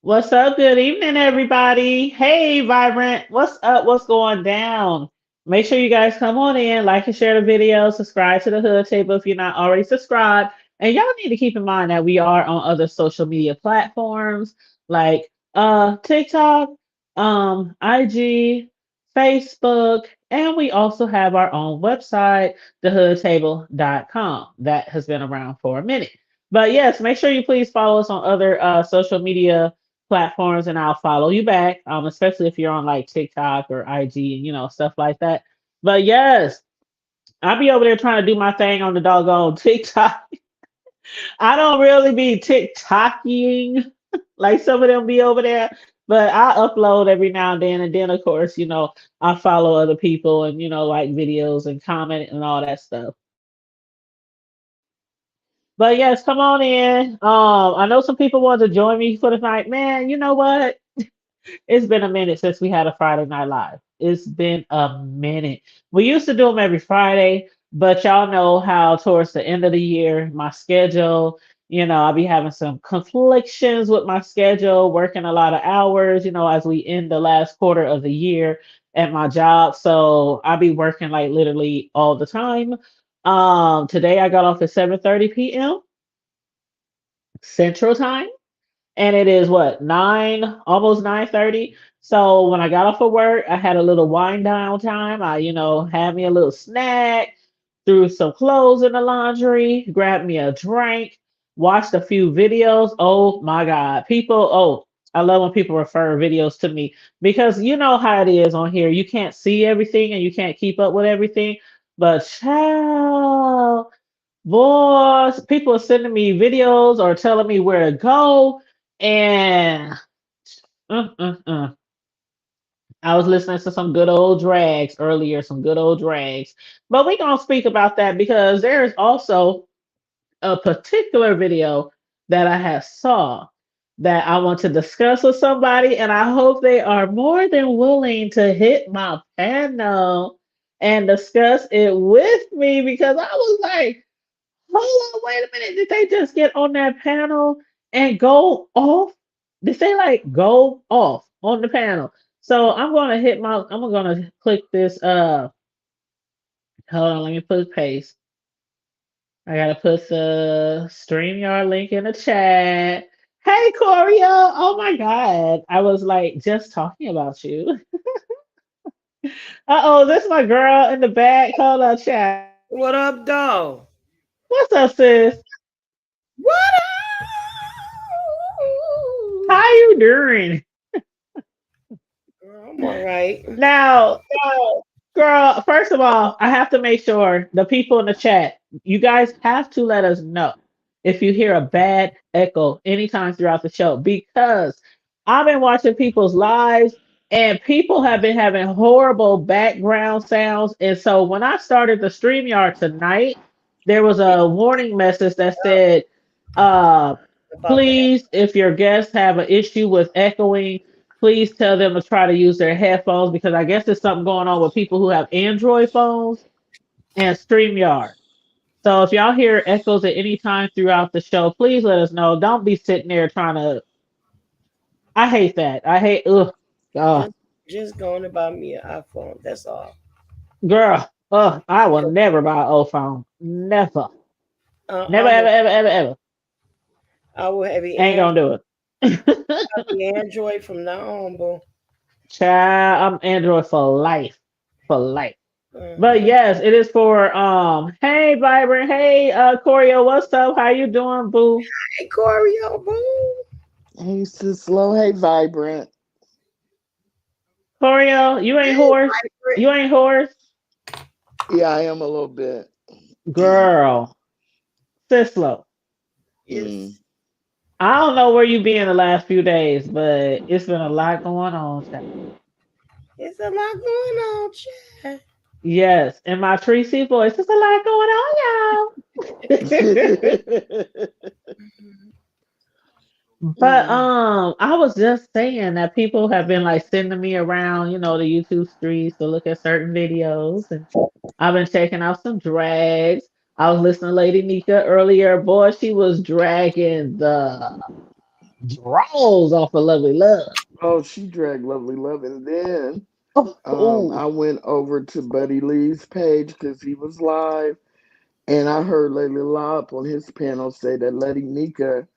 What's up? Good evening, everybody. Hey, Vibrant. What's up? What's going down? Make sure you guys come on in, like and share the video, subscribe to the Hood Table if you're not already subscribed. And y'all need to keep in mind that we are on other social media platforms like TikTok, IG, Facebook, and we also have our own website, thehoodtable.com. That has been around for a minute. But yes, make sure you please follow us on other social media platforms and I'll follow you back, especially if you're on like TikTok or IG and stuff like that. But yes, I'll be over there trying to do my thing on the doggone TikTok. I don't really be TikToking like some of them be over there, but I upload every now and then of course, I follow other people and like videos and comment and all that stuff. But yes, come on in. I know some people want to join me for the night. Man, you know what? It's been a minute since we had a Friday Night Live. It's been a minute. We used to do them every Friday, but y'all know how towards the end of the year, my schedule, I'll be having some conflictions with my schedule, working a lot of hours, as we end the last quarter of the year at my job. So I'll be working like literally all the time. Today I got off at 7:30 p.m. Central Time and it is what 9, almost 9:30. So when I got off of work, I had a little wind down time. I had me a little snack, threw some clothes in the laundry, grabbed me a drink, watched a few videos. Oh my god, people! Oh, I love when people refer videos to me because you know how it is on here. You can't see everything and you can't keep up with everything, but child. Boys, people are sending me videos or telling me where to go, and uh, uh, uh. I was listening to some good old drags earlier, some good old drags. But we gonna speak about that because there is also a particular video that I have saw that I want to discuss with somebody, and I hope they are more than willing to hit my panel and discuss it with me because I was like. Hold on, wait a minute. Did they just get on that panel and go off? Did they like go off on the panel? So I'm gonna click this hold on, let me put paste. I gotta put the StreamYard link in the chat. Hey Corio! Oh my god. I was like just talking about you. Uh-oh, this is my girl in the back. Hold on, chat. What up, dog? What's up, sis? What How up? you doing? I'm all right. Now, girl, first of all, I have to make sure the people in the chat, you guys have to let us know if you hear a bad echo anytime throughout the show because I've been watching people's lives and people have been having horrible background sounds. And so when I started the StreamYard tonight, there was a warning message that said, uh, About the please, if your guests have an issue with echoing, please tell them to try to use their headphones because I guess there's something going on with people who have Android phones and StreamYard. So if y'all hear echoes at any time throughout the show, please let us know. Don't be sitting there trying to. I hate that. I hate. Ugh, God, just just going to buy me an iPhone. That's all. girl. Ugh, I will never buy an old phone. Never, never, I'm a, ever, ever, ever, ever. I will have Ain't an gonna do it. Android from now on, boo. Child, I'm Android for life, for life. But Mm-hmm. yes, it is for hey Vibrant, hey Corio, what's up? How you doing, boo? Hey, Corio, boo. Hey, sis slow. Hey, vibrant. Corio, you ain't Hey, horse. You Vibrant. ain't horse. Yeah, I am a little bit. Girl, Sislo. Mm. Yes, I don't know where you been the last few days, but it's been a lot going on. Child. it's a lot going on, Chad. Yes, in my Tracy voice, there's a lot going on, y'all. But Mm. I was just saying that people have been like sending me around, the YouTube streets to look at certain videos, and I've been checking out some drags. I was listening to Lady Nika earlier. Boy, she was dragging the draws off of Lovely Love. Oh, she dragged Lovely Love, and then Oh, I went over to Buddy Lee's page because he was live, and I heard Layla Lop on his panel say that Lady Nika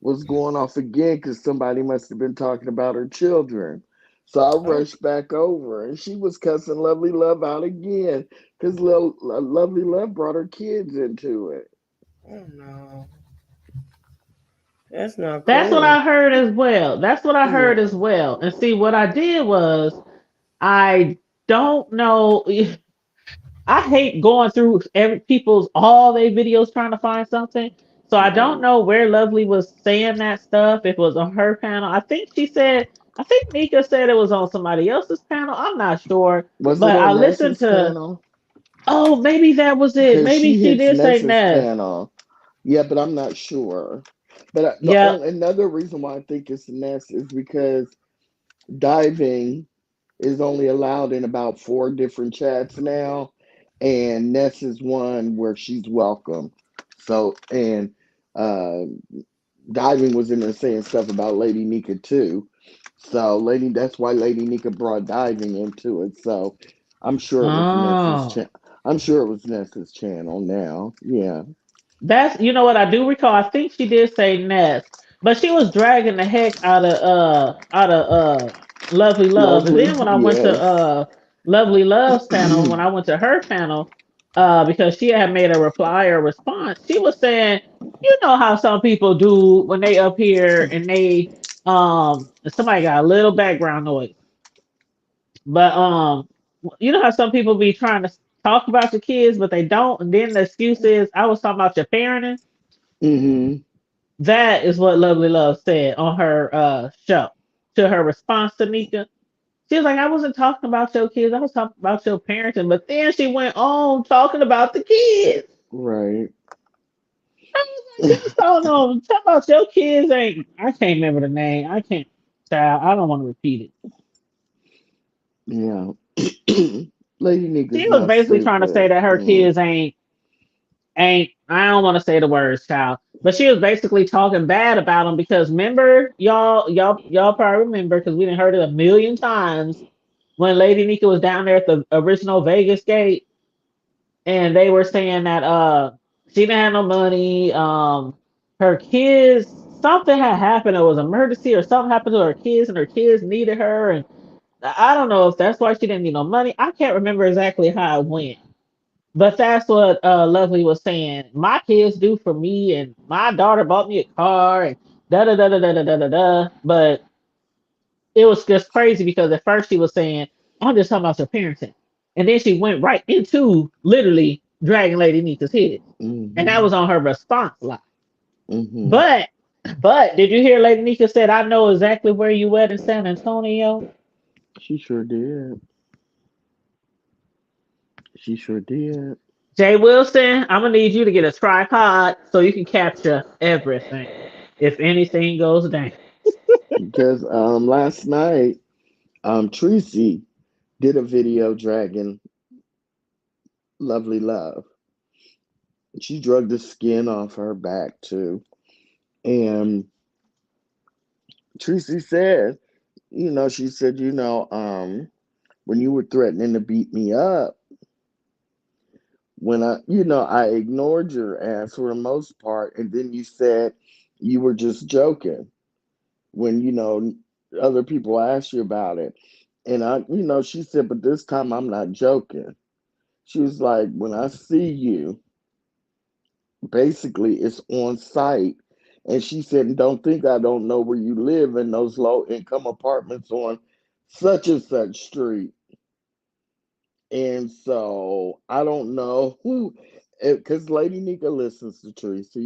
was going off again because somebody must have been talking about her children. So I Oh, rushed back over, and she was cussing Lovely Love out again because Lovely Love brought her kids into it. oh no. That's not that's what cool. I heard as well. That's what I heard Yeah. as well. And see, what I did was I don't know. I hate going through every people's all their videos trying to find something. So I don't Right. know where Lovely was saying that stuff. If it was on her panel, I think she said. I think Nika said it was on somebody else's panel. I'm not sure, Was it but I on listened Ness's to. panel? Oh, maybe that was it. Because Maybe she she hits did say Ness's Ness. panel. Yeah, but I'm not sure. But the Yep. only another reason why I think it's Ness is because diving is only allowed in about four different chats now, and Ness is one where she's welcome. So and uh, diving was in there saying stuff about Lady Nika too. So Lady, that's why Lady Nika brought diving into it. So I'm sure it was Ness's Oh. channel. I'm sure it was Ness's channel now. Yeah. That's what I do recall. I think she did say Ness, but she was dragging the heck out of Lovely Love. And Lovely. then when I went to Yes. Lovely Love's panel, when I went to her panel, because she had made a reply or response, she was saying, you know how some people do when they up here and they somebody got a little background noise. But you know how some people be trying to talk about your kids, but they don't, and then the excuse is I was talking about your parenting. Hmm. That is what Lovely Love said on her show to her response to Nika. She was like, I wasn't talking about your kids, I was talking about your parenting. But then she went on talking about the kids. Right. I was like, just don't know. Talk about your kids ain't I can't remember the name. I can't child, I don't want to repeat it. Yeah. Lady Nika's She was not basically trying to say stupid. that her Mm. kids ain't I don't want to say the words, child. But she was basically talking bad about them because remember, y'all probably remember because we didn't heard it a million times when Lady Nika was down there at the original Vegas gate, and they were saying that she didn't have no money. Her kids, something had happened. It was an emergency or something happened to her kids, and her kids needed her. And I don't know if that's why she didn't need no money. I can't remember exactly how it went. But that's what Lovely was saying. My kids do for me, and my daughter bought me a car, and da da da da da da da da da. But it was just crazy because at first she was saying, "I'm just talking about your parenting," and then she went right into literally dragging Lady Nika's head, and that Hmm. was on her response line. Hmm. But did you hear Lady Nika said, "I know exactly where you at in San Antonio"? She sure did. She sure did. Jay Wilson, I'm gonna need you to get a tripod so you can capture everything if anything goes down. Because last night Tracy did a video dragging Lovely Love. She drug the skin off her back too. And Tracy said, she said, when you were threatening to beat me up, when I ignored your ass for the most part, and then you said you were just joking when, other people asked you about it. And she said, but this time I'm not joking. She was like, when I see you, basically it's on site. And she said, don't think I don't know where you live in those low income apartments on such and such street. And so I don't know who, because Lady Nika listens to Teresa,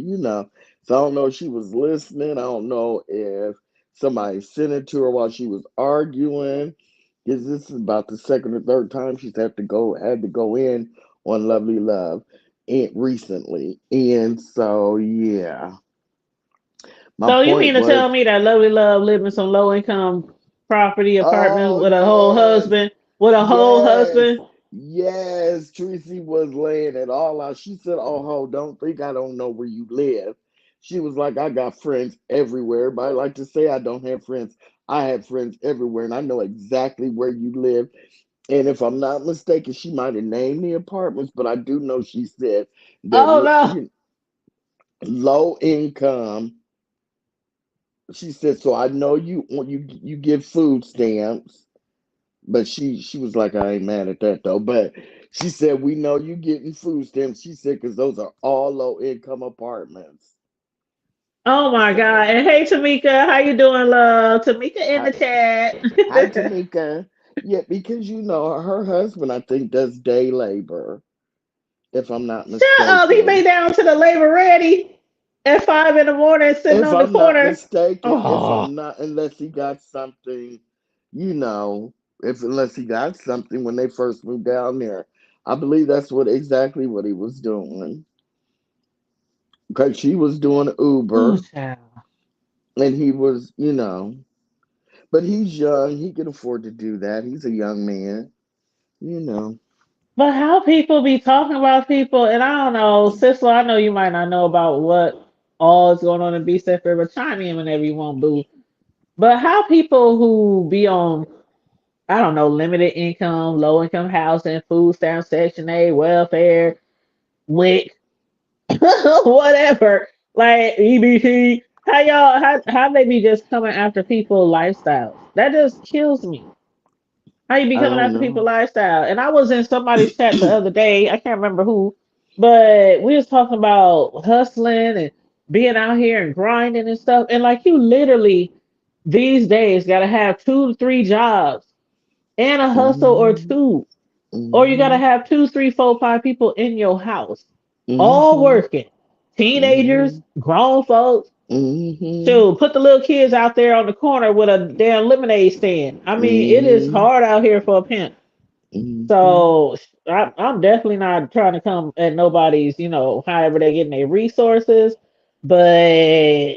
So I don't know if she was listening. I don't know if somebody sent it to her while she was arguing. Because this is about the second or third time she's had to go in on Lovely Love recently. And so yeah. My So you mean point to was, tell me that Lovely Love live in some low income property apartment oh with a whole yes. husband? With a whole Yes, husband? yes. Tracy was laying it all out. She said, "Oh, ho, don't think I don't know where you live." She was like, I got friends everywhere. But I like to say I don't have friends. I have friends everywhere, and I know exactly where you live. And if I'm not mistaken, she might have named the apartments, but I do know she said they're Oh no. low income. She said, so I know you give food stamps, but she was like, I ain't mad at that though. But she said, we know you getting food stamps. She said, because those are all low income apartments. Oh my God. So And hey Tamika, how you doing, love? Tamika in hi, the chat. hi Tamika. Yeah, because her husband, I think, does day labor, if I'm not Shut up. He made mistaken. down to the labor ready at 5 in the morning sitting If on the I'm not corner. mistaken, if Oh, I'm not, unless he got something, you know, if unless he got something when they first moved down there, I believe that's what exactly what he was doing. Because she was doing oh Uber, child. and he was, but he's young, he can afford to do that. He's a young man, you know. But how people be talking about people, and I don't know, Sisla, I know you might not know about what all is going on in B Step River. Chime in whenever you want, boo. But how people who be on, I don't know, limited income, low income housing, food stamps, Section 8, welfare, WIC, whatever, like EBT, how they be just coming after people lifestyles? That just kills me. How you be I coming don't after people know. lifestyle? And I was in somebody's chat the other day. I can't remember who, but we was talking about hustling and being out here and grinding and stuff. And like you literally these days gotta have 2 to 3 jobs and a hustle or Hmm. two. Or you gotta Hmm. have two, three, four, five people in your house, all Hmm. working. Hmm. Teenagers, grown folks. Hmm. Shoot, put the little kids out there on the corner with a damn lemonade stand. I mean, it is Hmm. hard out here for a pimp. Hmm. So I'm definitely not trying to come at nobody's, however they're getting their resources, but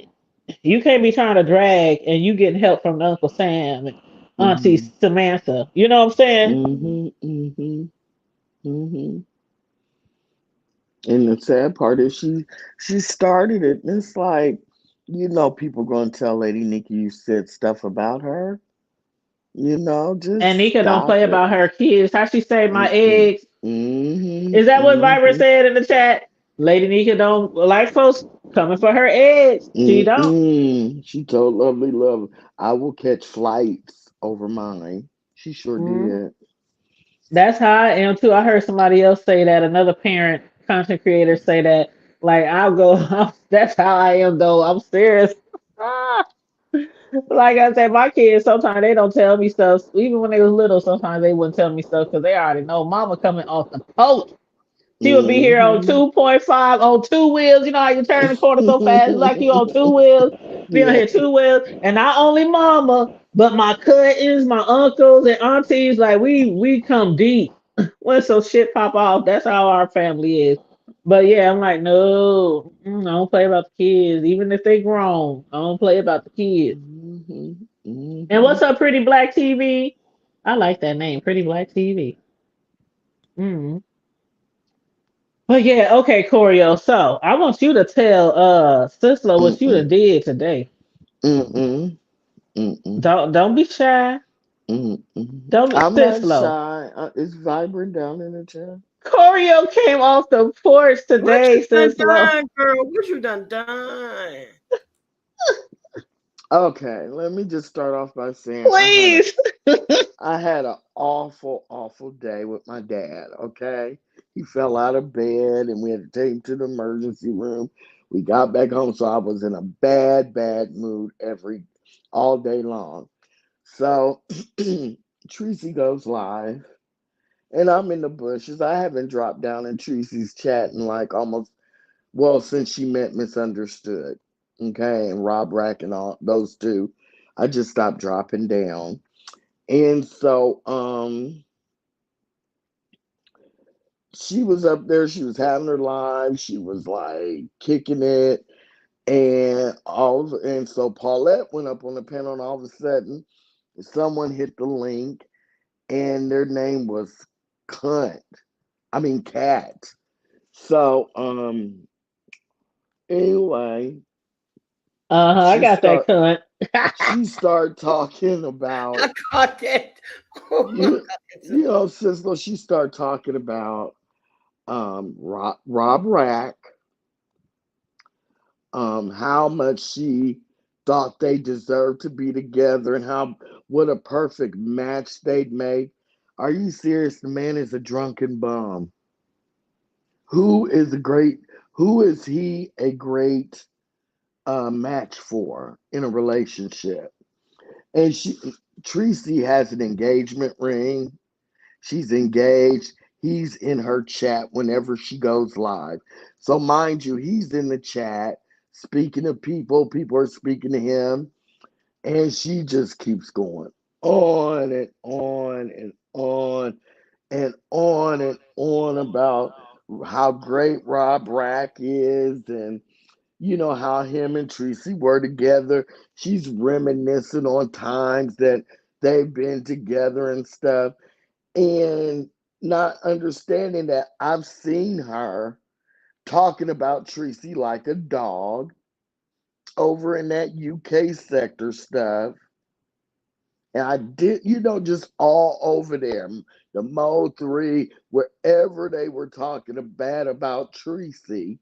you can't be trying to drag and you getting help from Uncle Sam and Auntie Hmm. Samantha. You know what I'm saying? Hmm. Hmm. Hmm. And the sad part is she started it. And it's like, people gonna tell Lady Nikki you said stuff about her. And Just Nika don't stop play it. about her kids. How she say my Mm-mm. eggs? Mm-hmm. Is that what Viber Mm-hmm. said in the chat? Lady Nika don't like folks coming for her eggs. She don't. Mm-mm. She told Lovely Love, I will catch flights over mine. She sure Mm. did. That's how I am too. I heard somebody else say that, another parent content creator say that. Like I'll go, that's how I am though. I'm serious. Ah, like I said, my kids sometimes they don't tell me stuff. Even when they was little, sometimes they wouldn't tell me stuff because they already know mama coming off the poach. She would be here on Mm-hmm. 2.5 on 2 wheels. You know how you turn the corner so fast, it's like you on 2 wheels. Be on Yeah. here 2 wheels, and not only mama, but my cousins, my uncles, and aunties. Like we come deep. When some shit pop off, that's how our family is. But yeah, I'm like, no, I don't play about the kids, even if they grown. I don't play about the kids. Mm-hmm. And Mm-hmm. what's up, Pretty Black TV? I like that name, Pretty Black TV. Mm. But yeah, okay, Corio. So I want you to tell Sislo what you done Mm-mm. did today. Mm-mm. Mm-mm. Don't be shy. Mm-mm. Don't be I'm not Sislo. shy. It's vibrant down in the chat. Corio came off the porch What today, you done Sislo. done, girl? What you done? Okay, let me just start off by saying Please. I had an awful, awful day with my dad. Okay, he fell out of bed, and we had to take him to the emergency room. We got back home, so I was in a bad, bad mood all day long. So Tracy goes live, and I'm in the bushes. I haven't dropped down in Tracy's chat in like almost since she met Misunderstood. Okay, and Rob Rack and all those two. I just stopped dropping down. And so she was up there, she was having her live, she was like kicking it, and so Paulette went up on the panel, and all of a sudden someone hit the link, and their name was Cunt. I mean Cat. So anyway, I She got that start cunt. she start talking about I caught that. Oh my you God. Cisco, she start talking about Rob Rack, how much she thought they deserved to be together and how what a perfect match they'd make. Are you serious? The man is a drunken bum. Who is a great who is he a great match for in a relationship? And Tracy has an engagement ring. She's engaged. He's in her chat whenever she goes live. So, mind you, he's in the chat speaking to people. People are speaking to him. And she just keeps going on and on and on and on and on about how great Rob Rack is and how him and Tracy were together. She's reminiscing on times that they've been together and stuff and not understanding that I've seen her talking about Tracy like a dog over in that UK sector stuff. And I did, just all over there, the Mo 3, wherever they were talking bad about Tracy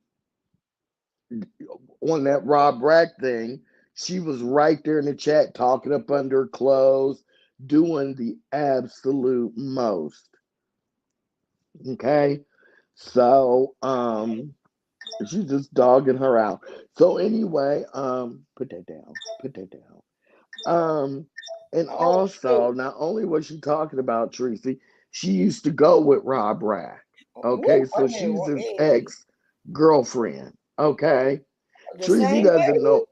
on that Rob Rack thing, she was right there in the chat talking up under her clothes, doing the absolute most. Okay. So, she's just dogging her out. So anyway, put that down. Put that down. Um, and Oh also, shoot. not only was she talking about Tracy, she used to go with Rob Rack. Okay, Wait so a minute. she's his ex girlfriend. Okay, The Tracy same doesn't lady? know.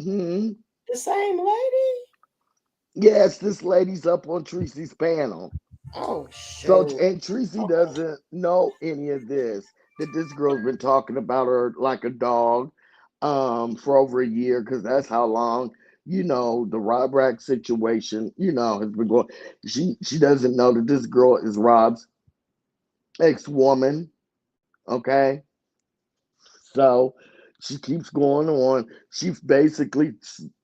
Hmm. The same lady? Yes, this lady's up on Tracy's panel. Oh So, shoot. and Tracy Okay. doesn't know any of this. That this girl's been talking about her like a dog, for over a year because that's how long, the Rob Rack situation, has been going. She doesn't know that this girl is Rob's ex-woman. Okay, so she keeps going on. She's basically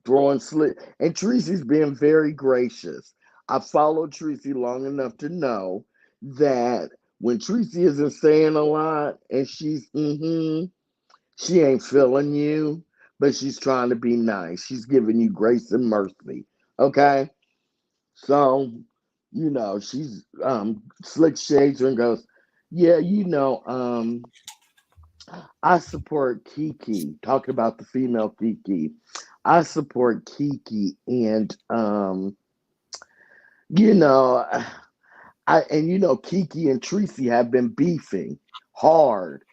throwing slick, and Tracy's being very gracious. I followed Tracy long enough to know that when Tracy isn't saying a lot and she ain't feeling you, but she's trying to be nice. She's giving you grace and mercy. Okay, so she's slick shades her and goes, yeah, I support Kiki. Talking about the female Kiki. I support Kiki and you know Kiki and Tracy have been beefing hard.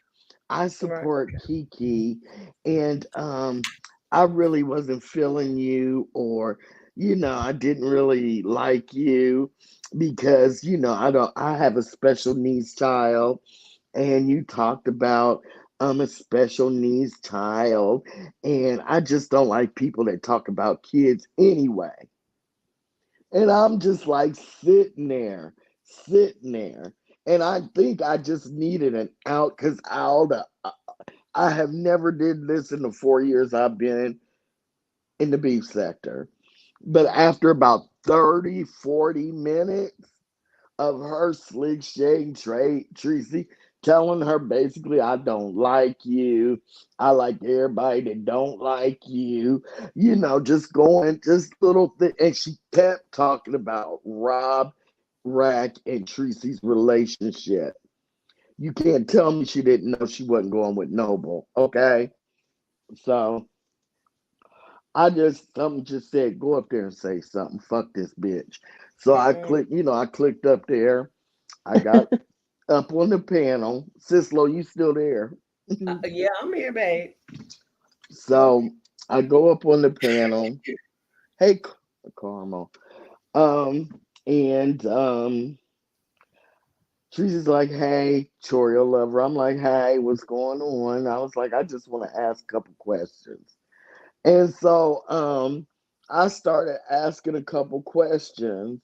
I Right. support Kiki and I really wasn't feeling you or I didn't really like you because I have a special needs child and you talked about a special needs child and I just don't like people that talk about kids anyway. And I'm just like sitting there, and I think I just needed an out because I have never did this in the 4 years I've been in the beef sector. But after about 30, 40 minutes of her slick shade Tracy telling her basically, I don't like you. I like everybody that don't like you. Just going, just little thing. And she kept talking about Rob Rack and Tracy's relationship. You can't tell me she didn't know she wasn't going with Noble. Okay. So something just said, go up there and say something. Fuck this bitch. So Mm-mm. I clicked up there. I got up on the panel. Cislo, you still there? Yeah, I'm here, babe. So I go up on the panel. Hey, Carmel. Um, and she's just like, hey, Chorio lover. I'm like, hey, what's going on? I was like, I just want to ask a couple questions. And so I started asking a couple questions.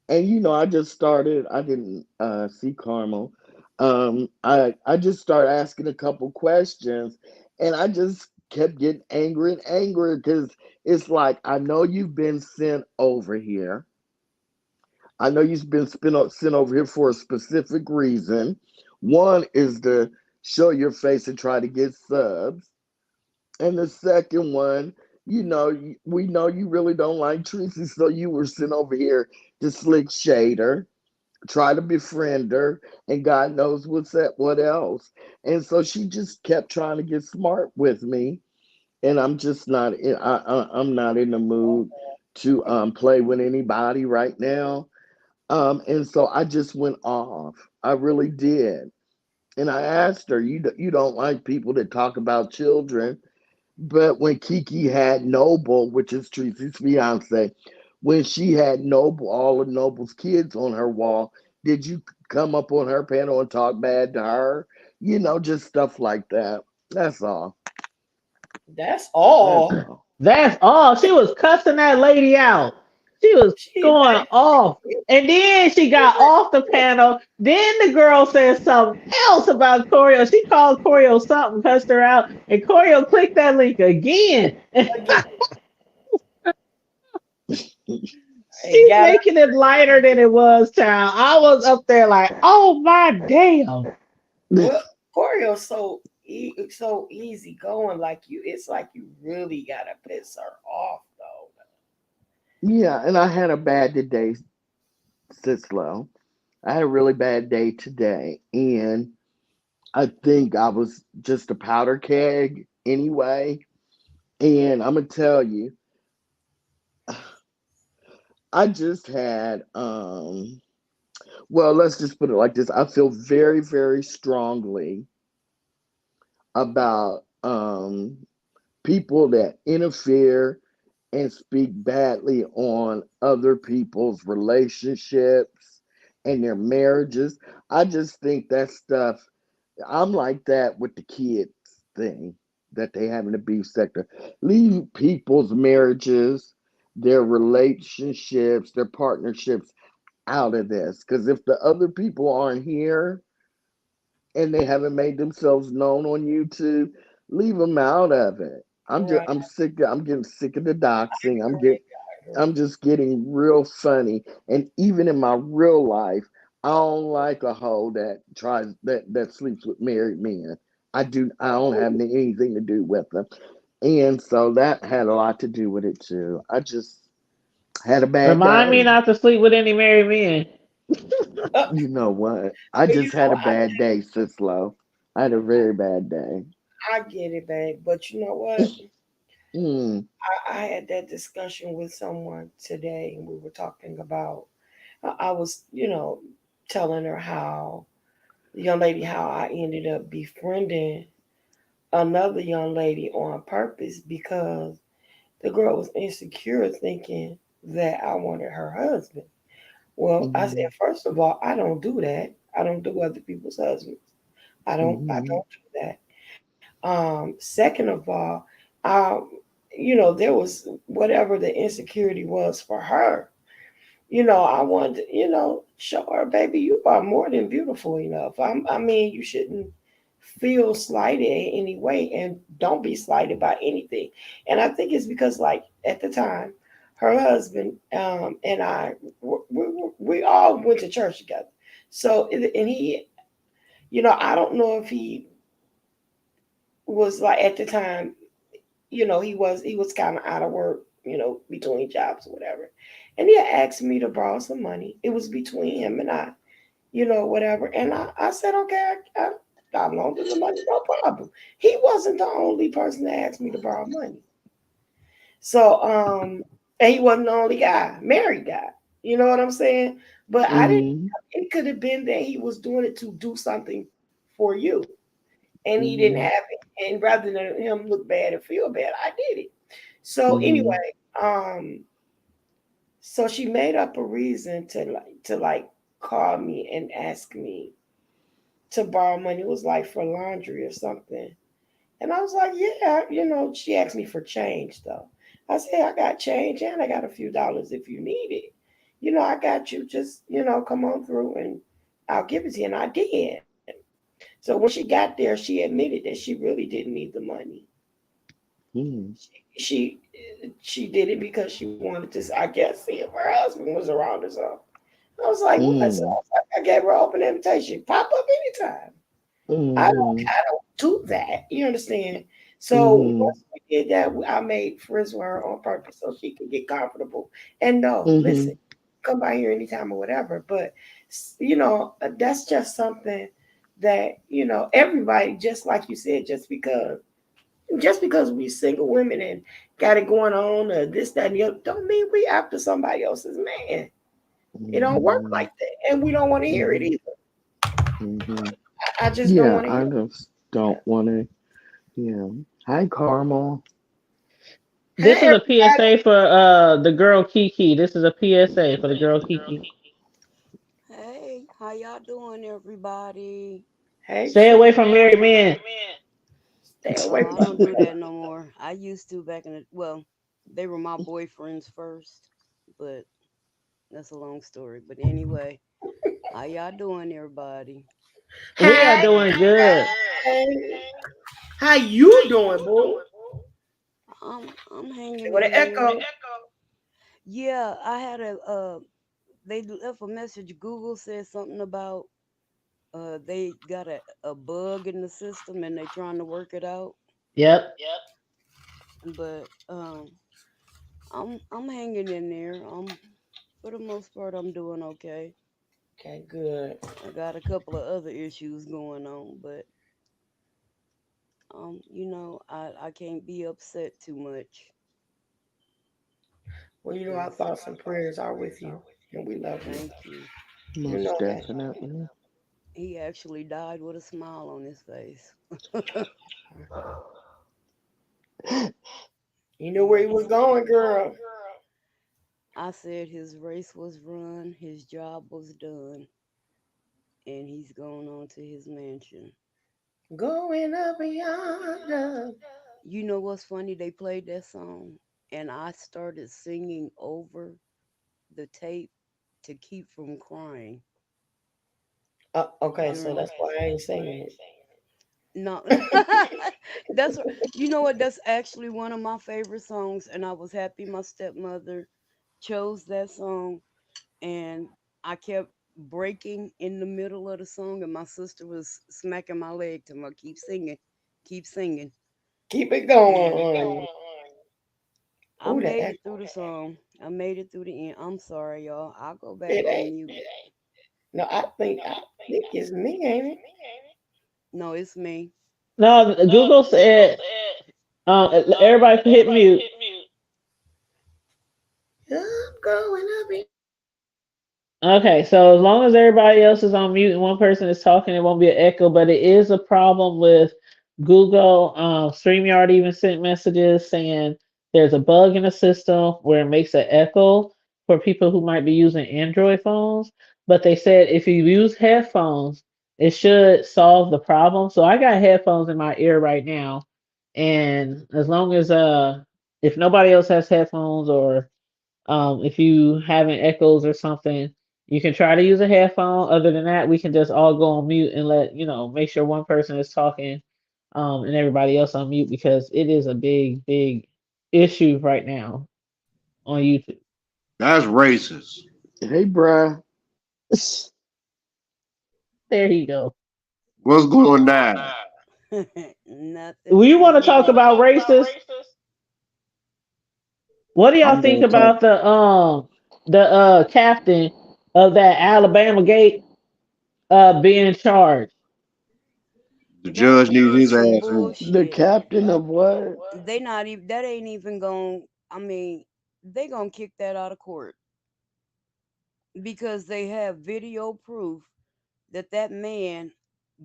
And I just started, I didn't see Carmel. I just started asking a couple questions and I just kept getting angry and angry because it's like, I know you've been sent over here. I know you've been sent over here for a specific reason. One is to show your face and try to get subs. And the second one, we know you really don't like Tracy, so you were sent over here to slick shade her, try to befriend her, and God knows what else. And so she just kept trying to get smart with me, and I'm just not. I'm not in the mood to play with anybody right now. And so I just went off. I really did. And I asked her, you don't like people that talk about children. But when Kiki had Noble, which is Tracy's fiance, when she had Noble, all of Noble's kids on her wall, did you come up on her panel and talk bad to her? Just stuff like that. That's all. That's That's all. all. That's all. She was cussing that lady out. She was She going off. And then she got off the panel. Then the girl said something else about Choreo. She called Choreo something, cussed her out, and Choreo clicked that link again. again. It She's got her. making it lighter than it was, child. I was up there like, oh my damn. Well, choreo's so easy going. Like you, it's like you really gotta piss her off though. Yeah, and I had a bad day, Sislo. I had a really bad day today, and I think I was just a powder keg anyway. And I'm gonna tell you, I just had well, let's just put it like this. I feel very, very strongly about people that interfere and speak badly on other people's relationships and their marriages. I just think that stuff, I'm like that with the kids thing that they have in the beef sector. Leave people's marriages, their relationships, their partnerships out of this. Because if the other people aren't here and they haven't made themselves known on YouTube, leave them out of it. Right. I'm getting sick of the doxing. I agree. I'm just getting real funny. And even in my real life, I don't like a hoe that sleeps with married men. I don't have anything to do with them. And so that had a lot to do with it too. I just had a bad Remind me day. not to sleep with any married men. Uh, You know what? I but you just had know, a bad day, Sislo. I had a very bad day. I get it, babe. But you know what? Mm, I had that discussion with someone today, and we were talking about. I was, telling her how the young lady how I ended up befriending another young lady on purpose because the girl was insecure, thinking that I wanted her husband. Well, I said, mm, first of all, I don't do that. I don't do other people's husbands. I mm, don't do that. Second of all, um, there was whatever the insecurity was for her. I wanted to, show her, baby, you are more than beautiful enough. I mean, you shouldn't feel slighted in any way, and don't be slighted by anything. And I think it's because, like, at the time, her husband and I, we all went to church together. So, and he, I don't know if he was like at the time, he was kind of out of work, between jobs or whatever. And he had asked me to borrow some money. It was between him and I, whatever. And I said, okay, I loaned him the money, no problem. He wasn't the only person that asked me to borrow money. So, and he wasn't the only guy, married guy. You know what I'm saying? But I didn't, mm, it could have been that he was doing it to do something for you. And he didn't mm, have it. And rather than him look bad and feel bad, I did it. So mm. anyway, so she made up a reason to call me and ask me to borrow money. It was like for laundry or something. And I was like, yeah, she asked me for change though. I said, I got change and I got a few dollars if you need it. I got you. Just, come on through and I'll give it to you. And I did. So when she got there, she admitted that she really didn't need the money. Mm, She she did it because she wanted to, I guess, see if her husband was around or something. I was like, what? So mm, I gave her open invitation. Pop up anytime. mm, I don't do that. You understand? So mm, once we did that, I made friends with her on purpose so she could get comfortable. And no, listen, mm, come by here anytime or whatever. But that's just something that everybody, just like you said, just because we single women and got it going on, this, that, and the other, don't mean we after somebody else's man. It don't work mm, like that, and we don't want to hear it mm, either. mm. I just don't Yeah, want to I hear just it. don't want to. Yeah. Hi, Carmel. This Hey, is a everybody. PSA for the girl Kiki. This is a PSA for the girl Kiki. Hey, how y'all doing, everybody? Hey, Stay sweet. away from married men. Stay Oh, away I from don't do that no more. I used to back in the they were my boyfriends first, but that's a long story. But anyway, how y'all doing, everybody? We are Hi. doing good. Hey. How you doing, boo? I'm hanging With an in echo. there. Yeah, I had they left a message. Google said something about they got a bug in the system and they trying to work it out. Yep. But I'm hanging in there. For the most part I'm doing okay. Okay, good. I got a couple of other issues going on, but I can't be upset too much. Well, our 'Cause thoughts and prayers are with you, and we love you. thank you. You Most know that. definitely. He actually died with a smile on his face. You knew where he was Yes. going, girl. I said his race was run, his job was done, and he's going on to his mansion. Going up yonder. You know what's funny? They played that song, and I started singing over the tape to keep from crying Okay, so during. that's why I ain't singing it. No, that's you know what? That's actually one of my favorite songs, and I was happy my stepmother chose that song, and I kept breaking in the middle of the song, and my sister was smacking my leg to me, keep singing, Keep it and going. I Ooh, that made echo. it through the song. I made it through the end. I'm sorry, y'all. I'll go back It on ain't. mute. No, I think it's me, ain't it? No, it's me. No, Google said everybody hit mute. I'm going up. Okay, so as long as everybody else is on mute and one person is talking, it won't be an echo, but it is a problem with Google. StreamYard even sent messages saying there's a bug in the system where it makes an echo for people who might be using Android phones. But they said if you use headphones, it should solve the problem. So I got headphones in my ear right now, and as long as if nobody else has headphones or if you having echoes or something, you can try to use a headphone. Other than that, we can just all go on mute and make sure one person is talking, and everybody else on mute because it is a big, big issue right now on YouTube. That's racist. Hey, bruh. There you go. What's going down? Nothing. We want to Hanging talk in about there. racist. What do y'all I'm think going to talk. about the captain of that Alabama gate being charged? The That judge needs is his some ass whooped. The bullshit. captain of what? They not even that ain't even going. I mean, they gonna kick that out of court because they have video proof that that man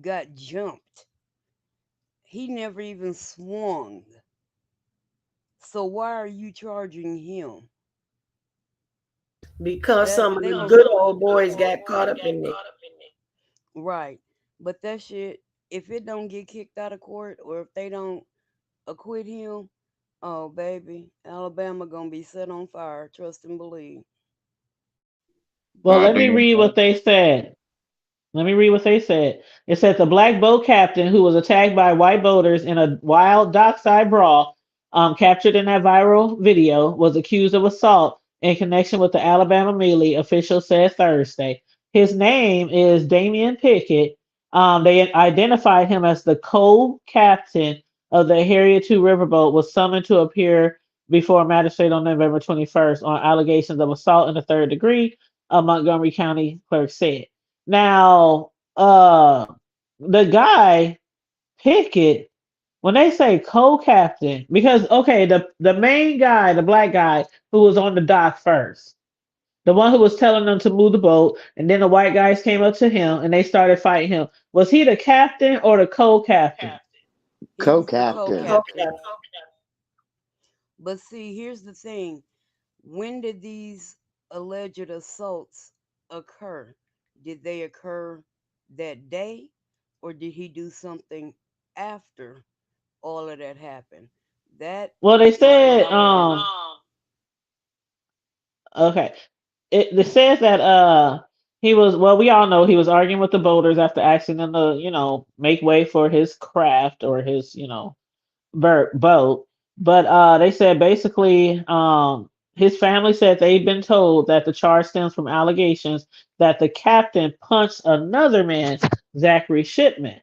got jumped. He never even swung. So why are you charging him? Because some That of they the gonna good old boys got caught up in it. right. But that shit, if it don't get kicked out of court or if they don't acquit him, oh baby, Alabama gonna be set on fire. Trust and believe. Well, My let me damn read what self. they said. Let me read what they said. It said the black boat captain who was attacked by white boaters in a wild dockside brawl captured in that viral video, was accused of assault in connection with the Alabama melee, officials said Thursday. His name is Damian Pickett. They identified him as the co-captain of the Harriet II riverboat, was summoned to appear before a magistrate on November 21st on allegations of assault in the third degree, a Montgomery County clerk said. Now, the guy, Pickett, when they say co-captain, because okay, the main guy, the black guy who was on the dock first, the one who was telling them to move the boat, and then the white guys came up to him and they started fighting him. Was he the captain or the co-captain? He was the Co-captain. co-captain. Okay. But see, here's the thing. When did these alleged assaults occur? Did they occur that day, or did he do something after all of that happened? That Well, they is what said, I want to know. okay, it says that he was, well, we all know he was arguing with the boaters after asking them to, make way for his craft or his, boat. But they said basically, his family said they've been told that the charge stems from allegations that the captain punched another man, Zachary Shipman.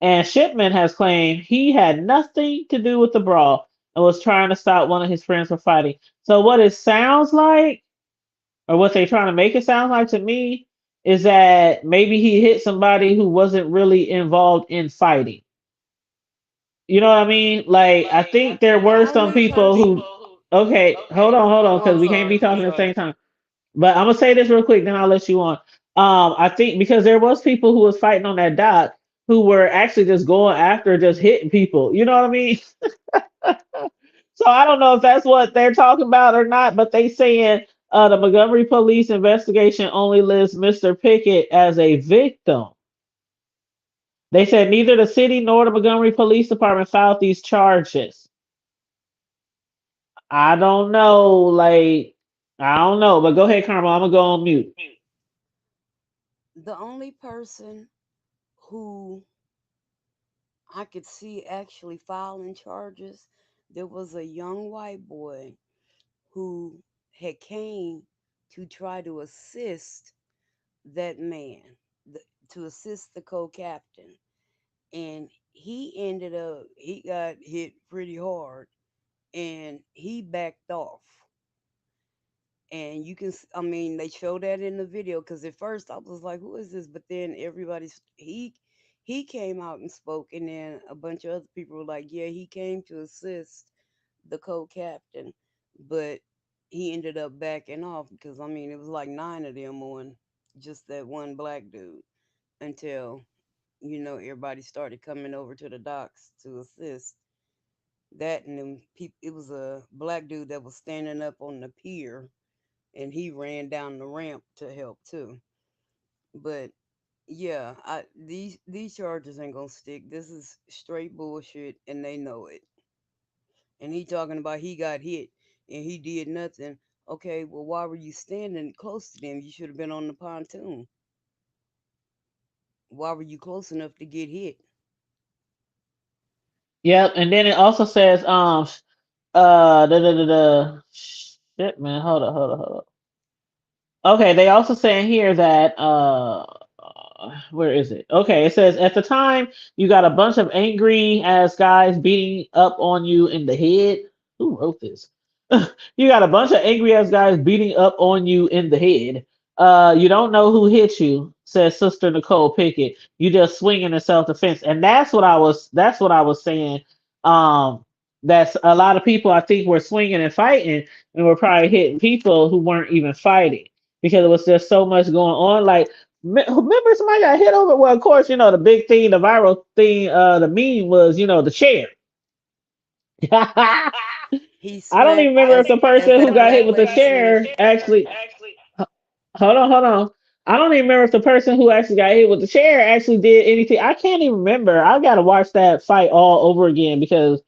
And Shipman has claimed he had nothing to do with the brawl and was trying to stop one of his friends from fighting. So what it sounds like, or what they're trying to make it sound like to me, is that maybe he hit somebody who wasn't really involved in fighting. You know what I mean? Like, I think there The were some only people person. who. Okay, hold on, Oh, I'm because we can't be sorry. I'm talking at the sorry. same time. But I'm gonna say this real quick, then I'll let you on. I think because there was people who was fighting on that dock who were actually just going after just hitting people. You know what I mean? So I don't know if that's what they're talking about or not, but they saying the Montgomery police investigation only lists Mr. Pickett as a victim. They said neither the city nor the Montgomery Police Department filed these charges. I don't know, like, I don't know, but go ahead, Carmel. I'm gonna go on mute. The only person who I could see actually filing charges, there was a young white boy who had came to try to assist that man, to assist the co-captain, and he got hit pretty hard, and he backed off. And you can, I mean, they show that in the video because at first I was like, "Who is this?" But then he came out and spoke, and then a bunch of other people were like, "Yeah, he came to assist the co-captain," but he ended up backing off because I mean, it was like nine of them on just that one black dude until everybody started coming over to the docks to assist. That and then it was a black dude that was standing up on the pier and he ran down the ramp to help too. But yeah, these charges ain't gonna stick. This is straight bullshit, and they know it. And he talking about he got hit and he did nothing. Okay, well, why were you standing close to them? You should have been on the pontoon. Why were you close enough to get hit? Yep, and then it also says, shit, man, hold up. Okay, they also saying here that where is it? Okay, it says at the time you got a bunch of angry ass guys beating up on you in the head. Who wrote this? You got a bunch of angry ass guys beating up on you in the head. You don't know who hit you, says Sister Nicole Pickett. You just swinging in self defense, and that's what I was saying. Um, that's a lot of people I think were swinging and fighting, and were probably hitting people who weren't even fighting because it was just so much going on. Like, remember somebody got hit over? Well, of course, the big thing, the viral thing, the meme was, the chair. I He don't even smacked remember if the as person who that got hit black with the lady said. chair actually. Hold on. I don't even remember if the person who actually got hit with the chair actually did anything. I can't even remember. I gotta watch that fight all over again because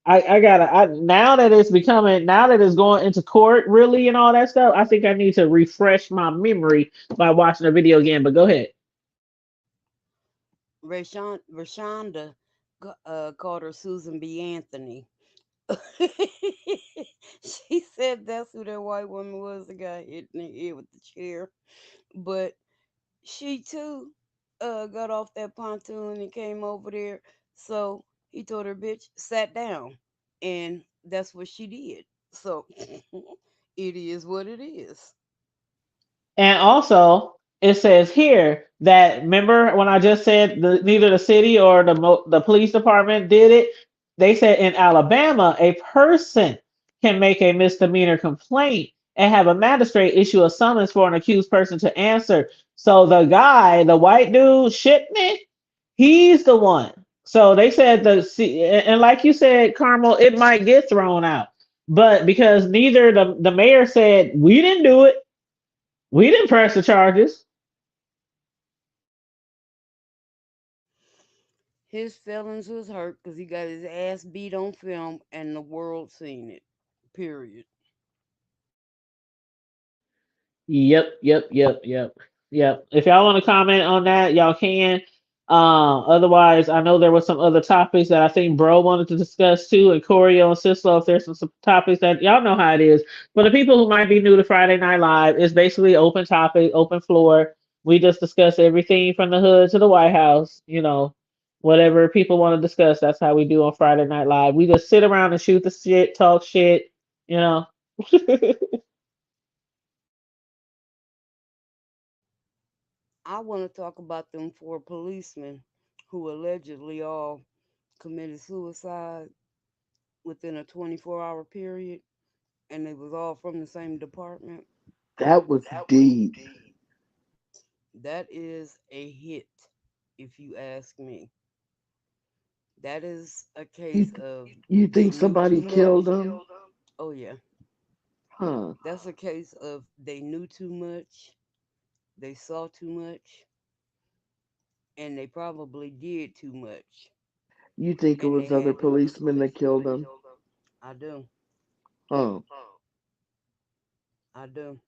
I gotta. Now that it's going into court really and all that stuff. I think I need to refresh my memory by watching the video again. But go ahead. Rashonda called her Susan B. Anthony. She said that's who that white woman was that got hit in the head with the chair. But she too got off that pontoon and came over there. So he told her, bitch, sat down. And that's what she did. So it is what it is. And also, it says here that remember when I just said neither the city or the police department did it. They said in Alabama, a person can make a misdemeanor complaint and have a magistrate issue a summons for an accused person to answer. So the guy, the white dude, Shipman, he's the one. So they said and like you said, Carmel, it might get thrown out, but because neither the mayor said we didn't do it, we didn't press the charges. His feelings was hurt because he got his ass beat on film and the world seen it. Period. Yep. If y'all want to comment on that, y'all can. Otherwise, I know there were some other topics that I think Bro wanted to discuss too, and Corio and Sislo. If there's some topics that y'all know how it is, for the people who might be new to Friday Night Live, it's basically open topic, open floor. We just discuss everything from the hood to the White House. Whatever people want to discuss, that's how we do on Friday Night Live. We just sit around and shoot the shit, talk shit. You know. I want to talk about them four policemen who allegedly all committed suicide within a 24-hour period, and they was all from the same department. That was deep. That is a hit, if you ask me. That is a You case of you they think knew too somebody killed much. them? Oh yeah, Huh. that's a case of they knew too much, they saw too much, and they probably did too much, You think it and they was other had to. policemen that killed them? I do, Huh. I do.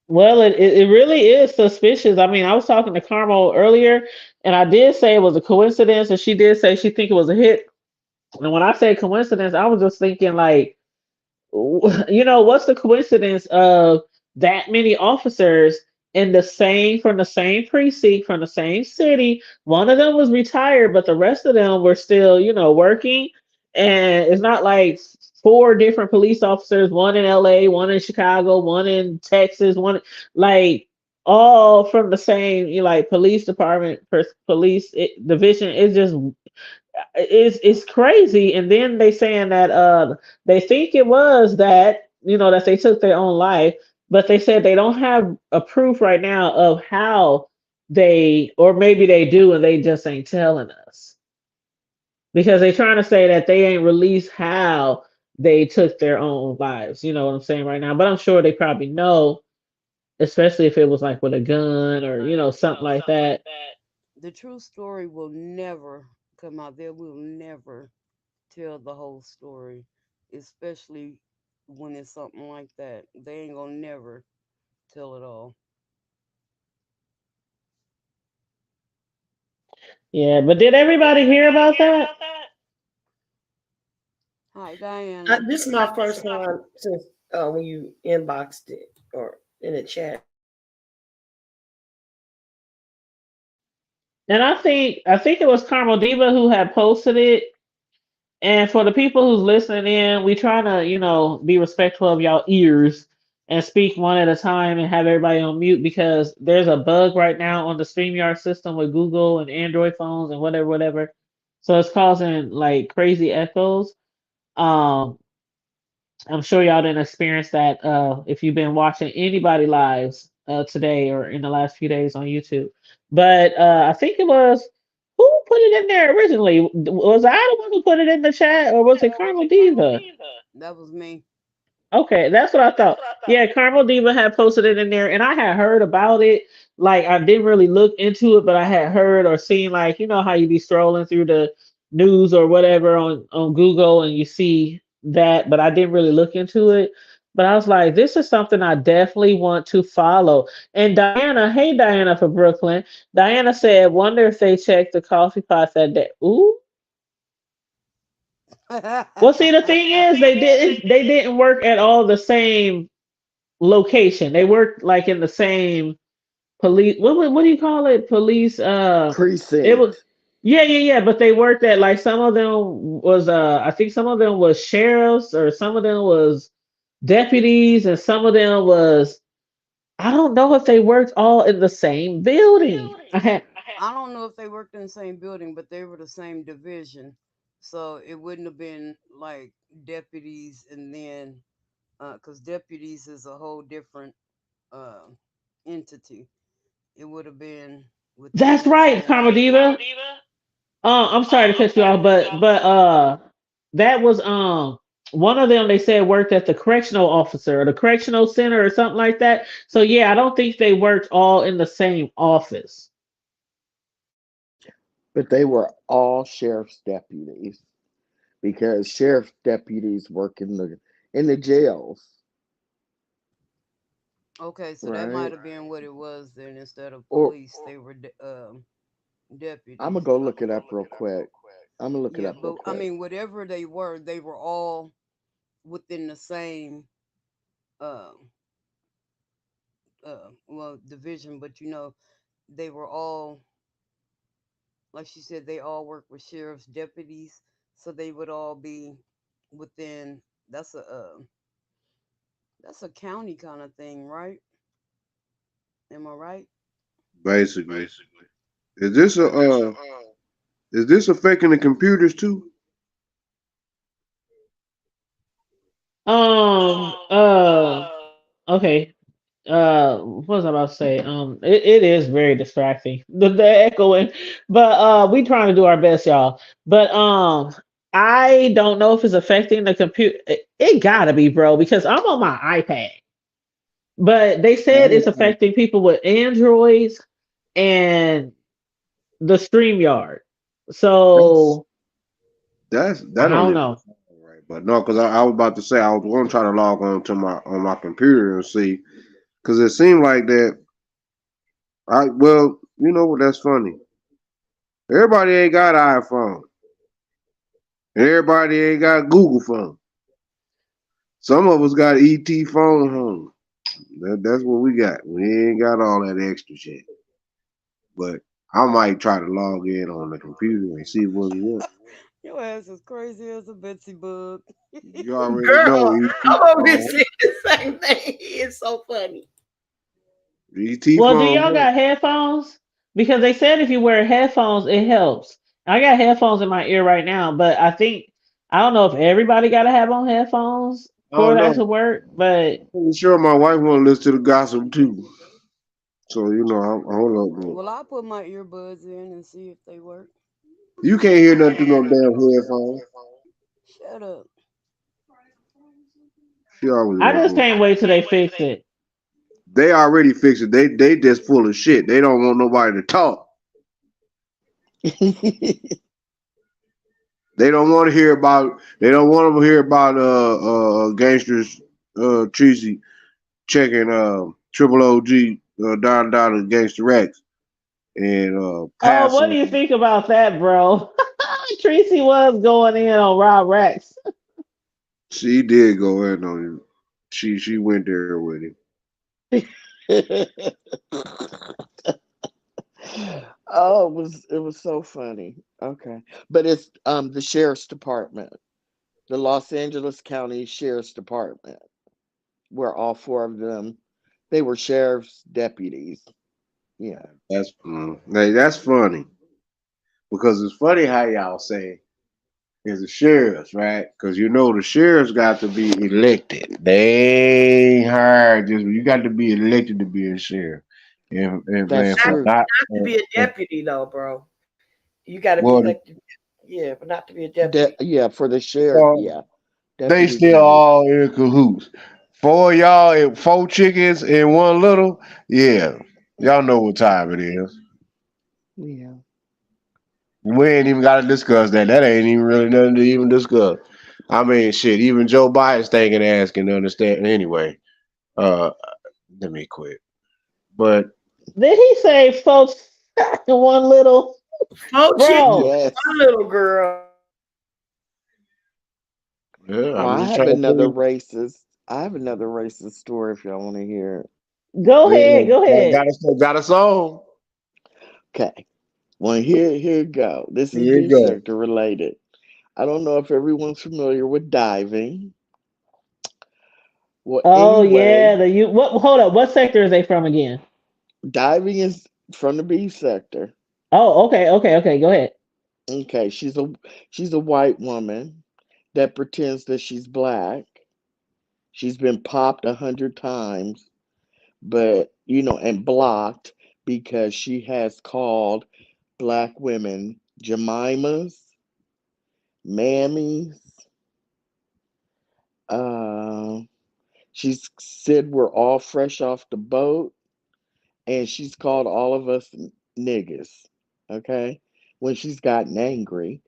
Well, it really is suspicious. I mean, I was talking to Carmel earlier, and I did say it was a coincidence, and she did say she think it was a hit. And when I say coincidence, I was just thinking like, what's the coincidence of that many officers in the same from the same precinct from the same city? One of them was retired, but the rest of them were still, working. And it's not like four different police officers, one in LA, one in Chicago, one in Texas, one like all from the same, like police department, police division. It's just it's crazy. And then they saying that they think it was that that they took their own life, but they said they don't have a proof right now of how they, or maybe they do and they just ain't telling us, because they trying to say that they ain't released how they took their own lives. You know what I'm saying right now? But I'm sure they probably know, especially if it was like with a gun or something like that. The true story will never come out. They will never tell the whole story, especially when it's something like that. They ain't gonna never tell it all. Yeah, but did everybody hear about that? Hi, Diana. This is my first time since when you inboxed it or in the chat. And I think it was Carmel Diva who had posted it. And for the people who's listening in, we try to, be respectful of y'all ears and speak one at a time and have everybody on mute, because there's a bug right now on the StreamYard system with Google and Android phones and whatever. So it's causing like crazy echoes. Um, I'm sure y'all didn't experience that if you've been watching anybody lives today or in the last few days on YouTube. But I think it was, who put it in there originally? Was I the one who put it in the chat, or was it Carmel Diva? That was me. Okay, that's what I thought. Yeah, Carmel Diva had posted it in there, and I had heard about it. Like, I didn't really look into it, but I had heard or seen, like, how you be scrolling through the news or whatever on Google, and you see that, but I didn't really look into it. But I was like, this is something I definitely want to follow. And Diana, hey Diana from Brooklyn, Diana said, wonder if they checked the coffee pots that day. Ooh. Well, see, the thing is, they didn't work at all the same location. They worked like in the same police. What do you call it? Police. It was. Precinct. Yeah, yeah, yeah. But they worked at like some of them was. I think some of them was sheriffs, or some of them was deputies, and some of them was. I don't know if they worked all in the same building. I had. I don't know if they worked in the same building, but they were the same division. So it wouldn't have been like deputies and then, because deputies is a whole different uh, entity. It would have been within That's that right, same. Carmadiva. I'm sorry to cut you off, but that was one of them. They said worked at the correctional officer or the correctional center or something like that. So yeah, I don't think they worked all in the same office. But they were all sheriff's deputies because sheriff deputies work in the jails, Okay, so that might right? have been what it was then. Instead of Or police, they were I'm gonna deputies. go look it up real quick. I'm gonna look it Yeah, up real but I quick. mean, whatever they were all within the same uh, well division. But they were all, like she said, they all work with sheriff's deputies, so they would all be within. That's a county kind of thing, right? Am I right? Basically. Is this a is this affecting the computers too? Um. Okay. What was I about to say? It is very distracting. The echoing, but we trying to do our best, y'all. But I don't know if it's affecting the computer. It gotta be, bro, because I'm on my iPad. But they I said it's don't affecting people with Androids and the StreamYard. That's So That I don't don't even know. sound right. But no, because I was about to say I was going to try to log on to my computer and see, because it seemed like that. Well, you know what? That's funny. Everybody ain't got iPhone. Everybody ain't got Google phone. Some of us got ET phone home. That's what we got. We ain't got all that extra shit. But I might try to log in on the computer and see what's what. Your ass is crazy as a Betsy bug. You already know Girl, ET I'm over here phone. saying the same thing. It's so funny. ET Well, do phone. y'all What? got headphones? Because they said if you wear headphones, it helps. I got headphones in my ear right now, but I don't know if everybody got to have on headphones I for don't that know. to work. But I'm pretty sure my wife want to listen to the gossip too. So hold up, Well, I'll put my earbuds in and see if they work. you can't hear nothing through no damn headphones. Shut up. She always I want just to. can't wait till they fix it. They already fixed it. They just full of shit. They don't want nobody to talk. They don't want to hear about. They don't want to hear about gangsters Tracy checking Triple OG down to Gangster Rex and Oh, what do passing. you think about that, bro? Tracy was going in on Rob Rex. She did go in on him. She went there with him. Oh, it was so funny. Okay. But it's the sheriff's department, the Los Angeles County Sheriff's Department, where all four of them they were sheriff's deputies. Yeah. That's funny because it's funny how y'all say it's the sheriffs, right? Because you know the sheriffs got to be elected. They ain't hired. Just you got to be elected to be a sheriff. That's If true. not, Not to be a deputy though, bro. You got to be well, elected. Yeah, but not to be a deputy. Yeah, for the sheriff, well, yeah. they Deputies still are all in cahoots. Four of y'all and four chickens and one little. Yeah, y'all know what time it is. yeah. We ain't even got to discuss that. That ain't even really nothing to even discuss. I mean, shit. Even Joe Biden's thinking ass can understand. Anyway, uh, let me quit. But Did he say folks one little Four children, bro? one Yes. little girl. yeah, Oh, I'm I just have trying to tell another you. racist. I have another racist story if y'all want to hear it. Go Yeah, ahead, go ahead. got a song. Okay. Well, here you go. This is Here you B go. sector related. I don't know if everyone's familiar with diving. Well, Oh anyway, yeah, the you what hold up, what sector is they from again? diving is from the B sector. Oh, okay, okay, okay, go ahead. Okay, she's a white woman that pretends that she's black. She's been popped 100 times, but and blocked because she has called black women Jemimas, mammies. Uh, she's said we're all fresh off the boat, and she's called all of us niggas. Okay, when she's gotten angry,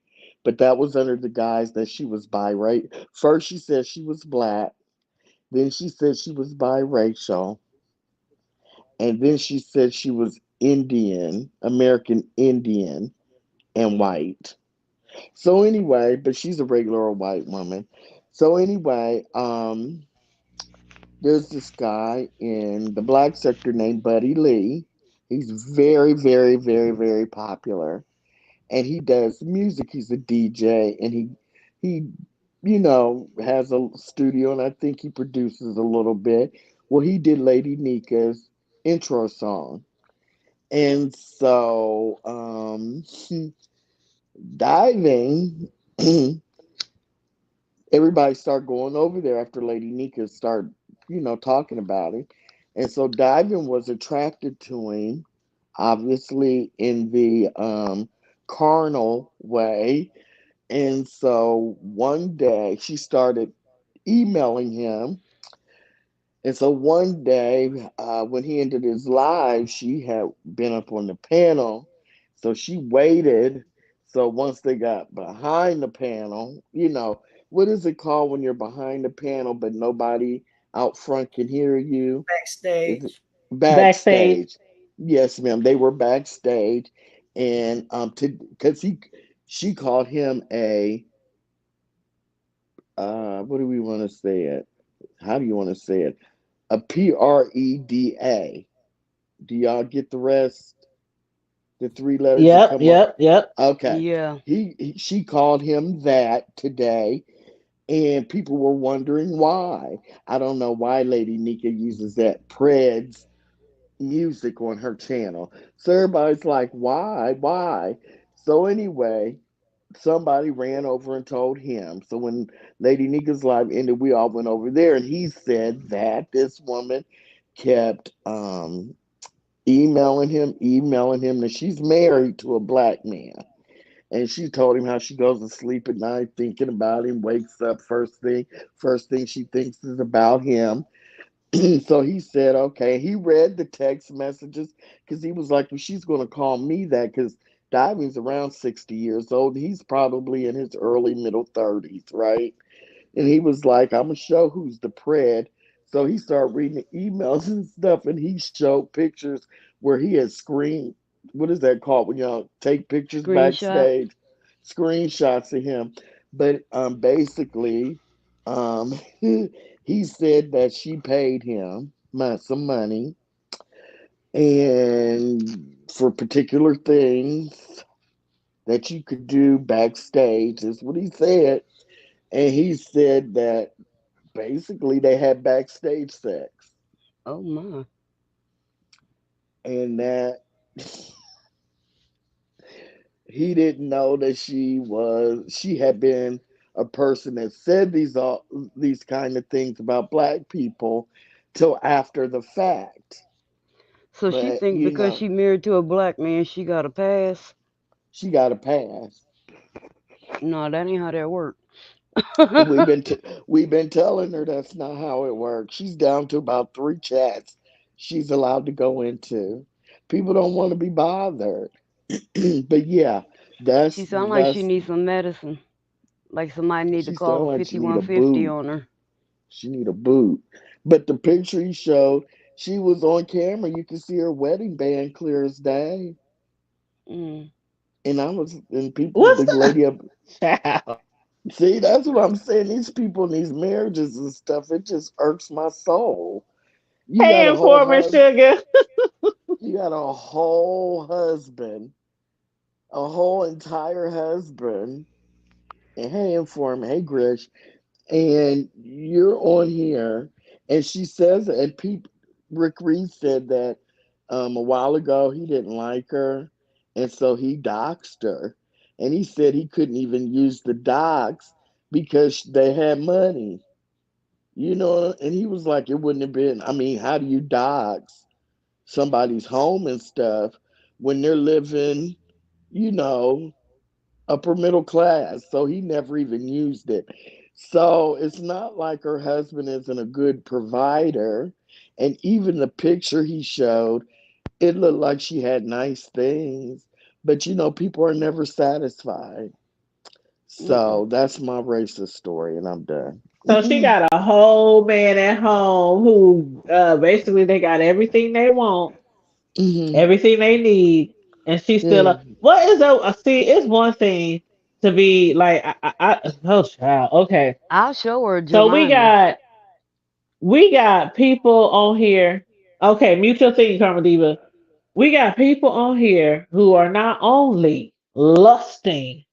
but that was under the guise that she was biracial. First, she said she was black. Then she said she was biracial. And then she said she was Indian, American Indian, and white. So anyway, but she's a regular white woman. So anyway, there's this guy in the black sector named Buddy Lee. He's very, very, very, very popular, and he does music. He's a DJ, and he has a studio, and I think he produces a little bit. Well, he did Lady Nika's intro song. And so, diving, everybody started going over there after Lady Nika started, talking about him. And so diving was attracted to him, obviously in the carnal way. And so one day she started emailing him. And so one day, when he ended his live, she had been up on the panel. So she waited. So once they got behind the panel, what is it called when you're behind the panel, but nobody out front can hear you? Is it Backstage. Backstage. backstage? Yes, ma'am. They were backstage. And because she called him a, what do we want to say it? How do you want to say it? A PREDA. Do y'all get the rest? The three letters that Yep, come up. yep, yep. Okay. Yeah. She called him that today, and people were wondering why. I don't know why Lady Nika uses that Preds music on her channel. So everybody's like, why? Why? So anyway, somebody ran over and told him. So when Lady Nika's live ended, we all went over there, and he said that this woman kept emailing him that she's married to a black man. And she told him how she goes to sleep at night thinking about him, wakes up first thing she thinks is about him. So he said, okay. He read the text messages because he was like, well, she's going to call me that because Diving's around 60 years old. He's probably in his early middle 30s, right? And he was like, I'm going to show who's the pred. So he started reading the emails and stuff, and he showed pictures where he had screen. What is that called when y'all take pictures Screenshot. backstage? Screenshots of him. But basically, um, he said that she paid him some money and for particular things that you could do backstage, is what he said. And he said that basically they had backstage sex, Oh my. and that he didn't know that she had been a person that said these kind of things about black people till after the fact. So she But think because she married to a black man, she got a pass? she got a pass. No, that ain't how that works. We've been telling her that's not how it works. She's down to about 3 chats she's allowed to go into. People don't want to be bothered. But yeah, She that's sound like she that's needs some medicine. Like somebody need to She call sound a like she need a 5150 boot. on her. She need a boot. But the picture he showed, she was on camera. You could see her wedding band clear as day. Mm. And I was, and people, What's the the lady up. child? See, that's what I'm saying. These people in these marriages and stuff, it just irks my soul. You got Hey, a whole informant husband. sugar. You got a whole husband, a whole entire husband. And hey, Inform, hey, Grish, and you're on here, and she says, and people, Rick Reed said that a while ago he didn't like her, and so he doxed her, and he said he couldn't even use the dox because they had money, and he was like, it wouldn't have been. I mean, how do you dox somebody's home and stuff when they're living, you know, upper middle class, so he never even used it. So it's not like her husband isn't a good provider. And even the picture he showed, it looked like she had nice things. But people are never satisfied. Mm-mm. So that's my racist story, and I'm done. So she got a whole man at home who basically they got everything they want, Hmm. everything they need, and she's still Yeah. a what is a see, it's one thing to be like oh child, okay. I'll show her So Jelani. we got people on here. Okay, mutual thing, Karma Diva. We got people on here who are not only lusting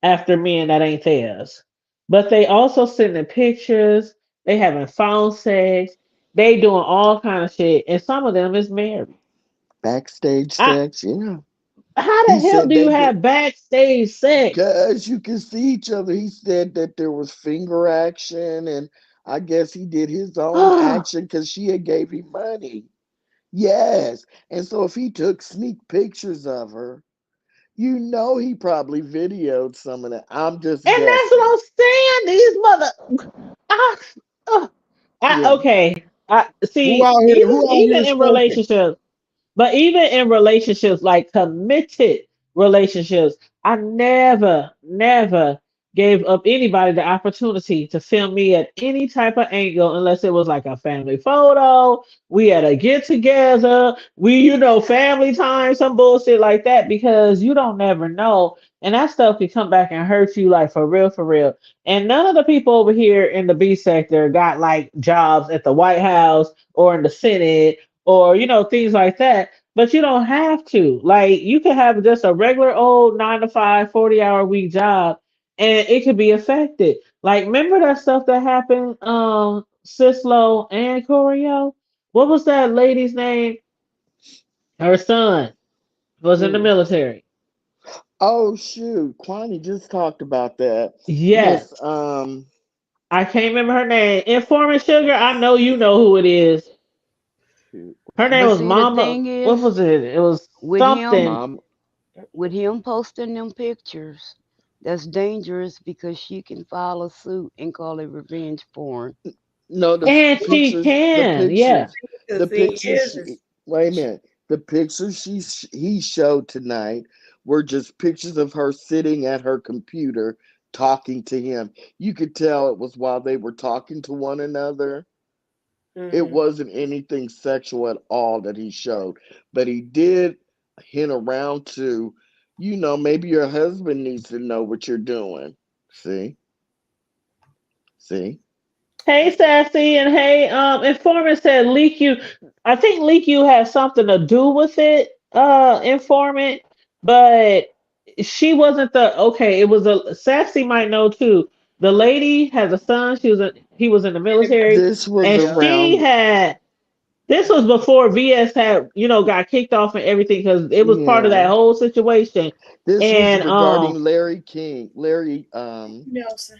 after men that ain't theirs, but they also sending pictures. They having phone sex. They doing all kind of shit, and some of them is married. Backstage I, sex, yeah. how the He hell said do you they did. have backstage sex? Because you can see each other. He said that there was finger action, and I guess he did his own action because she had gave him money. Yes. And so if he took sneak pictures of her, he probably videoed some of that. I'm just And that's what guessing. I'm saying. These mother, I, uh, Yeah. okay. I Who see. out here? Even Who out even here in smoking? relationships, but even in relationships, like committed relationships, I never gave up anybody the opportunity to film me at any type of angle unless it was like a family photo. We had a get together. Family time, some bullshit like that, because you don't never know. And that stuff can come back and hurt you, like for real, for real. And none of the people over here in the B sector got like jobs at the White House or in the Senate or things like that, but you don't have to. Like, you can have just a regular old 9 to 5 40-hour week job, and it could be affected. Like, remember that stuff that happened, Cislo and Corio? What was that lady's name? Her son was in the Who? military. Oh shoot. Kwani just talked about that. Miss Yes, I can't remember her name. Informant Sugar, I know you know who it is. shoot, what's Her her name But was see, the name? Mama. thing What is, was it? It was with him, something. Mom. with him posting them pictures, that's dangerous because she can file a suit and call it revenge porn. No, the And she pictures, the can, yeah. pictures, The the thing pictures. is Wait a minute. The pictures he showed tonight were just pictures of her sitting at her computer talking to him. You could tell it was while they were talking to one another. It mhm. wasn't anything sexual at all that he showed, but he did hint around to, maybe your husband needs to know what you're doing. See, see. Hey, Sassy, and hey, Informant said Leak You. I think Leak You has something to do with it, Informant, but she wasn't okay. It was Sassy might know too. The lady has a son. He was in the military, This was and Yeah. she around. had. This was before VS had, got kicked off and everything because it was part of that Yeah. whole situation. This was And regarding Larry King, Nelson.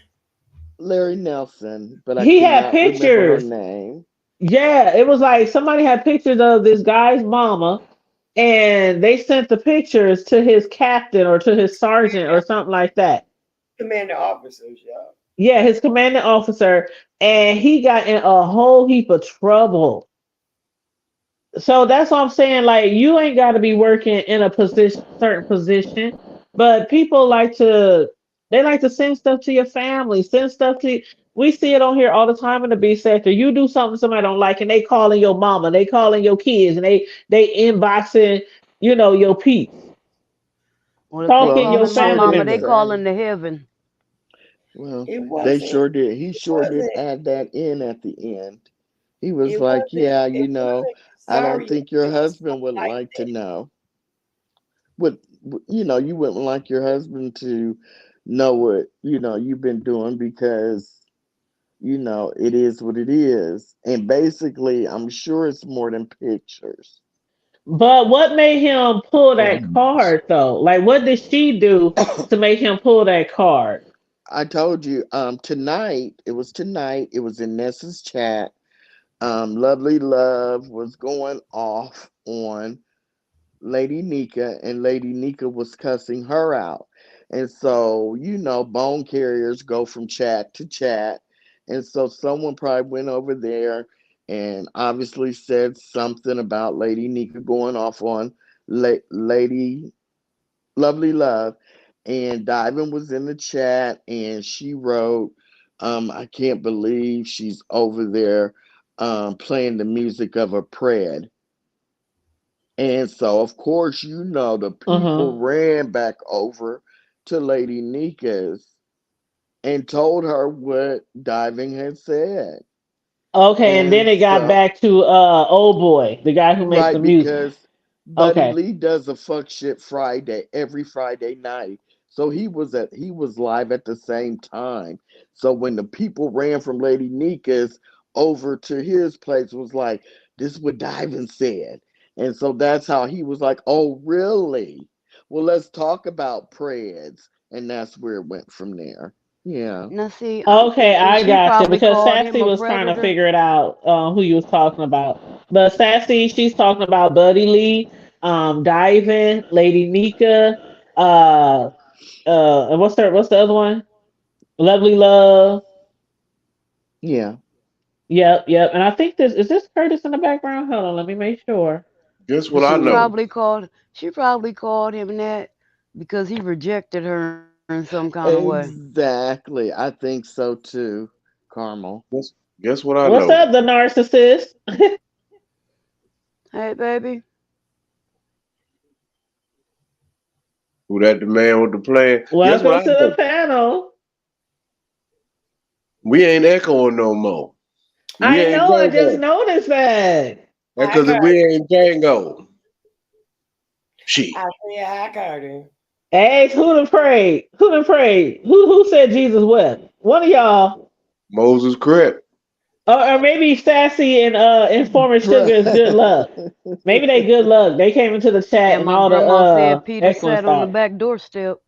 Larry Nelson, but I he had cannot remember her pictures. name. Yeah, it was like somebody had pictures of this guy's mama, and they sent the pictures to his captain or to his sergeant or something like that. Commander officers, y'all. Yeah, his commanding officer, and he got in a whole heap of trouble. So that's what I'm saying. Like, you ain't got to be working in a certain position, but people like to. They like to send stuff to your family, send stuff to. We see it on here all the time in the B sector. You do something somebody don't like, and they calling your mama, they calling your kids, and they inboxing, your peeps, Well, if they Well, talking he your calling my sure family mama, did they members. say. calling to heaven. Well, It they wasn't. sure did. He It sure did wasn't. add that in at the end. He was It like, wasn't. "Yeah, It wasn't. I don't Sorry, think your it was husband would like like to that. know. What you wouldn't like your husband to know what you've been doing because it is what it is." And basically, I'm sure it's more than pictures. But what made him pull that card though? Like, what did she do to make him pull that card? I told you, tonight, it was in Nessa's chat. Lovely Love was going off on Lady Nika, and Lady Nika was cussing her out. And so, bone carriers go from chat to chat. And so someone probably went over there and obviously said something about Lady Nika going off on Lady Lovely Love. And Diamond was in the chat and she wrote, I can't believe she's over there playing the music of a pred. And so, of course, the Uh-huh. people ran back over to Lady Nika's and told her what Diving had said. Okay, and then And it got so, back to old boy, the guy who makes the right, music. because Buddy Okay. Lee does a fuck shit Friday every Friday night. So he was live at the same time. So when the people ran from Lady Nika's over to his place was like, this is what Diving said. And so that's how he was like, oh really? Well, let's talk about Preds. And that's where it went from there. Yeah. Now, see, I'm Okay, thinking I she got you probably because called him Sassy a was trying to predator. figure it out who you was talking about. But Sassy, she's talking about Buddy Lee, Diving, Lady Nika, and what's the other one? Lovely Love. Yeah. Yep, yep. And I think this Curtis in the background? Hold on, let me make sure. Guess what I She See, know? probably called. She probably called him that because he rejected her in some kind of way. exactly. I think so too, Carmel. Guess what I What's know? up, the narcissist? Hey, baby. Who that the man with the plan? Guess what Welcome I to the know? panel. We ain't echoing no more. We I ain't know, I just Django. noticed that. I Because if got we it. ain't Django, shit. I said I got it. Hey, who done prayed? Who done prayed? Who said Jesus wept? One of y'all. Moses crept. Or maybe Sassy and Informer Sugar is good luck. Bruh. Maybe they good luck. They came into the chat And and my all the grandma said Peter excellent sat on the thoughts. back doorstep.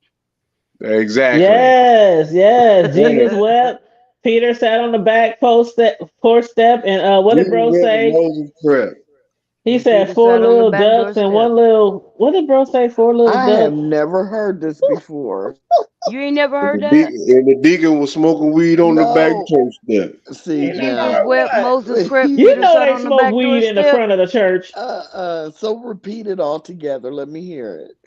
Exactly. Yes, yes. Jesus Right. wept. Peter sat on the back porch step, and what did Jesus bro wept and say? Moses crept. He And said Peter four sat on the little back ducks and doorstep. one little. What did bro say? Four little I have ducks. never heard this before. You ain't never And heard that? the deacon was smoking weed on the back No. church step. See You never Jesus now, heard wept, what? Moses crept, You Peter know sat they on the smoke back weed in the doorstep. front of the church. so repeat it all together. Let me hear it.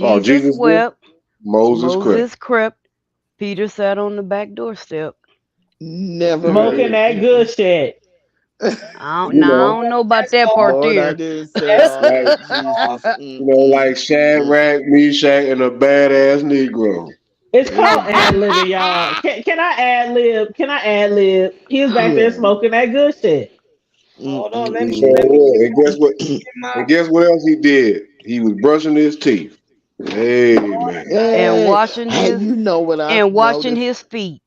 Oh, Jesus Jesus did? wept, Moses crept. Moses crept, Peter sat on the back doorstep. Never Smoking heard that good it. shit. You I know, don't know about That's that part all. Lord, I there. didn't say That's all like that. all. Jesus. like Shadrach, Meshach, and a badass Negro. It's called ad Mm-mm. libbing, y'all. Can I ad lib? Can I ad lib? He was back there Yeah. smoking that good shit. Hold on. He Mm-mm-mm. sure Let me was. get And guess what? my. And guess what else he did? He was brushing his teeth. Amen. and Hey, washing hey, his you know what I've and washing noticed? his feet.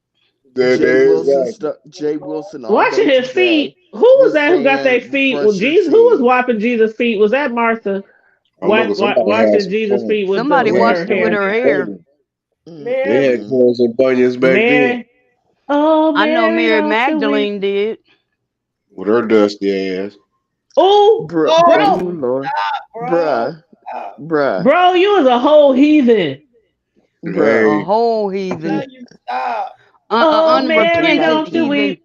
Exactly. Jay Wilson all Washing day his today feet. Who was was that who got their saying feet? Well, brush your Jesus. Who was teeth. wiping Jesus' feet? Was that Martha? I look at somebody had Washing some Jesus' fun. feet with the Somebody with They had her washed it with corns hair. her and hair. bunions. They Mary, had Mm-mm. corns and bunions back then Mary. Oh, I know Mary, Mary don't you weep. Magdalene did. with her dusty ass. Oh, Oh oh, bro, Lord. bro, Bruh. stop. Bruh. bro, you was a whole heathen. Bruh. A Hey, whole I tell heathen. you, stop. Oh, Mary, Unrepentant don't you heathen. weep.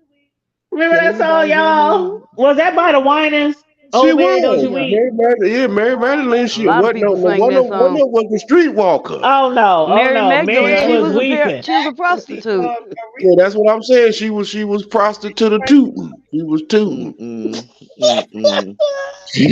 Remember Can that song, anybody hear me? y'all? Was that by the Winans? She Oh man, don't you was. weep? Mary Magdalene, A she lot of wasn't no, people no sang one that of one song. of was the streetwalker. Oh no, oh Mary no. Magdalene, Mary she was was weeping. she was a That's prostitute. Yeah, that's what I'm saying. She was prostitute tooting. She was tooting. Mm-mm. Mm-mm.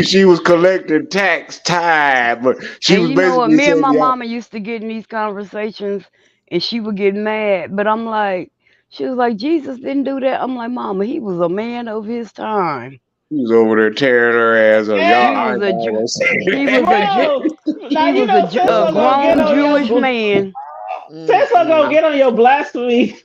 She was collecting tax time, but she And was you know what? basically Me and saying, my "Yeah, mama used to get in these conversations, and she would get mad. But I'm like, she was like, Jesus didn't do that. I'm like, Mama, he was a man of his time. he was over there tearing her ass up." Y'all, He I Hey, was ain't a Ju- gonna he say. was a Ju- bro. Now he you was know a Cisco gonna get grown on Jewish your man. Cisco gonna I- Mm-mm. get on your blasphemy.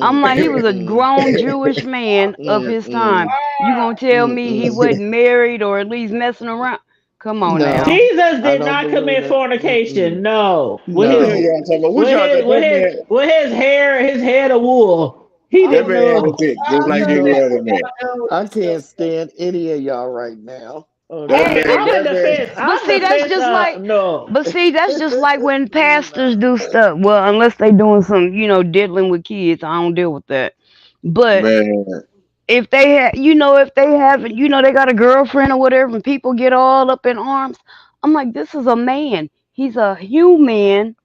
I'm Mm-mm. like, he was a Mm-mm. grown Jewish man of his time. Mm-mm. You gonna tell me he Mm-mm. wasn't married or at least messing around? Come on No, now. Jesus I did don't not believe commit it. Mm-mm. fornication. No, What the hell No. y'all talking about? What y'all talking? with That man, his hair, his head of wool. He Oh, that didn't man had a know. dick just You like know, any other man. I can't stand any of y'all right now. That Okay. Hey, man, I'm in that man. defense. But I'm see, that's defense. just like, No. but see, that's just like when pastors No. do stuff. Well, unless they doing some, diddling with kids, I don't deal with that. But Man, if they have, if they haven't, they got a girlfriend or whatever, and people get all up in arms, I'm like, this is a man. He's a human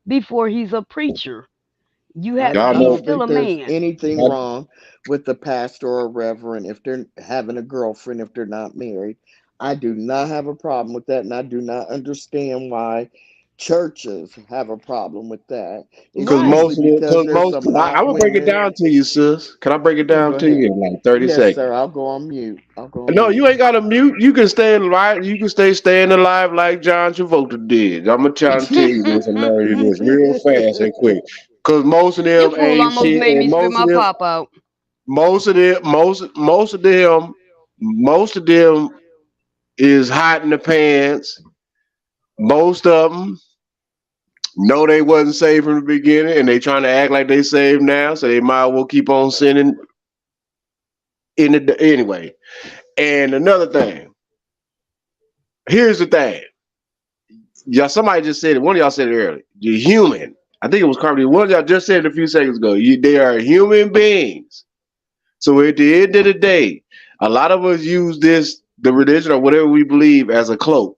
before he's a preacher. y'all I He's know. don't still think a there's man. anything wrong with the pastor or reverend if they're having a girlfriend if they're not married. I do not have a problem with that, and I do not understand why churches have a problem with that. It's Cause Right. usually most of it, because cause there's most, some I'm hot gonna break it women. down to you, sis. Can I break it Yeah, down go to ahead. you in like 30 Yes, seconds? sir. I'll go on mute. I'll go on No, you mute. ain't got to mute. You can stay alive. You can staying alive like John Travolta did. I'm gonna try to tell you this and marry you this real fast and quick. Cause most of You them fool ain't almost shit, made me and spit my pop out. most of them is hot in the pants. Most of them know they wasn't saved from the beginning, and they trying to act like they saved now, so they might as well keep on sinning in the anyway. And another thing, here's the thing. Y'all, somebody just said it. One of y'all said it earlier. You're human. I think it was Carly. One of y'all just said it a few seconds ago. They are human beings. So at the end of the day, a lot of us use the religion or whatever we believe, as a cloak.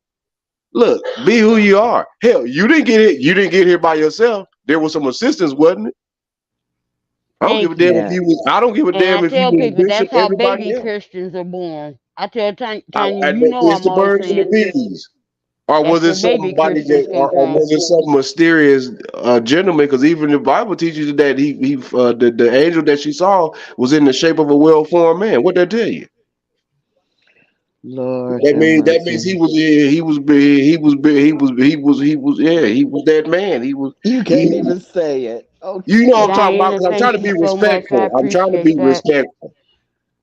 Look, be who you are. Hell, you didn't get it. You didn't get here by yourself. There was some assistance, wasn't it? I don't give a Thank damn you. if Yeah. you was. I don't give a And I damn if you tell was people bishop. that's how Everybody baby else. Christians are born. I tell Tanya, It's I'm the always birds and the saying bees. Or that's was it where baby somebody Christians that, come or from. was it some mysterious gentleman? Because even the Bible teaches that the angel that she saw was in the shape of a well formed man. What that tell you? Lord That have means he mercy. was he was that man. You can't He even say it. you know Okay. what I'm talking about. Diana, 'Cause I'm trying thank to you be so much. I respectful. I'm trying to appreciate be that. respectful.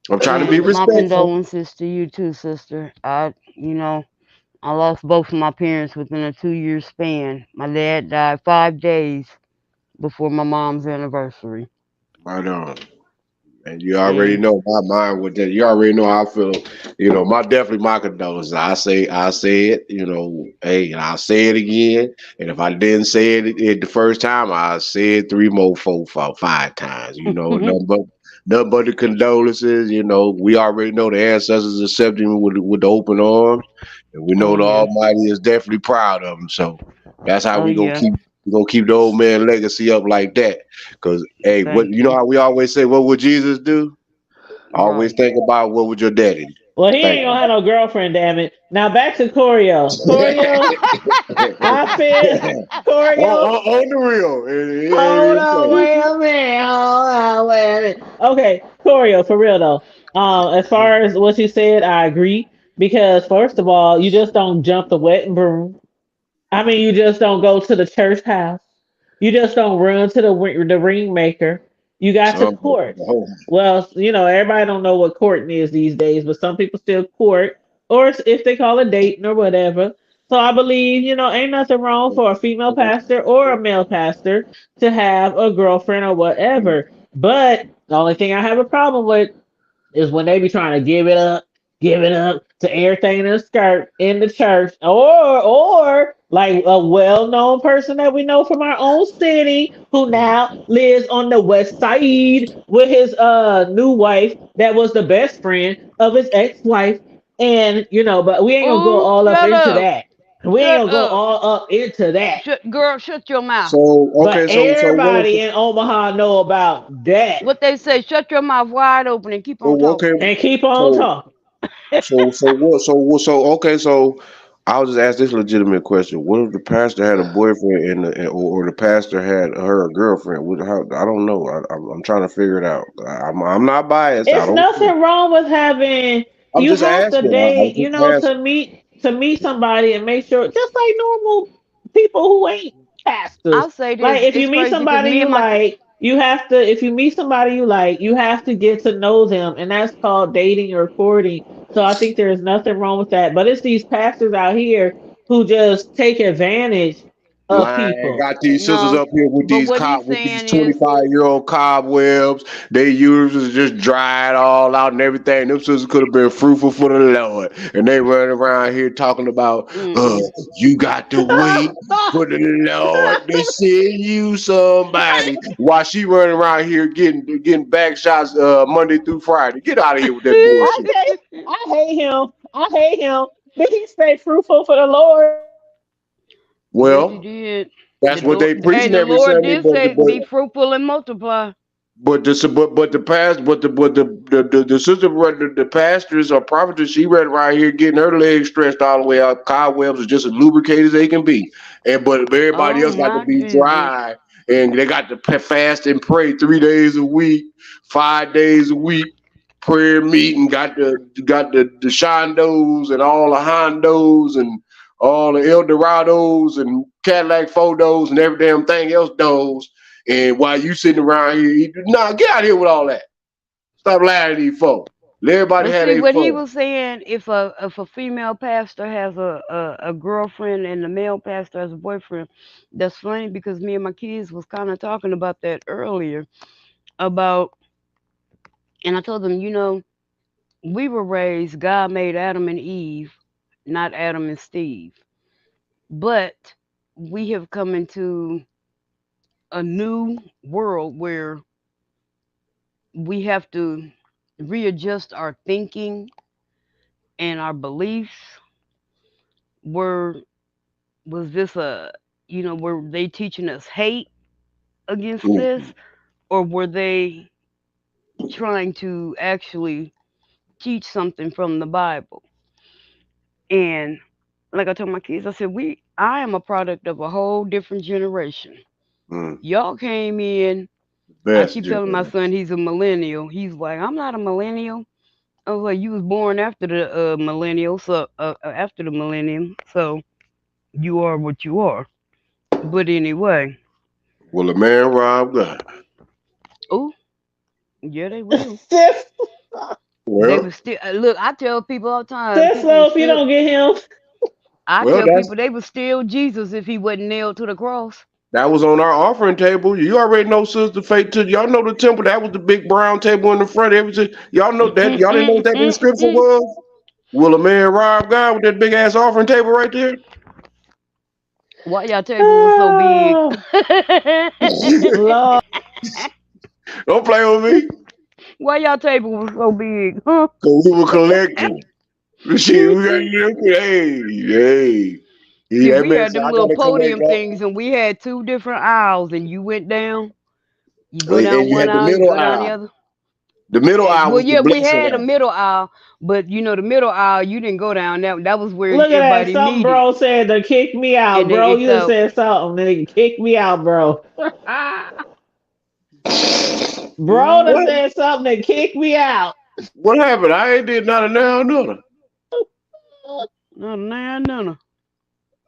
I'm trying to be And my respectful. condolences to you too, sister. I lost both of my parents within a 2 year span. My dad died 5 days before my mom's anniversary. Right on. And you already And know my mind with that. You already know how I feel. Definitely my condolences. I say it. Hey, and I'll say it again. And if I didn't say it the first time, I'll say it three more, four, five times. Nothing but the condolences. We already know the ancestors accept him with the open arms, and we oh know the yeah. Almighty is definitely proud of him. So that's how Oh yeah. we gonna keep the old man legacy up like that. Cause hey, what Thank you. how we always say, what would Jesus do? Always Right. think about what would your daddy do. Well, he Thank ain't gonna have no girlfriend, damn it. Now back to Corio. Corio, you. I feel Corio. On the real. Hold on, wait a minute. Hold on, wait a minute. Okay, Corio, for real though. As far as what you said, I agree. Because first of all, you just don't jump the wet and broom. I mean, you just don't go to the church house. You just don't run to the ring maker. You got to Some court. Well, everybody don't know what courting is these days, but some people still court, or if they call it dating or whatever. So I believe, ain't nothing wrong for a female pastor or a male pastor to have a girlfriend or whatever. But the only thing I have a problem with is when they be trying to give it up to everything in the skirt in the church, or like a well-known person that we know from our own city who now lives on the west side with his new wife that was the best friend of his ex-wife. And but we ain't gonna go Oh, all up shut into up. that. We ain't Shut gonna go up. all up into that. Girl, shut your mouth. So But okay, so everybody in Omaha know about that. What they say, shut your mouth wide open and keep on okay, talking. And keep on so talking. okay, so I'll just ask this legitimate question: what if the pastor had a boyfriend or the pastor had her a girlfriend? I don't know. I'm trying to figure it out. I'm not biased. I It's don't care. nothing wrong with having. I'm You just have to asking. I'm date, just to meet somebody and make sure, just like normal people who ain't pastors. I'll say Like this, if you it's meet crazy because somebody me you and my like, you have to. If you meet somebody you like, you have to get to know them, and that's called dating or courting. So I think there's nothing wrong with that. But it's these pastors out here who just take advantage of Lying, people. got these sisters no, up here with but these what he's with these saying is 25-year-old cobwebs. They usually just dried all out and everything. Them sisters could have been fruitful for the Lord, and they running around here talking about, mm-mm. you got to wait for the Lord to send you somebody. While she running around here getting back shots Monday through Friday. Get out of here with that I bullshit. say, I hate him. I hate him. Did he stay fruitful for the Lord? Yes, he Well, did. The that's what Lord, they hey, preaching the every Lord Sunday, did say, "Be fruitful and multiply." but the past but the sister the pastors or prophetess she read right here getting her legs stretched all the way out. Cobwebs are just as lubricated as they can be, and but everybody Oh else got to my be Jesus! dry, and they got to fast and pray 3 days a week, 5 days a week, prayer meeting. Got the Shondos and all the Hondos and all the Eldorados and Cadillac Photos and every damn thing else those. And while you sitting around here, nah, get out of here with all that. Stop lying to these folks. Let everybody But have see, their what he fun. was saying, if a female pastor has a girlfriend and the male pastor has a boyfriend, that's funny because me and my kids was kind of talking about that earlier about, and I told them, we were raised. God made Adam and Eve, not Adam and Steve, but we have come into a new world where we have to readjust our thinking and our beliefs. Were was this were they teaching us hate against this, Mm. or were they trying to actually teach something from the Bible? And like I told my kids, I said, I am a product of a whole different generation. Mm. Y'all came in. I Best keep telling my generation. son he's a millennial. He's like, I'm not a millennial. I was like, you was born after the millennial, so after the millennium, so you are what you are. But anyway, Well, a man robbed God. oh yeah, they will. Sis, They Well, was still look. I tell people all the time. sis, People so will if you still. don't get him, I well, tell that's people they would steal Jesus if he wasn't nailed to the cross. that was on our offering table. You already know, Sister Faith. Y'all know the temple. That was the big brown table in the front. Everything. Y'all know that. Y'all didn't know what that in the scripture Mm-mm-mm-mm. was. Will a man rob God with that big ass offering table right there? Why y'all table was so big? oh Lord, Don't play with me. Why y'all table was so big? Huh? Cause we were collecting. Shit, we got hey. See, That we man had said them I little gotta collect podium all. things, and we had two different aisles, and you went down. You go And down you one had the aisle, you middle go down the aisle. other. The middle aisle Well, was the yeah, we blessing had a aisle. middle aisle, but the middle aisle, you didn't go down. That was where look at that. everybody Something needed, bro said to kick me out, and bro. they You just thought, said something. Nigga, kick me out, bro. Bro done What? mm-hmm. said something to kick me out. What happened? I ain't did not a now another. No, no, no, no.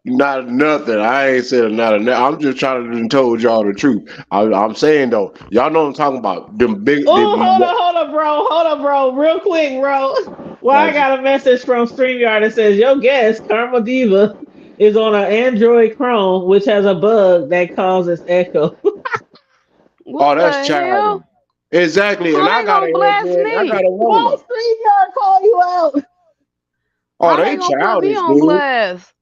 Not nothing. I ain't said not a now. I'm just trying to told y'all the truth. I'm saying though, y'all know what I'm talking about. Them big. Oh, hold up, bro. Real quick, bro. Well, I got a message from StreamYard that says your guest, Karma Diva, is on an Android Chrome, which has a bug that causes echo. What Oh, that's the childish. hell? Exactly. And How I they got gonna an blast Android. I got me? a Why Rona. StreamYard call you out? Oh, How they they gonna put me childish, on dude. blast?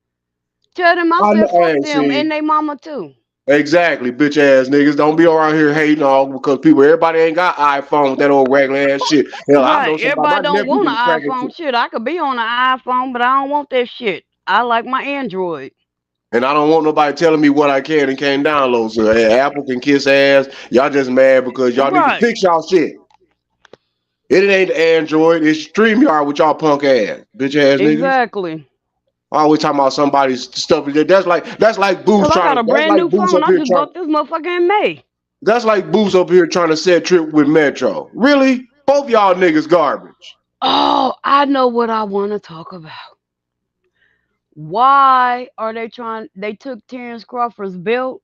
Tell them I I said know, fuck hey, them see, and they mama too. exactly, bitch ass niggas. Don't be around here hating all because everybody ain't got iPhone with that old regular ass shit. Hell, I know Right. somebody, my Everybody don't nephew want been an cracking iPhone. shit. Shit, I could be on an iPhone, but I don't want that shit. I like my Android. And I don't want nobody telling me what I can and can't download. So Apple can kiss ass. Y'all just mad because y'all need to Right. fix y'all shit. It ain't Android, it's StreamYard with y'all punk ass, bitch ass niggas. Exactly. Always talking about somebody's stuff. That's like Boost Cause I got trying a to that's brand like new Boost phone. up I here just trying bought this motherfucker in May. that's like Boost up here trying to set trip with Metro. Really? Both y'all niggas garbage. Oh, I know what I want to talk about. Why are they trying? They took Terrence Crawford's belt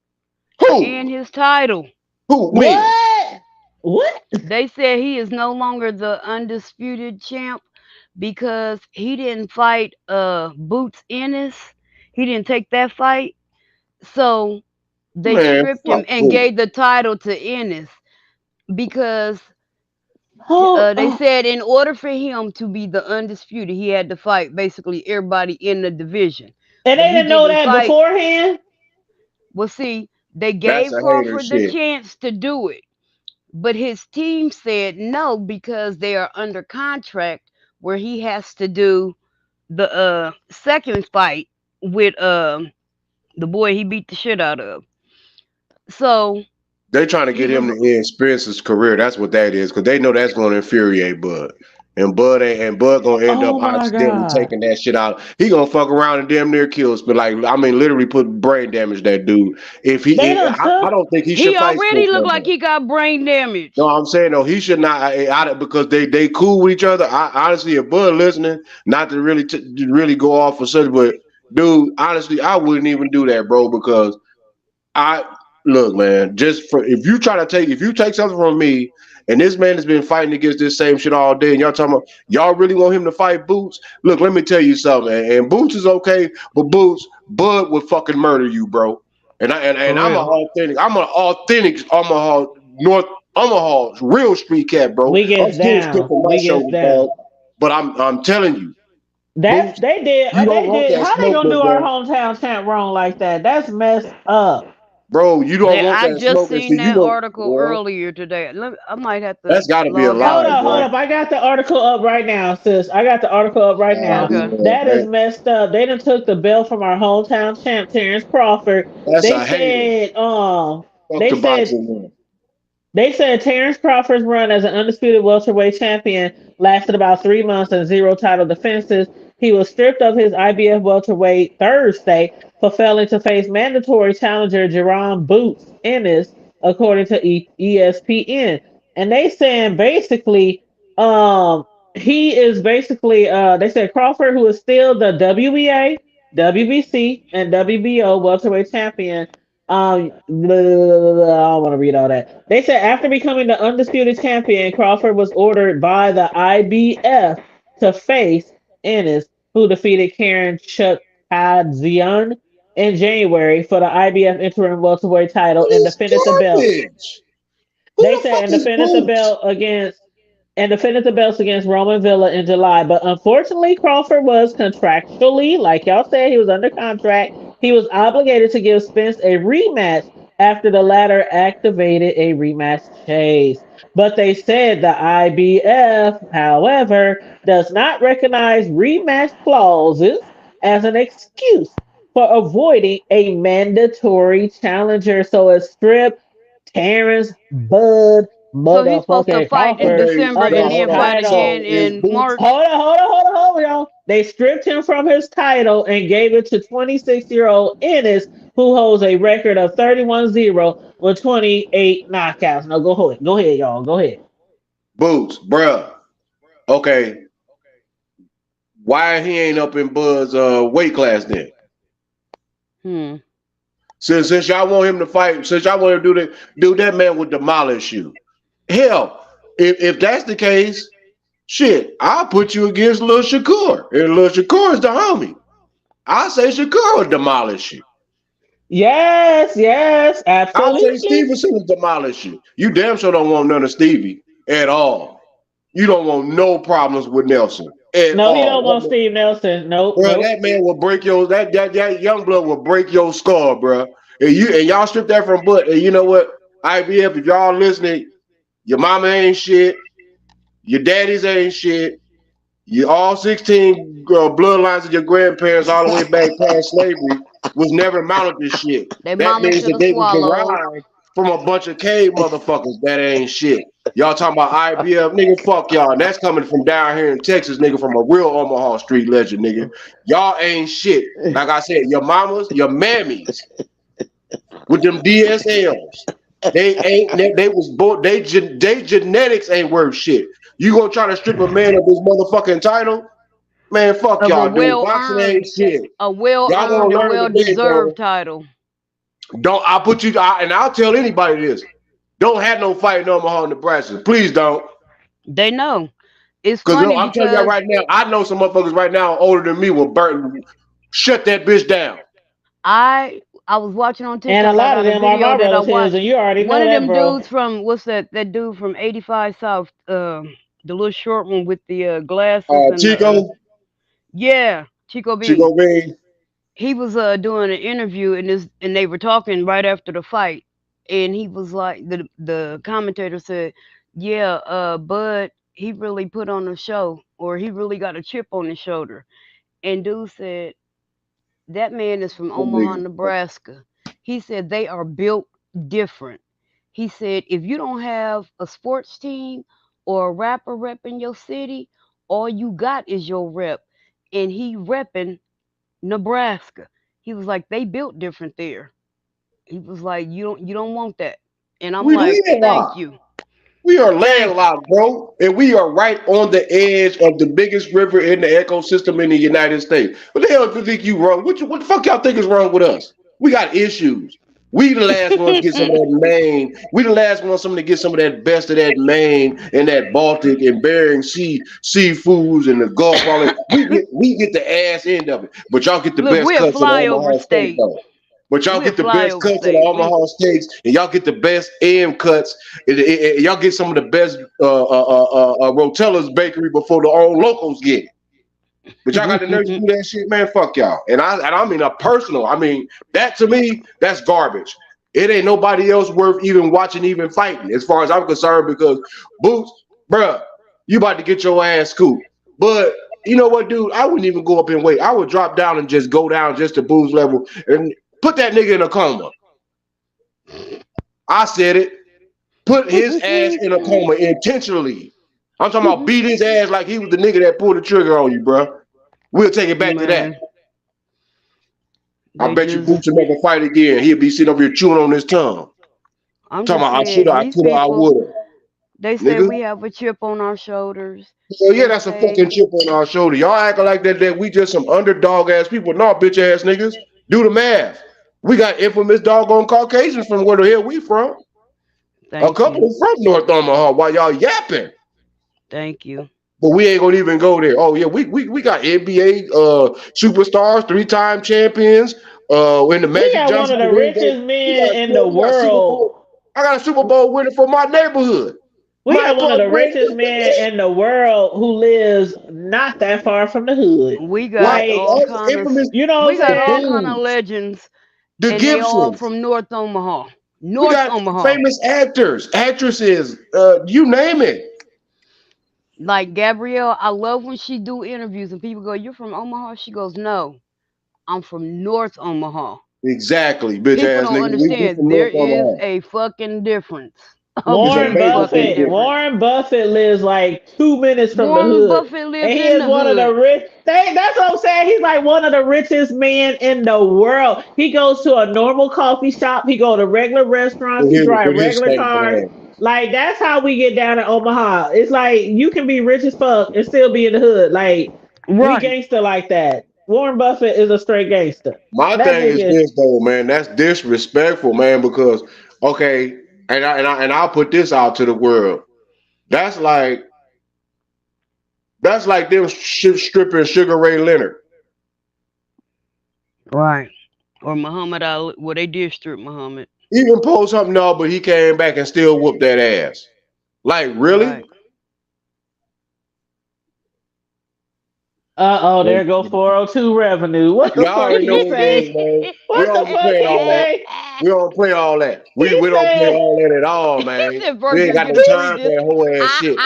to Who? end his title. Who? When? What? What? They said he is no longer the undisputed champ because he didn't fight Boots Ennis. He didn't take that fight. So they Man, stripped him fuck and Boost. gave the title to Ennis because Oh, they said in order for him to be the undisputed, he had to fight basically everybody in the division. and But they he didn't know didn't that fight. beforehand. Well, see, they That's gave a hater Crawford the shit. chance to do it, but his team said no because they are under contract where he has to do the second fight with the boy he beat the shit out of. So They trying to get him even to end Spencer's career. That's what that is, because they know that's going to infuriate Bud. And Bud gonna end up Oh my accidentally god. taking that shit out. He gonna fuck around and damn near kill Spence. Like I mean, literally put brain damage that dude. If he, They done I took don't think he he should fight already Spence looked no like more. he got brain No, damage. I'm saying no, he should not. Because they cool with each other. Honestly, if Bud listening, not to really to really go off for such, but dude, honestly, I wouldn't even do that, bro, because I look, man. Just for if you take something from me, and this man has been fighting against this same shit all day, and y'all talking about y'all really want him to fight Boots? Look, let me tell you something. And Boots is okay, but Bud would fucking murder you, bro. And for I'm real. North. I'm a real street cat, bro. We I'm gets still down. skipping my We gets shoulders, dog. down. But I'm telling you, That's Boots, they did. you don't They want did. that How they smoke, gonna little do our bro. hometown champ wrong like that? That's messed up. Bro, you don't want I that just smoke. And seen see, you that know, article boy. earlier today. I might have to That's got to be a log Hold lie, into up, hold bro. that. up. I got the article up right now, sis. I got the article up right now. Okay. That is Man, messed up. They done took the belt from our hometown champ, Terrence Crawford. that's They a hater. said, Fuck they the said boxing man. They said Terrence Crawford's run as an undisputed welterweight champion lasted about 3 months and zero title defenses. He was stripped of his IBF welterweight Thursday for failing to face mandatory challenger Jerome Boots Ennis, according to ESPN. And they saying basically, he is basically, they said Crawford, who is still the WBA, WBC, and WBO welterweight champion, blah, blah, blah, I don't want to read all that. They said after becoming the undisputed champion, Crawford was ordered by the IBF to face Ennis, who defeated Karen Chukadzian in January for the IBF interim welterweight title What and is defended the belt. garbage? They Who the said fuck and is defended the Boots? belt against and defended the belts against Roman Villa in July. But unfortunately, Crawford was contractually, like y'all said, he was under contract. He was obligated to give Spence a rematch after the latter activated a rematch chase. But they said the IBF, however, does not recognize rematch clauses as an excuse for avoiding a mandatory challenger. So it stripped Terrence Bud So he's supposed to motherfucking fight in Crawford Okay, December of now and his then hold on. fight again So title. is in Boots? March. Hold on, y'all. They stripped him from his title and gave it to 26-year-old Ennis, who holds a record of 31-0 with 28 knockouts. No, go ahead. Go ahead, y'all. Go ahead. Boots, bruh. Okay, why he ain't up in Bud's weight class then? Hmm. Since y'all want him to fight, since y'all want him to do that, dude, that man would demolish you. Hell, if that's the case, shit, I'll put you against Lil Shakur. And Lil Shakur is the homie. I say Shakur will demolish you. Yes, yes, I'll say absolutely. Stevenson will demolish you. You damn sure don't want none of Stevie at all. You don't want no problems with Nelson. And No, he don't want that, Steve Nelson. Nope, bro, nope. that man will break your that young blood will break your skull, bro. And y'all strip that from butt. And you know what? IBF, if y'all listening, your mama ain't shit, your daddies ain't shit. You all 16 bloodlines of your grandparents all the way back past slavery was never mounted to shit. Their That mama means should that have they was swallowed. derived from a bunch of cave motherfuckers that ain't shit. Y'all talking about IBF, nigga, fuck y'all. And that's coming from down here in Texas, nigga, from a real Omaha street legend, nigga. Y'all ain't shit. Like I said, your mamas, your mammies with them DSLs. They ain't. They was born. They genetics ain't worth shit. You gonna try to strip a man of his motherfucking title? Man, fuck Of a y'all, dude. well Boxing ain't earned, shit. a well Y'all gonna earned and learn well today, bro. deserved title. Don't I put you? And I'll tell anybody this. Don't have no fight in Omaha, Nebraska. Please don't. They know. It's Cause funny I'm telling y'all because right now, I know some motherfuckers right now older than me will burn. Shut that bitch down. I was watching on And a TikTok. I lot of got a them are video my that I relatives, watched. and you already One know of that, them bro. dudes from what's that dude from 85 South, the little short one with the glasses and the Chico, yeah, Chico Bean. Chico Bean. He was doing an interview and they were talking right after the fight, and he was like the commentator said, yeah, Bud, he really put on a show, or he really got a chip on his shoulder. And dude said, that man is from Omaha, Nebraska. He said they are built different. He said if you don't have a sports team or a rapper rep in your city, all you got is your rep. And he repping Nebraska. He was like, they built different there. He was like, you don't want that. And I'm We like, thank landlocked. you. We are Thank you. landlocked, bro, and we are right on the edge of the biggest river in the ecosystem in the United States. What the hell do you think you wrong? What the fuck y'all think is wrong with us? We got issues. We the last ones to get some of that Maine. We the last ones some to get some of that best of that Maine and that Baltic and Bering Sea seafoods and the Gulf. All that. We get the ass end of it, but y'all get the Look, best we're a cuts of the flyover Omaha Steak state. though. But y'all We're a get the best flyover cuts of the state. Omaha steaks, and y'all get the best AM cuts. Y'all get some of the best Rotella's bakery before the own locals get it. But y'all got the nerve to do that shit, man. Fuck y'all. And I mean a personal. I mean that to me, that's garbage. It ain't nobody else worth even watching, even fighting, as far as I'm concerned. Because Boots, bruh, you about to get your ass scooped. But you know what, dude? I wouldn't even go up in weight. I would drop down and just go down just to Boots level and put that nigga in a coma. I said it. Put his ass in a coma intentionally. I'm talking about beat his ass like he was the nigga that pulled the trigger on you, bro. We'll take it back to that. Man, I they bet you just, Boots will never fight again. He'll be sitting over here chewing on his tongue. I'm Talking just about I should saying, have, I these could have, I people, would have. they say Nigga. we have a chip on our shoulders. So yeah, They that's a say, fucking chip on our shoulder. Y'all acting like that we just some underdog ass people. No, bitch ass niggas. Do the math. We got infamous doggone Caucasians from where the hell we from. A thank couple you, from North Omaha while y'all yapping. thank you. But we ain't gonna even go there. Oh yeah, we got NBA superstars, 3-time champions. When the We Magic got one Johnson of the career day, richest men in the we got Super world. Bowl. I got a Super Bowl winner for my neighborhood. We My got one of the richest men great in the world who lives not that far from the hood. We got right, Like, all all the kind of, infamous you know what I'm we got the all saying? kind of dudes, legends, the and they all Gibsons. from North Omaha. We North got Omaha. famous actors, actresses, you name it. Like Gabrielle, I love when she do interviews and people go, "You're from Omaha?" She goes, "No, I'm from North Omaha." Exactly, bitch People ass don't nigga. We understand. from There North is Omaha. a fucking difference. A It's a Warren big major fucking Buffett. difference. difference. Warren Buffett lives like 2 minutes from the Warren hood. Buffett And lives he in is the one of the hood. rich. That's what I'm saying. He's like one of the richest men in the world. He goes to a normal coffee shop. He go to regular restaurants. He drive With his regular stank cars. ass. Like that's how we get down in Omaha. It's like you can be rich as fuck and still be in the hood. Like we Right. gangster like that. Warren Buffett is a straight gangster. My That thing is nigga. this though, man. That's disrespectful, man. Because okay, I'll put this out to the world. That's like them stripping Sugar Ray Leonard. Right. Or Muhammad Ali. Well, they did strip Muhammad. He can post something no, but he came back and still whooped that ass. Like really? Right. There go 402 revenue. What the Y'all fuck already know he what it is, say? man. We What the don't be fuck playing he all that. say? We don't play all that. We He don't play said, all that at all, He man. said, We ain't "Virgil, got you no really time for just." that whole ass shit.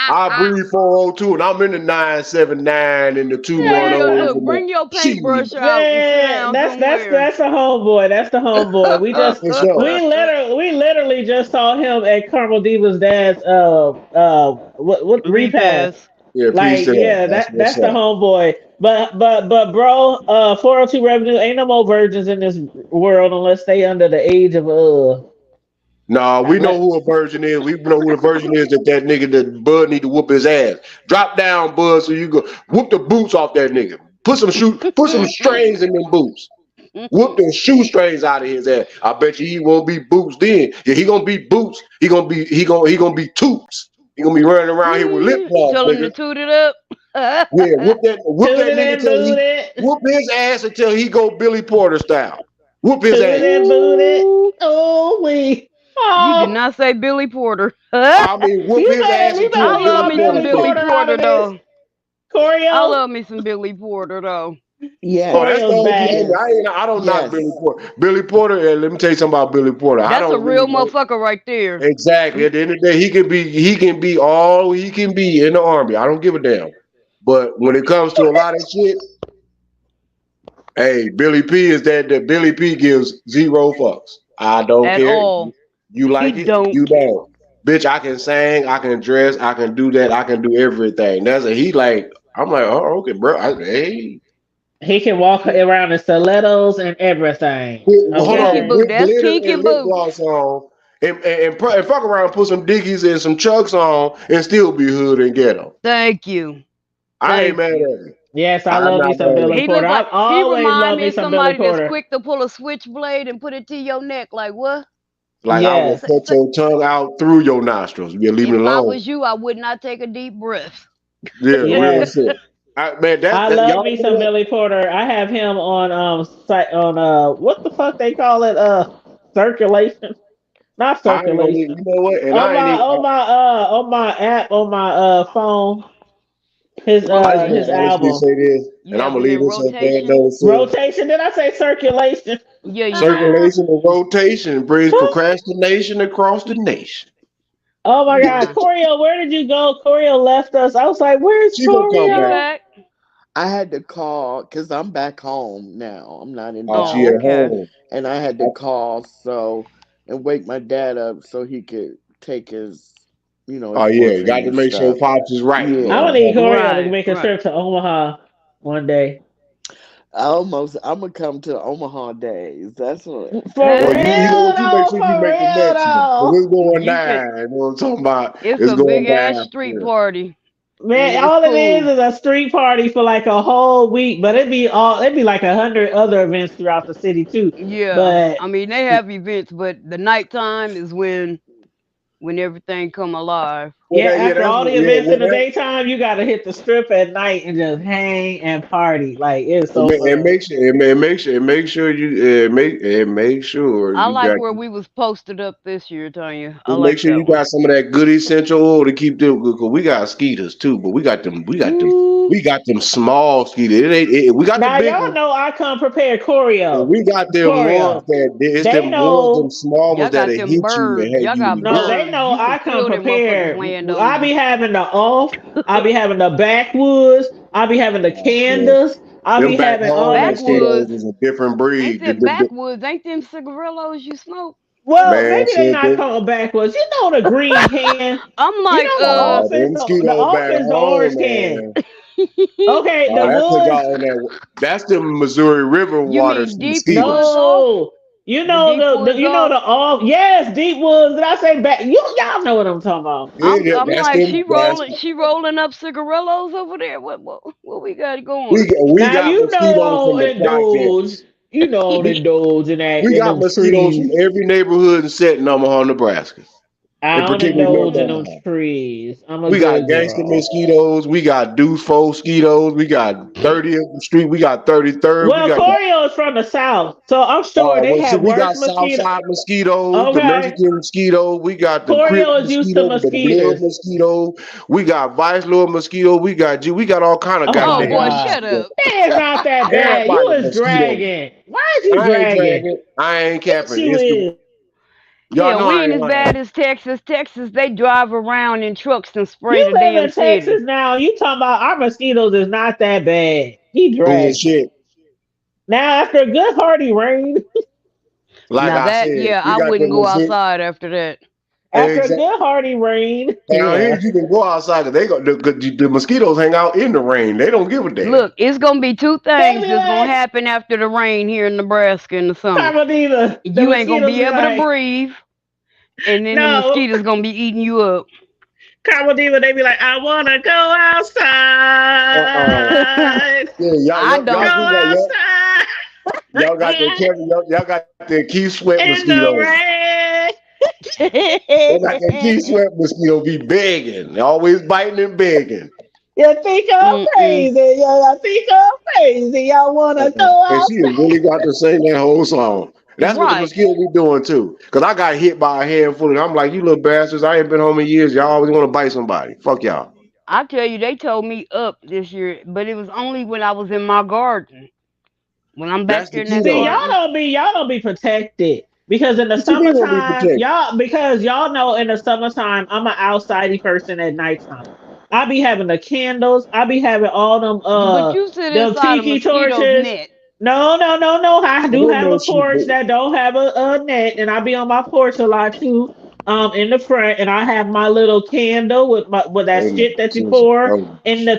I breathe 402 and I'm in the 979 and the Bring your 210s yeah, look. and the Bring your cheese. paintbrush out and sit man, down that's somewhere. a homeboy. That's the homeboy. For sure. We literally just saw him at Carmel Diva's dad's what repass. Repass. Yeah, peace Like, to that. yeah, That's that's what's the up. homeboy. But bro, 402 revenue ain't no more virgins in this world unless they under the age of Nah, we know unless who a virgin is. We know who the virgin is that nigga that Bud need to whoop his ass. Drop down, Bud, so you go whoop the boots off that nigga. Put some strings in them boots. Whoop them shoestrings out of his ass. I bet you he won't be boots then. Yeah, he gonna be boots. He gonna be toots. He gonna be running around here with lip gloss, Tell him to nigga. toot it up. Yeah, whoop that tooted nigga and till he booted, whoop his ass until he go Billy Porter style. Whoop his tooted ass. and booted. Ooh, Oh we you did oh not say Billy Porter. I mean, whoop his ass you until better I leave love Billy my me some Porter Billy Billy style. Porter out Porter of this. though. I Choreo, love me some Billy Porter though. Oh, that's Yes, the Choreo's OG. back. yes, I don't knock Billy yes. Porter. Billy Porter, let me tell you something about Billy Porter. I That's a don't real really know motherfucker right there. exactly. At the end of the day, he can be all he can be in the army. I don't give a damn. But when it comes to a lot of shit, hey, Billy P is that Billy P gives zero fucks. I don't At care. all. You He like it, you don't. don't. Bitch, I can sing, I can dress, I can do that, I can do everything. He like, I'm like, oh, okay, bro. Hey, He can walk around in stilettos and everything. hold Kinky on, Okay. boot. with That's glitter kinky and lip boots. gloss on, and fuck around, and put some Dickies and some Chucks on, and still be hood and ghetto. Thank you. I ain't Thank mad at you. it. Yes, I I'm love me not some mad at Billy it. He Porter. looked like I've he always remind loved me me of some Billy somebody that's Porter. quick to pull a switchblade and put it to your neck. Like what? Like I will Yes. cut your tongue out through your nostrils. Yeah, leave me If I alone. was you, I would not take a deep breath. Yeah, real Yes. shit. Man, I that love y'all me know some what? Billy Porter. I have him on site on what the fuck they call it circulation. Not I ain't gonna even. circulation. You know what? And I ain't even. On my app on my phone I just his want to Rotation. honestly album. say this, You and I'm have gonna him leave in this up there. rotation. No, so Rotation. Did I say circulation? Yeah, you did. circulation and rotation brings procrastination across the nation. Oh my God, Nah. Corio, where did you go? Corio left us. I was like, where's She gonna come She back. Corio? back. I had to call because I'm back home now. I'm not in Oh, she Oh, at Dallas, okay. home. and I had to call and wake my dad up so he could take Oh his yeah, morphine got to and make sure stuff. Pops is right. You I'm Yeah, gonna need know. Corio to Right, make a right. trip to Omaha one day. I'm gonna come to Omaha days. That's what. For Well, you know real what? You make though, sure you for make the real next one. 'Cause though. it's going You could. down. You know what I'm talking about? It's It's a going big ass down. street Yeah. party, and Man, it's all it cool. is a street party for like a whole week, but it'd be like 100 other events throughout the city too. Yeah, But I mean they have events, but the nighttime is when everything come alive. Well, yeah, yeah, after that's all the yeah. events Well, in the daytime, you gotta hit the strip at night and just hang and party. Like it's so and fun. make sure make sure you make sure I you like got where we was posted up this year, Tanya. I make like sure you that one. got some of that good essential oil to keep them good. Cause we got skeeters too, but Ooh, we got them small skeeters. We got the Now big y'all ones, know I come prepared, and Choreo. we got them ones Choreo. that it's They them know. small ones y'all got that'll them hit you and birds. have Y'all you got No, burn. they birds. know You can I come feel them motherfuckers prepared. land on I you. be having the off. I be having the backwoods. I be having the Man. candas. I Them be back having all home that shit. mosquitoes Backwoods. is a different Ain't breed. that backwoods? Ain't them cigarillos you smoke? Well, Man, maybe they shit, not called backwards. You know the green can. I'm You like, know the off is them the mosquitoes off back is the home, orange can. man. Okay, Oh, the that's what woods. y'all on that. That's the Missouri River you water mean deep mosquitoes. woods off? No, you The know deep the woods you know off? the off. Yes, deep woods. Did I say back? Y'all know what I'm talking about. Yeah, I'm that's like, them. That's she rolling up cigarillos over there. What we got going? we Now got you know mosquitoes all from the indulge. projects. You know all We indulge in that we in got them mosquitoes from streets. every neighborhood and set in Omaha, Nebraska. I and don't particularly indulge in no them more. trees. I'm a We got good gangster girl. mosquitoes. We got deuce four mosquitoes. We got 30th Street. We got 33rd. We Well, got Corio is from the south, so I'm sure they well, see, have we worse got mosquito. Southside mosquitoes, the Okay, Mexican mosquito. We got the Crip Corio is used to mosquito, the Blood mosquitoes. mosquito. We got Vice Lord mosquito. We got G. We got all kind of Oh Oh my goddamn boy, God, shut mosquitoes. up. it's not that bad. You Everybody is mosquitoes. dragging. Why is you I ain't dragging? dragging. I ain't Yes, capping. you It's the is. y'all Hell, know we I ain't ain't as lying. bad as Texas. Texas, they drive around in trucks and spray You the live damn in Texas city. now. You talking about our mosquitoes is not that bad. He dragging. Bullshit. Now after a good hearty rain, Like Now I that, said, yeah, we I got wouldn't them go mosquitoes. outside after that. after a Exactly. good hearty rain, Down here, yeah. you can go outside 'cause they go. The mosquitoes hang out in the rain. They don't give a damn. Look, it's gonna be two They things be that's gonna like, happen after the rain here in Nebraska in the summer. Carmelita, the You ain't gonna mosquitoes be be able to like, breathe, and then the no. mosquitoes gonna be eating you up. Carmelita, they be like, I wanna go Uh-uh. outside. Yeah, y'all, I y'all, Go y'all don't. do that. outside. Y'all got the Kevin. Y'all got the Keith Sweat In the mosquitoes. rain. They got that Keith Sweat mosquito be begging, always biting and begging. You think I'm Mm-mm. crazy. Yeah, I think I'm crazy. Y'all wanna go And she has outside. really got to sing that whole song. That's what the Right. mosquito be doing too. Cause I got hit by a handful, and I'm like, you little bastards! I ain't been home in years. Y'all always want to bite somebody. Fuck y'all. I tell you, they told me up this year, but it was only when I was in my garden. When I'm That's back the there in key that See, though. garden. y'all don't be protected. Because in the What you mean gonna be summertime, protected? y'all because y'all know in the summertime I'm an outsidey person at nighttime. I be having the candles, I be having all But you sit them inside a tiki mosquito's torches. net. No, no, no, no. I I do don't have know a she, porch that don't have a net, and I be on my porch a lot too. In the front, and I have my little candle with that shit that you pour oh, in the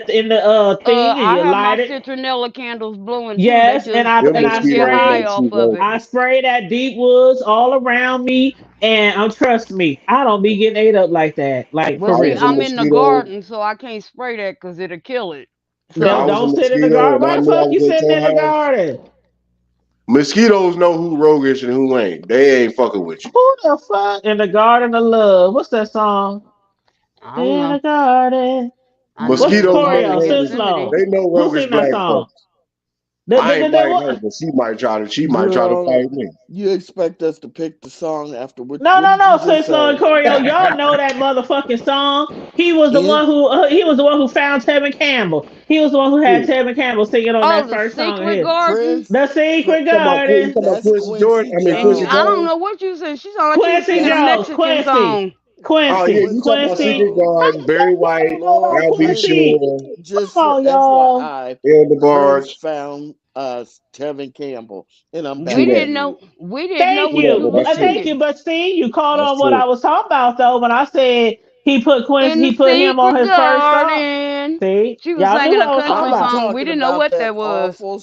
thing, and I you have my light it. citronella candles blowing too. They Yes, and just I them and make I you get mosquitoes high don't spray off shoot of it. I over. spray that deep woods all around me, and trust me, I don't be getting ate up like that, like Well, for I see, was a real. I'm in the mosquito. garden, so I can't spray that because it'll kill it. I Don't So, was a don't sit in the mosquito, garden. and I Why the knew I fuck was you at sitting your in the house. garden? Mosquitoes know who roguish and who ain't. They ain't fucking with you. Who the fuck in the garden of love? What's that song? I don't In know. the garden. I know What's there's a Mosquitoes know garden in choreo? roguish. Cislo. Yosemite. They know Who roguish sing that black song? folks. I ain't biting her, What? but she might try to Girl, fight me. you expect us to pick the song after No, what no, did you no, just Cislo and say? Choreo. Y'all know that motherfucking song. In He was the one who found Tevin Campbell. He was the one who had Who? Tevin Campbell singing on Oh, that the first song of secret his. garden. Chris, The Chris Secret You Garden. talking about that's Quincy Jordan? Quincy I mean Quincy I Jones. don't Jones? know what you said. She sounded like she was Quincy singing a That's Jones. Mexican Quincy. song. Oh yeah, Quincy. you talking about Quincy Quincy. Secret Jones. Garden, Barry White, No, no, Well, Al B. Chris, Quincy. Shore, Come just for on, y'all. FYI, El Chris DeBarge, found Tevin Campbell, and I'm true We back to that, didn't you. know. We didn't know Thank true what that, you. you but were that's true. Thank you. singing. But see, you caught That's on what I true. was talking about though when I said In the he put him on secret his first song. garden. See, She was y'all knew singing what a I was talking country I'm about. song. We talking didn't know about what that that was. awful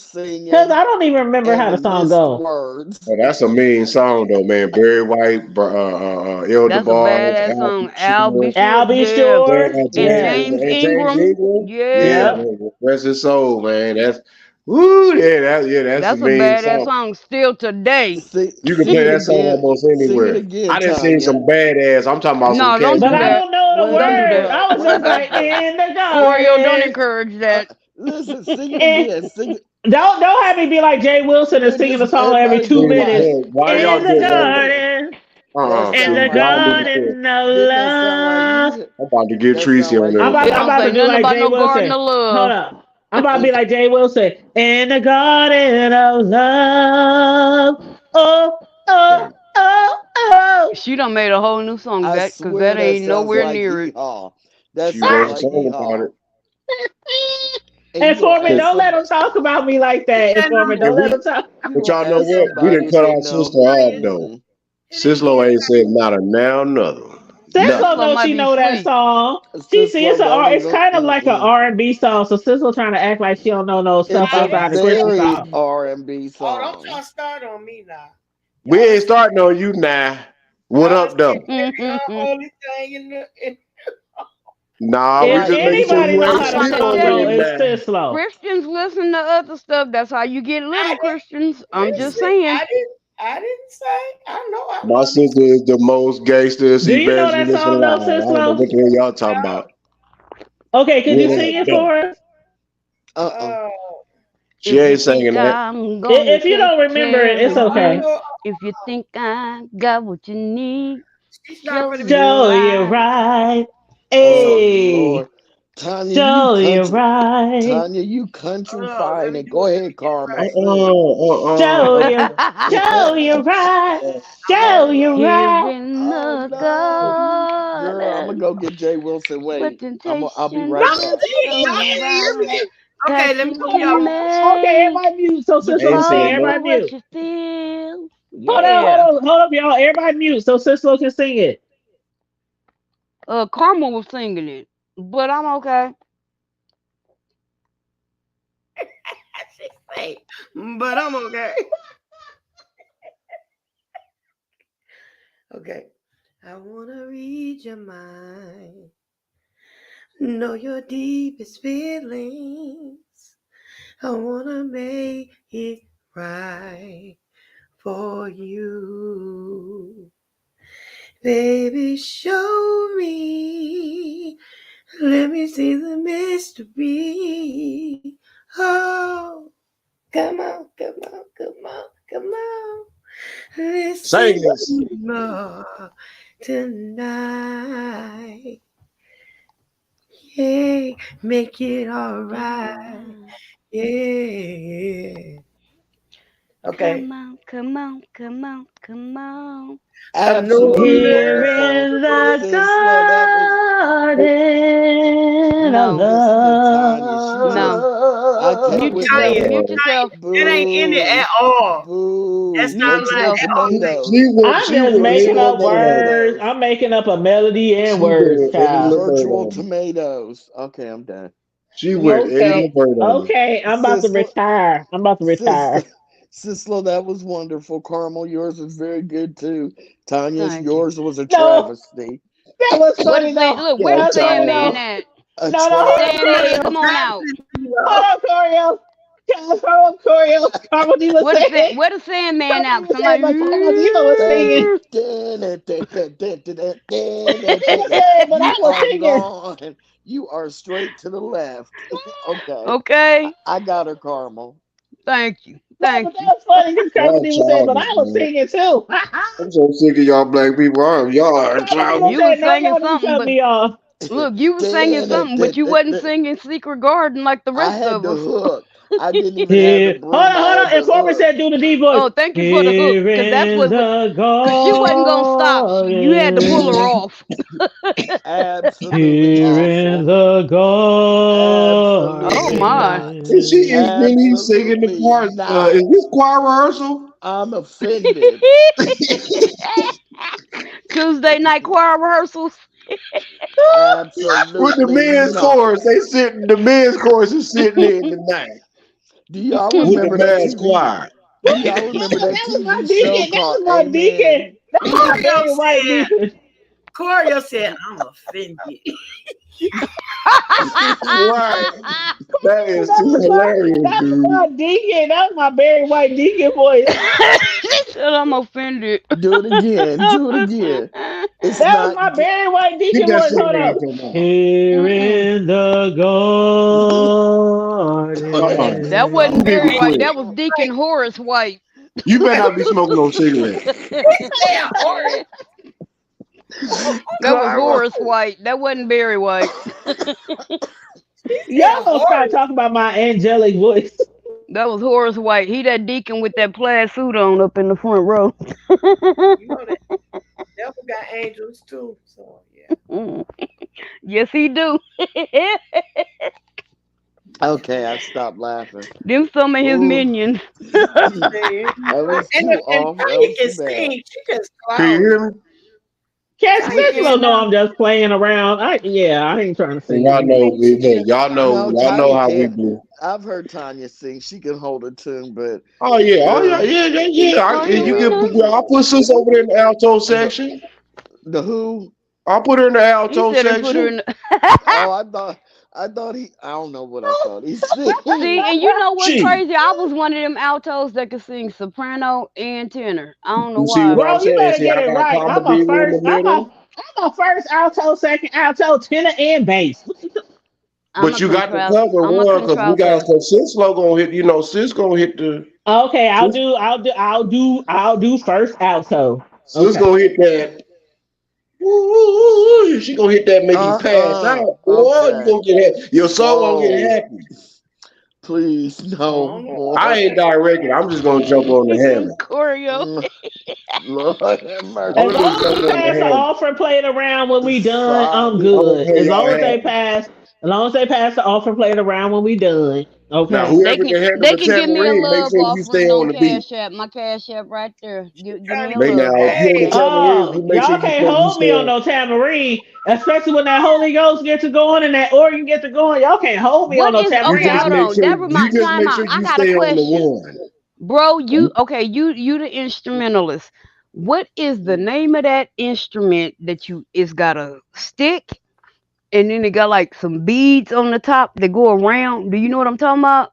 Cause singing I don't even remember and how the the song missed go. words. Oh, that's a mean song though, man. Barry White, El That's a DeBarge, badass Al B. song. Al B. Shore, Sure, Al B. yeah. Shore. Yeah. James And James Ingram, Ingram. Yeah, yeah. Yep. man. Rest his soul, man. That's woo, that's a That's a mean badass song. song still today. You can Sing play it that song again. almost Sing it anywhere. again, I done seen Tanya. some badass. I'm talking about some No, don't cats But do who I be that. don't know the Wait a Don't do words. that. minute. I was Wait just a like minute. in the Choreo, don't garden. encourage that. Listen, sing it And again. Sing it. don't have me be like Jay Wilson and Wait, singing just the song every everybody two be Man, minutes. quiet. why Wait a In y'all the do it? minute. garden. That In sound the like Y'all need music. to. garden of Didn't that sound like love. music? I'm about to get That sound Tracy on like this. It I'm don't about say to do nothing like about Jay no garden Wilson. of Hold love. up. I'm about to be like Jay Wilson. In the garden of love. Oh, oh, Okay. oh, oh. She done made a whole new song I that because that swear that ain't sounds nowhere like near hee it. haw. That She sounds wrote a like song hee about haw. it. And And you gonna Foreman, But, ask don't some let him talk about me like that. And Foreman, and don't let we, him talk. you but gonna y'all know ask what? We somebody didn't and cut they our know. sister off though. Mm-mm. Sislo ain't said not a now, nothing, Cislo nothing. Cislo knows might she be know that asleep. song. She see Cislo don't it's even kind of like an R&B song. So Cislo trying to act like she don't know no stuff it's a outside the Christian very song. R&B Oh, don't try song. to start on me now. We Y'all done ain't said, starting on you now. What y'all done up, though? said every unholy thing in Nah, we If Right, just making sure anybody you know ain't I'm how to trying to sleep song over tell go, here you, it's now. Cislo. Christians listen to other stuff. That's how you get little Christians. I'm just listen, saying. I didn't say. I know I My love you. sister is the most gangsterest Do you know that evangelist song though, alive. I don't know Sislo? what the hell y'all talking No. about. Okay, could you What sing up, it though? for us? Uh-uh. She If you ain't think singing that. I'm gonna If you take don't remember it, care it's of I okay. you, know if you think I got what you need, she's not show gonna be. you Show you right. right. Oh Hey, Lord. Tanya, you show you country. right. Tanya, you country Let fine. me And do go it. Let ahead, me get it Carmel. right. Sing. Show you right. I'm on Show it. you Here right. in Oh the no. Girl, I'm gonna garden, go get Jay Wilson. where Wait. I'll be temptation right I'm back. was singing. Y'all so can't hear right, me. Okay, let me passion tell Hold y'all. can on. Okay, make everybody mute. So you Sislo Ain't sing. saying follow nothing. Everybody what mute. you feel. Hold on, Yeah. hold up, y'all. Everybody mute so Sislo can sing it. Karma was singing it, but I'm okay. She say, but I'm okay. Okay. I wanna read your mind. Know your deepest feelings. I wanna make it right for you. Baby, show me. Let me see the mystery. Oh, come on, come on, come on, come on. Sing Listen this. more tonight. Yeah, make it all right. Yeah. Okay. Come on, come on, come on, come on. I know a Absolutely Here wonderful. in the Sisla, that was garden of No, listen to Tanya. She no. just I can't Mute with yourself. no Mute yourself. That ain't in it at boo. all. That's Boo. not Mute Virtual like yourself. at all. tomatoes. I'm She just went making in the Virtual up mud. words. tomatoes. I'm making up a melody and She words, went in child. the Virtual mud. tomatoes. Okay, I'm done. She went Mute in yourself. the Okay, mud. okay. I'm about to Sisla, retire. I'm about to retire. Sisla, Sisla, that was wonderful. Caramel, yours was very good too. Tanya's, Thank you. yours was a No, travesty. that was What funny is saying? though. Look, where Yeah, the That's funny Sandman though. child. at? A No, no, hold up, travesty. Sandman, Corio. come on out. Hold up, Corio. Hold up, Corio. Carmel was saying. Where the Sandman Carmel out? was saying, Somebody. but Carmel was singing. He was saying, but I You was are singing. gone. You are straight to the left. Okay. Okay. I got her, Caramel. Thank you. No, but Thank that you. was funny because Y'all Carmel was saying, but childish, I was man. singing too. I'm so sick of y'all black people. Y'all are Carmel childish. You said, was no, singing y'all didn't something, cut but me off. look, you was singing something, but you wasn't singing Secret Garden like the I rest had of the us. hook. I didn't even have the Here, broom. I hold had on. the Informer hook. said, do the D voice. Oh, thank you for the hook, Here because that's in the because she wasn't gonna stop. You had to pull her garden. off. Absolutely Here in awful. the Oh Absolutely my. not. She is garden. really singing the Absolutely part. not. Is this choir rehearsal? I'm offended. Tuesday night choir rehearsals. With the Absolutely men's not. chorus, the men's chorus is sitting there tonight Do y'all with the remember that mass TV? choir. Do y'all remember that That was my TV show deacon. That called was my deacon. Amen? That was my Corio very white said, deacon. I'm offended. Right. That is That too was my hilarious, that was dude. my deacon. That was my very white deacon voice. She said I'm offended. Do it again. Do it again. It's That was not. my very white Get deacon that voice. shit Hold up. out your mouth. Here Mm-mm. in the That wasn't You need to Barry White. garden. quit. That was Deacon Horace White. You better not be smoking no cigarette. Yeah, horse. That was Karma. Horace White. That wasn't Barry White. She said Y'all gonna start horse. talking about my angelic voice. That was Horace White. He that deacon with that plaid suit on up in the front row. You know that devil got angels too. So yeah. Yes, he do. Okay, I stopped laughing. Them some of his Ooh, minions. There you that go. was too And off. That Tanya was can too bad. sing. She can Can you clown. hear me? Catch Tanya this can little know sing. I'm just playing around. I ain't trying to And sing y'all no more. know, She can No, y'all know Tanya how we can't. do. I've heard Tanya sing. She can hold a tune, but Oh yeah, girl, yeah. Oh yeah, You we yeah. get, know. I'll put sis over there in the alto The, section. the who? I'll put her in the He alto said and put her section. in. The... Oh, I thought I don't know what I thought he said. See, and you know what's Gee, crazy? I was one of them altos that could sing soprano and tenor. I don't know you see why. what I'm Bro, you saying? better See, get I it got right. I'm a comedy in the first. middle. I'm a first alto, second alto, tenor, and bass. I'm But a you got to contralto. cover I'm a one because we got contralto. because Cislo gonna hit. You know, Sis gonna hit the Okay, Sis. I'll do first alto. Sis Okay. gonna hit that. Woo, she gonna hit that, make you pass out, boy. You Okay. gonna get your soul gonna get Whoa. happy. Please, I no don't know I more. about ain't that. directing. I'm just gonna jump on the hammer. Choreo. Lord have As I'm mercy. just long as jump they on the pass the hammer. offer plate around when we done, I'm Sorry. I'm gonna good. tell y'all happy. As long as they pass the offer plate around when we done. Now, Okay. They whoever can can handle they the can give me a tambourine, make love sure you stay offering on on the beat. Cash App. My Cash App right there. She Give trying me to a Make get now, you love if you on the offering. paid. tambourine, you make sure Y'all you can't stay. You hold me stay on on. no tambourine, especially when that Holy Ghost get to going and that organ get to going. Y'all can't hold me on What no is You okay? tambourine. just Hold make on. sure. Never You mind. just Time make out. sure I you got a stay on the question, one. bro. You the instrumentalist. What is the name of that instrument that you? It's got a stick and then it got like some beads on the top that go around. Do you know what I'm talking about?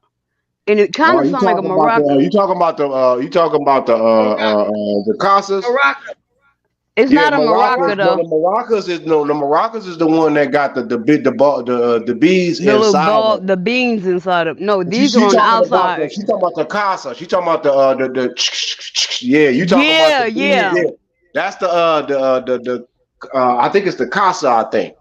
And it kind of You sounds like a talking about the? maraca. You talking about the? You talking about the casas? Morocco. It's Yeah, not a maracas. maraca Morocco. No, the though. maracas is no. The maracas is the one that got the big the ball the bees The little inside of ball, it. the beans inside of. No, these are She on the talking about outside. she talking about the casa. She talking about the yeah. You talking about the Yeah, bees? yeah. Yeah, that's the I think it's the casa. I think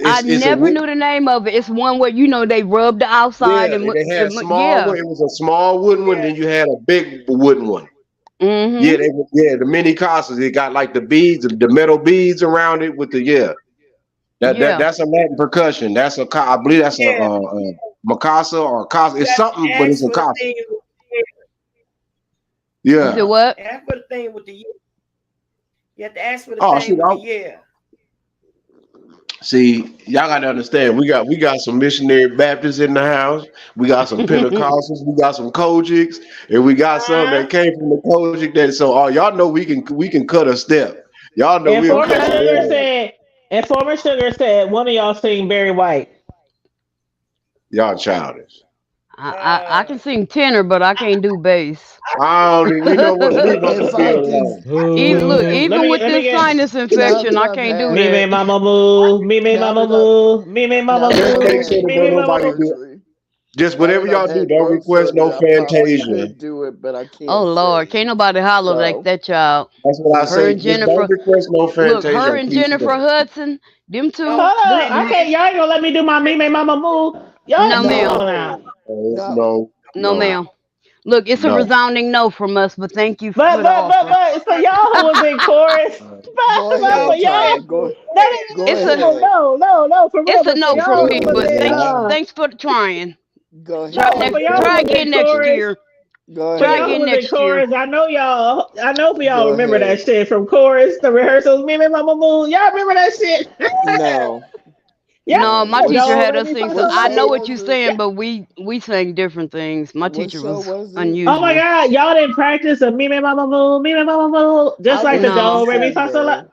I it's a never knew the name of it. It's one where they rub the yeah. outside and They had small yeah. one. It was a small wooden one. Yeah. Then you had a big wooden one. Yeah, Mhm. the mini casas. It got like the beads, the metal beads around it with the yeah. Yeah. That's a Latin percussion. I believe that's a, Yeah. Macasa or casa. You It's have to something, but it's ask a for the casa. thing with the You said Yeah. what? year. Ask for the thing with the year. You have to ask for the Oh, thing with the year. see, y'all got to understand. We got some missionary Baptists in the house. We got some Pentecostals. We got some Kojics, and we got some Uh-huh. that came from the Kojic. That so, y'all know we can cut a step. Y'all know And we'll former cut Okay. sugar some. said, and former sugar said, one of y'all sing Barry White. Y'all childish. I Uh, can sing tenor, but I can't do bass. I don't. You know what? Leave Uncle If I Phil can, alone. Look, if Let even me with let me this get sinus now infection, that I I've can't do had, me me that. mama move, now that I've me mama now that Just I've make move, sure had that me don't me throat mama nobody move. do. surgery, Just now whatever that I've y'all do, had don't throat request no surgery, I probably Fantasia. could do it, but I Oh can't Lord, can't sing. nobody holler like So that child. That's what I Her say. and Just don't Jennifer, request no look, Fantasia her on and Jennifer Keystone. Hudson, them two, don't Hold up, sing I that. can't. Y'all ain't gonna let me do my me mama move. Y'all no hold ma'am, on now. no, Oh, no, no, no no, ma'am. Look, it's a no. resounding no from us, but thank you But for the but but offer. but for y'all who was in chorus, go but for ahead, y'all Tanya, Go go ahead. that go It's ain't a ahead, no for real. it's a But for no y'all from who me, was but in thanks for trying. go Try no ahead, for next, y'all go who try was in again next chorus. year. go For Try y'all who ahead, again was in next year. chorus, I know for y'all go remember that ahead. shit from chorus, the rehearsals, me mama move. Y'all remember that shit? No, Yeah, No, no. my teacher don't had let us me sing. talk So What so I much. know show what was you're it? saying, but we sang different things. My What teacher show was was it? Oh my unusual. God, y'all didn't practice a me mama move, I just like the was the do No, re mi fa sol la. singer.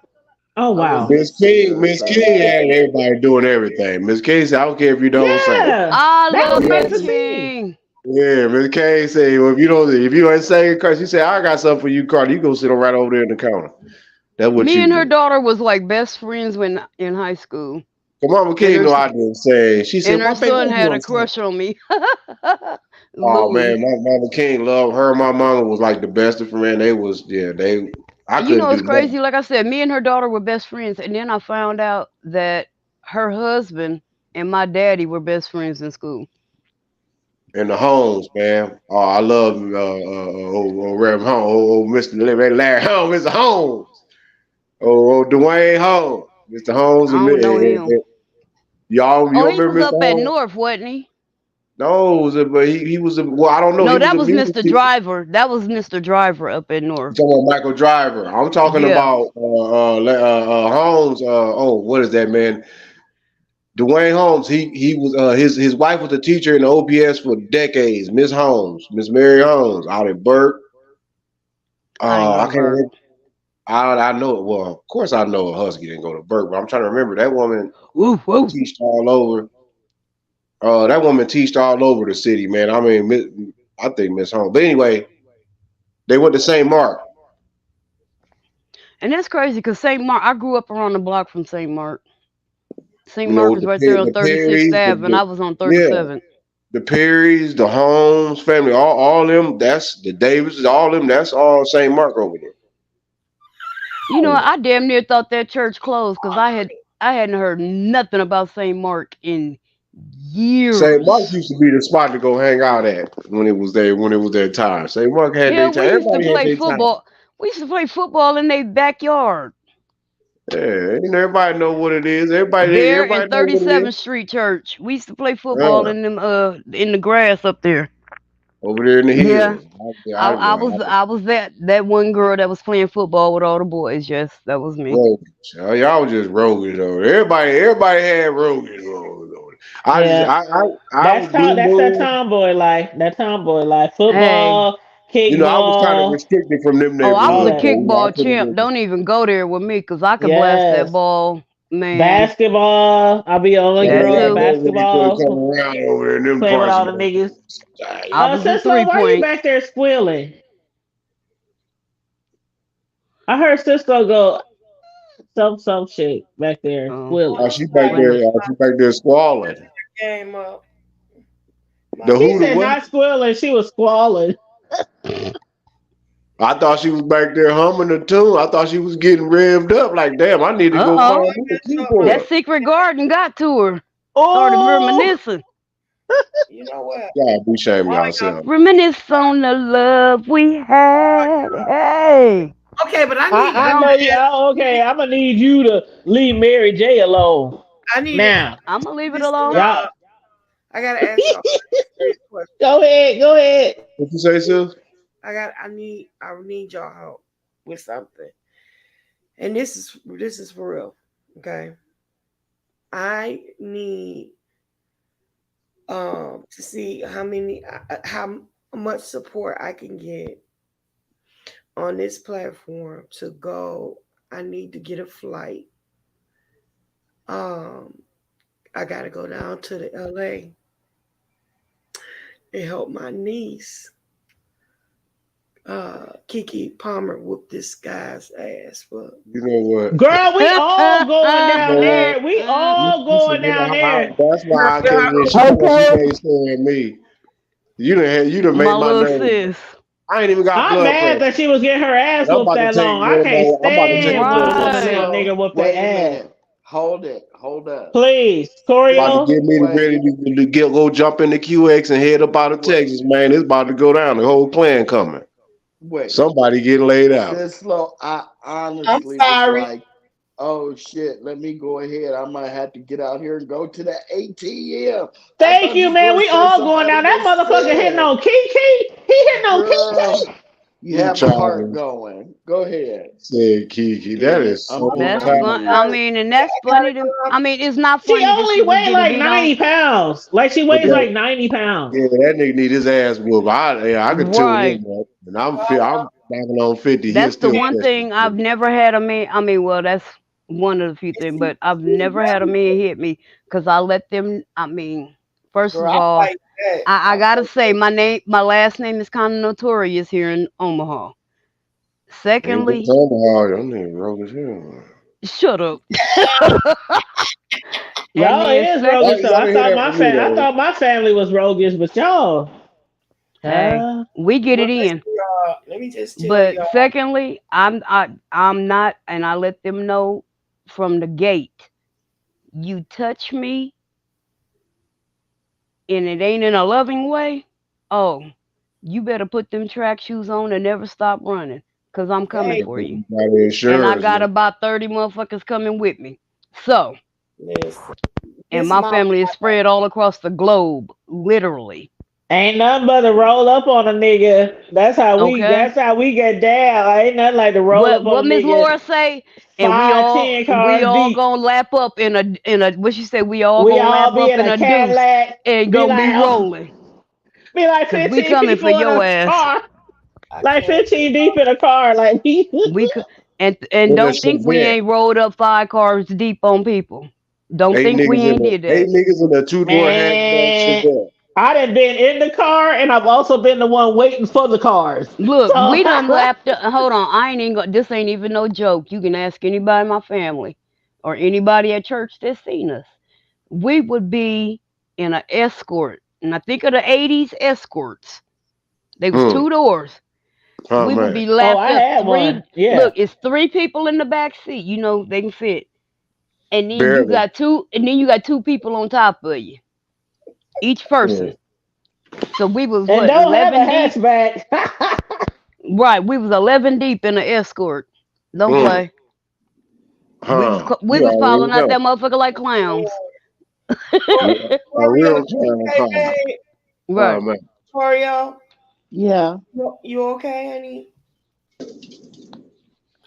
Oh I was wow, the singer, Miss King so had everybody doing everything. Miss King said, "I don't care if you don't sing." yeah, I that was love nice Miss to yeah. see. King. Yeah, Miss King said, "Well, if you ain't singing, Carter," she said, "I got something for you, Carter. You go sit right over there in the counter. That's what Me you and her do." daughter was like best friends when in high school, Come on, and King know I didn't sing. She said, and "Why, her baby, son why you had a don't sing?" crush on me. Oh man, Louis. my Mama King loved her. My mama was like the best of friends. They was I You couldn't know, do it's nothing. crazy. Like I said, me and her daughter were best friends, and then I found out that her husband and my daddy were best friends in school. In the homes, man. Oh, I love Reverend Holmes, Mr. Larry Holmes, Mr. Holmes, Dwayne Holmes, Mr. Holmes, I and, don't know him. y'all. You Oh, he remember was Mr. up at Holmes? North, wasn't he? No, but he was well. I don't know. He No, was that a was music Mr. teacher. Driver. That was Mr. Driver up at You North. talking about Michael Driver? I'm talking Yeah. about Holmes. What is that man? Dwayne Holmes. He was his wife was a teacher in the OPS for decades. Miss Holmes, Miss Mary Holmes, out at Burke. I didn't go I to can't Burke. remember. I know it. Well, of course I know a Husky didn't go to Burke, but I'm trying to remember that woman Woof woof. teached all over. That woman teached all over the city, man. I mean, I think Miss Holmes. But anyway, they went to St. Mark. And that's crazy because St. Mark, I grew up around the block from St. Mark. St. You know, Mark with is right there on the 36th Perrys, Ave, and I was on yeah, 37th. the Perrys, the Holmes family, all them. That's the Davises, all them. That's all St. Mark over there. You know, I damn near thought that church closed because I hadn't heard nothing about St. Mark in St. Mark years. used to be the spot to go hang out at when it was there. When it was their time, St. Mark had their Yeah, time. we used to Everybody had play their time. football. We used to play football in their backyard. Yeah, and everybody know what it is. There in Everybody know what it 37th is. Street Church. We used to play football in them in the grass up there. Over there in the Yeah. hills. I was that one girl that was playing football with all the boys. Yes, that was me. Rogues. Y'all was just rogues over there. Everybody had rogues over there. I That's was blue that moon. tomboy life. That tomboy life. Hey. Football, You know, I was kind of kickball. restricted from them Oh, I was a neighborhoods. So, you know, I kickball couldn't champ. really- Don't even go there with me because I could blast that Yes. ball, man. Basketball. I'll be the only That girl at too. basketball. Come around over there in them Playing with parts all of the niggas. I was a Cisco, why you 3-point. back there squealing? I heard Cisco go some shit back there Oh, squealing. She back wait a there. minute. She back there squalling. Game up. The He who said the what? not squealing, she was squalling. I thought she was back there humming the tune. I thought she was getting revved up. Like, damn, I need to go Uh-oh. find me a keyboard. That Secret Garden got to her. Started Oh, reminiscing. You know what? Y'all be shaming yourself. Reminisce on the love we had. Hey. Okay, but I I need know you. Okay, I'm gonna need you to leave Mary J alone I need now. I'm going to leave it Listen, alone. Y'all, I gotta ask y'all a serious question. go ahead. What you say, sis? I need y'all help with something. And this is for real. Okay. I need to see how much support I can get on this platform to go. I need to get a flight. I gotta go down to the LA and help my niece Kiki Palmer whoop this guy's ass. But You know what? Girl, we all going down You know there. what? We all going down there. That's why I can't get shit. Okay. She can't stand me. You done made My my little name. sis. I ain't even got I'm blood mad pressure. that she was getting her ass I'm whooped about to that take long. I can't I'm about to take stand a when a blood Right. pressure. nigga whoop Wait their a ass. minute. Hold up. Please, About to Corio. get me Wait. ready to go jump in the QX and head up out of Texas, man. It's about to go down. The whole clan coming. Wait. Somebody getting laid out. This slow. I honestly sorry. was like, oh shit, let me go ahead. I might have to get out here and go to the ATM. Thank you, man. We all going down. That motherfucker hitting on Kiki. He hitting on Kiki. You have a Child. heart going. Go ahead. Said Kiki. That is so That's tired. fun. I mean, and that's funny to. I mean, it's not funny. She that only she was weighed getting like beat 90 on. pounds. Like she weighs Yeah. like 90 pounds. Yeah, that nigga need his ass whooped. I could tune Right. him up. And I'm knocking on 50. That's He'll the still one catch thing me. I've never had a man. I mean, well, that's one of the few things, but I've never had a man hit me because I let them. I mean, first of girl, I all, like that. I gotta say my last name is kind of notorious here in Omaha. Secondly, Them niggas rogue as hell. shut up. Y'all then is second- roguish. So Y'all didn't hear that from me, I though. thought my family was roguish, but y'all. Hey, we get it in. Let me just tell But y'all. secondly, I'm not, and I let them know from the gate. You touch me, and it ain't in a loving way. Oh, you better put them track shoes on and never stop running, cause I'm coming Hey. for you. Got insurance, And I got man. about 30 motherfuckers coming with me. So, Listen, and this my my- family is spread all across the globe, literally. Ain't nothing but to roll up on a nigga. That's how we. Okay. That's how we get down. Ain't nothing like to roll up What on a Miss nigga. Laura say? And 5-10 cars we all deep. gonna lap up in a what she said? We all We gonna all lap be up in in a a deuce Cadillac. and be gonna like, be oh, rolling. Be like 'Cause 15 we coming people for in your a ass. car. I Like can't- 15 deep in a car. Like We could, And In a don't think we Chevette. ain't rolled up 5 cars deep on people. Don't Eight think we niggas in ain't the did eight that. niggas in a two-door hatchback Man, Chevette. I done been in the car and I've also been the one waiting for the cars. Look, So we done lapped up. Hold on, I ain't even. This ain't even no joke. You can ask anybody in my family, or anybody at church that's seen us. We would be in an escort, and I think of the '80s escorts. They was Hmm. 2 doors. Oh We would man. be oh, lapped I up had three. one. Yeah. Look, it's 3 people in the back seat. You know they can fit, and then you Barely. got two, and then you got 2 people on top of you, each Yeah. person. So we was And what, don't have a 11 deep? hatchback. Right, we was 11 deep in the escort. Don't Hmm. play. Huh. We You was already falling out know. that motherfucker like clowns. Lord. Yeah. A Oreo, real you clown okay, car. babe? Oh Right. man. Oreo, Yeah. you okay, honey?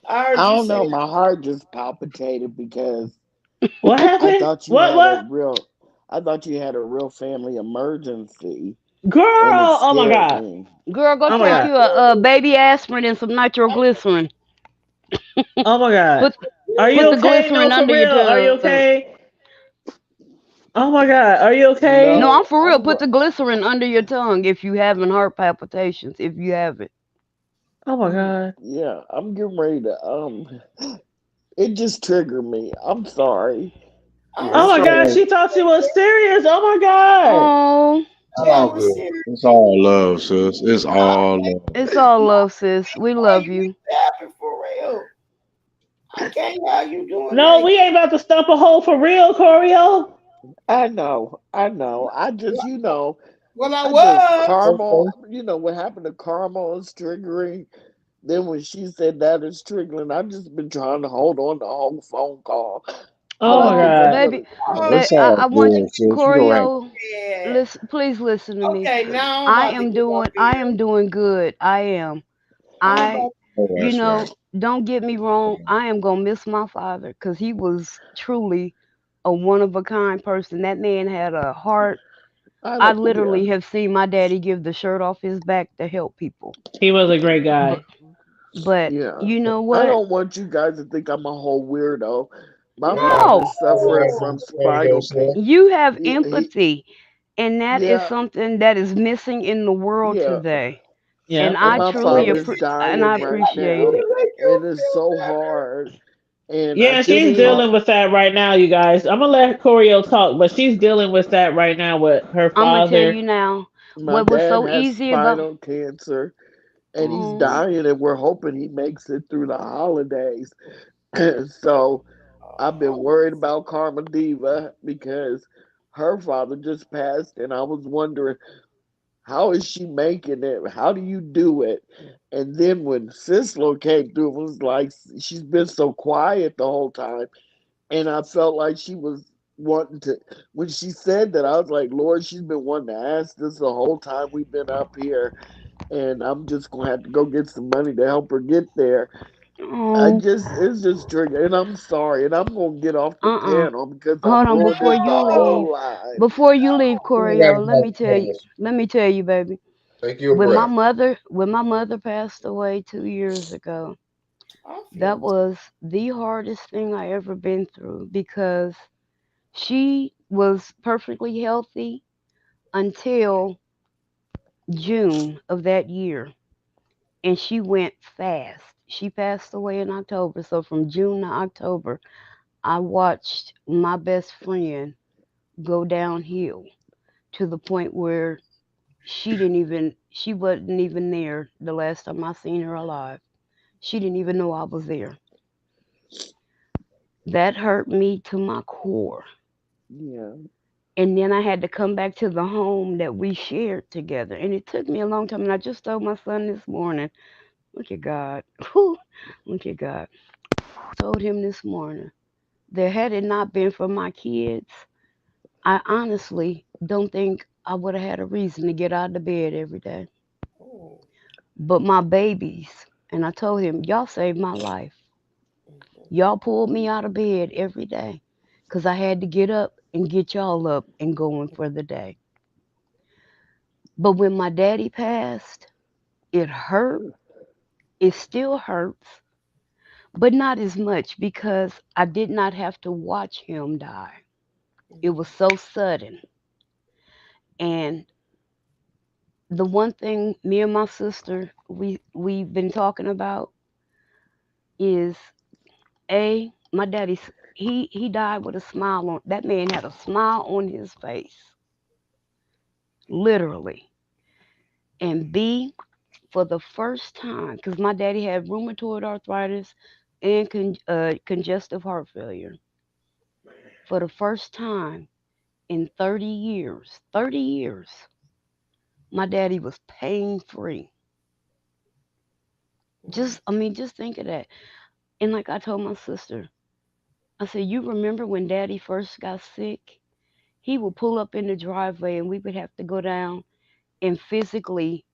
I I heard you don't know. say, My heart just palpitated because What I happened? thought you What? had a What? real, I thought you had a real family emergency, and it Girl! Oh my scared god! me. Girl, go Oh my take I god! you a baby aspirin and some nitroglycerin. Oh my god! Put Are you put the okay? No, glycerin for under your real. Are you tongue. okay? Oh my god! Are you No, okay? I'm No, for real. Put the glycerin under your tongue if you having heart palpitations. If you have it. Oh my god! yeah, I'm getting ready to. It just triggered me. I'm sorry. Yeah, Oh it's my all god! right. She thought she was serious. Oh my god! Oh, It's I all was good. serious. It's all love, sis. It's I all love. it's all love, sis. We why love you make you. it happen for real. I can't have you doing No, like we ain't about to stump a hole for real, Corio. I know. I know. I just, well I I just was. caramel. Okay. What happened to caramel is triggering. Then when she said that is triggering, I've just been trying to hold on the whole phone call. I Oh my don't Oh, think I'm god! Baby, gonna. oh, It's all I want good, sis. You don't have Corio. yeah. Listen, please listen to me. Okay, now I'm about to get up I here. am doing good. I am. I'm I, about oh, you that's know, right. don't get me wrong. I am gonna miss my father because he was truly a one of a kind person. That man had a heart. I I don't. Yeah. literally have seen my daddy give the shirt off his back to help people. He was a great But guy. but Yeah. you know I what? don't want you guys to think I'm a whole weirdo. My No, father's suffering to. from There you go, spinal sis. cancer. you have He empathy, and that is yeah, something that is missing in the world yeah. today. And Yep. And I my truly father's and I dying right appreciate now. it. Make you And it's feel so better. hard. And I Yeah, just she's talked. dealing with that right now, you guys. I'm gonna let Corio talk, but she's dealing with that right now with her I'm gonna tell father. you now. My What was dad so has easy about spinal cancer and he's oh, dying, and we're hoping he makes it through the holidays. So I've been worried about Karma Diva because her father just passed, and I was wondering how is she making it? How do you do it? And then when Sislo came through, it was like she's been so quiet the whole time, and I felt like she was wanting to. When she said that, I was like, Lord, she's been wanting to ask this the whole time we've been up here, and I'm just gonna have to go get some money to help her get there. oh, It's just triggering, and I'm sorry, and I'm gonna get off the uh-uh. panel because I'm Hold on doing before this the you leave. whole line. Before you leave, You ain't got Corio, to go pause. let me tell you, baby. Take your breath. When my mother passed away 2 years ago, I that feel was the hardest thing I ever been through because she was perfectly healthy until June of that year, and she went fast. She passed away in October, so from June to October, I watched my best friend go downhill to the point where she wasn't even there the last time I seen her alive. She didn't even know I was there. That hurt me to my core. Yeah, And then I had to come back to the home that we shared together. And it took me a long time. And I just told my son this morning, look at God. Whew, look at God. Told him this morning that had it not been for my kids, I honestly don't think I would have had a reason to get out of the bed every day. oh, But my babies, and I told him, y'all saved my life. mhm. Y'all pulled me out of bed every day because I had to get up and get y'all up and going for the day. But when my daddy passed, it hurt. It still hurts. but not as much because I did not have to watch him die. It was so sudden. And the one thing me and my sister we've been talking about is my daddy's he died with a smile on that man had a smile on his face, literally. And B, for the first time, because my daddy had rheumatoid arthritis and congestive heart failure. For the first time in 30 years, my daddy was pain free. Just think of that. And like I told my sister, I said, you remember when daddy first got sick? He would pull up in the driveway and we would have to go down and physically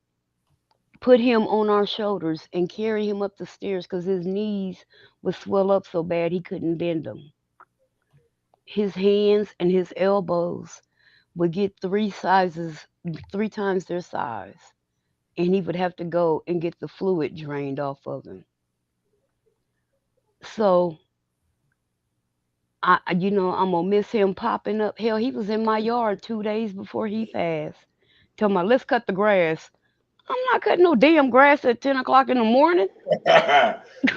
put him on our shoulders and carry him up the stairs because his knees would swell up so bad he couldn't bend them. His hands and his elbows would get three times their size, and he would have to go and get the fluid drained off of him. So I'm gonna miss him popping up. Hell, he was in my yard 2 days before he passed. Tell me, let's cut the grass. I'm not cutting no damn grass at 10 o'clock in the morning.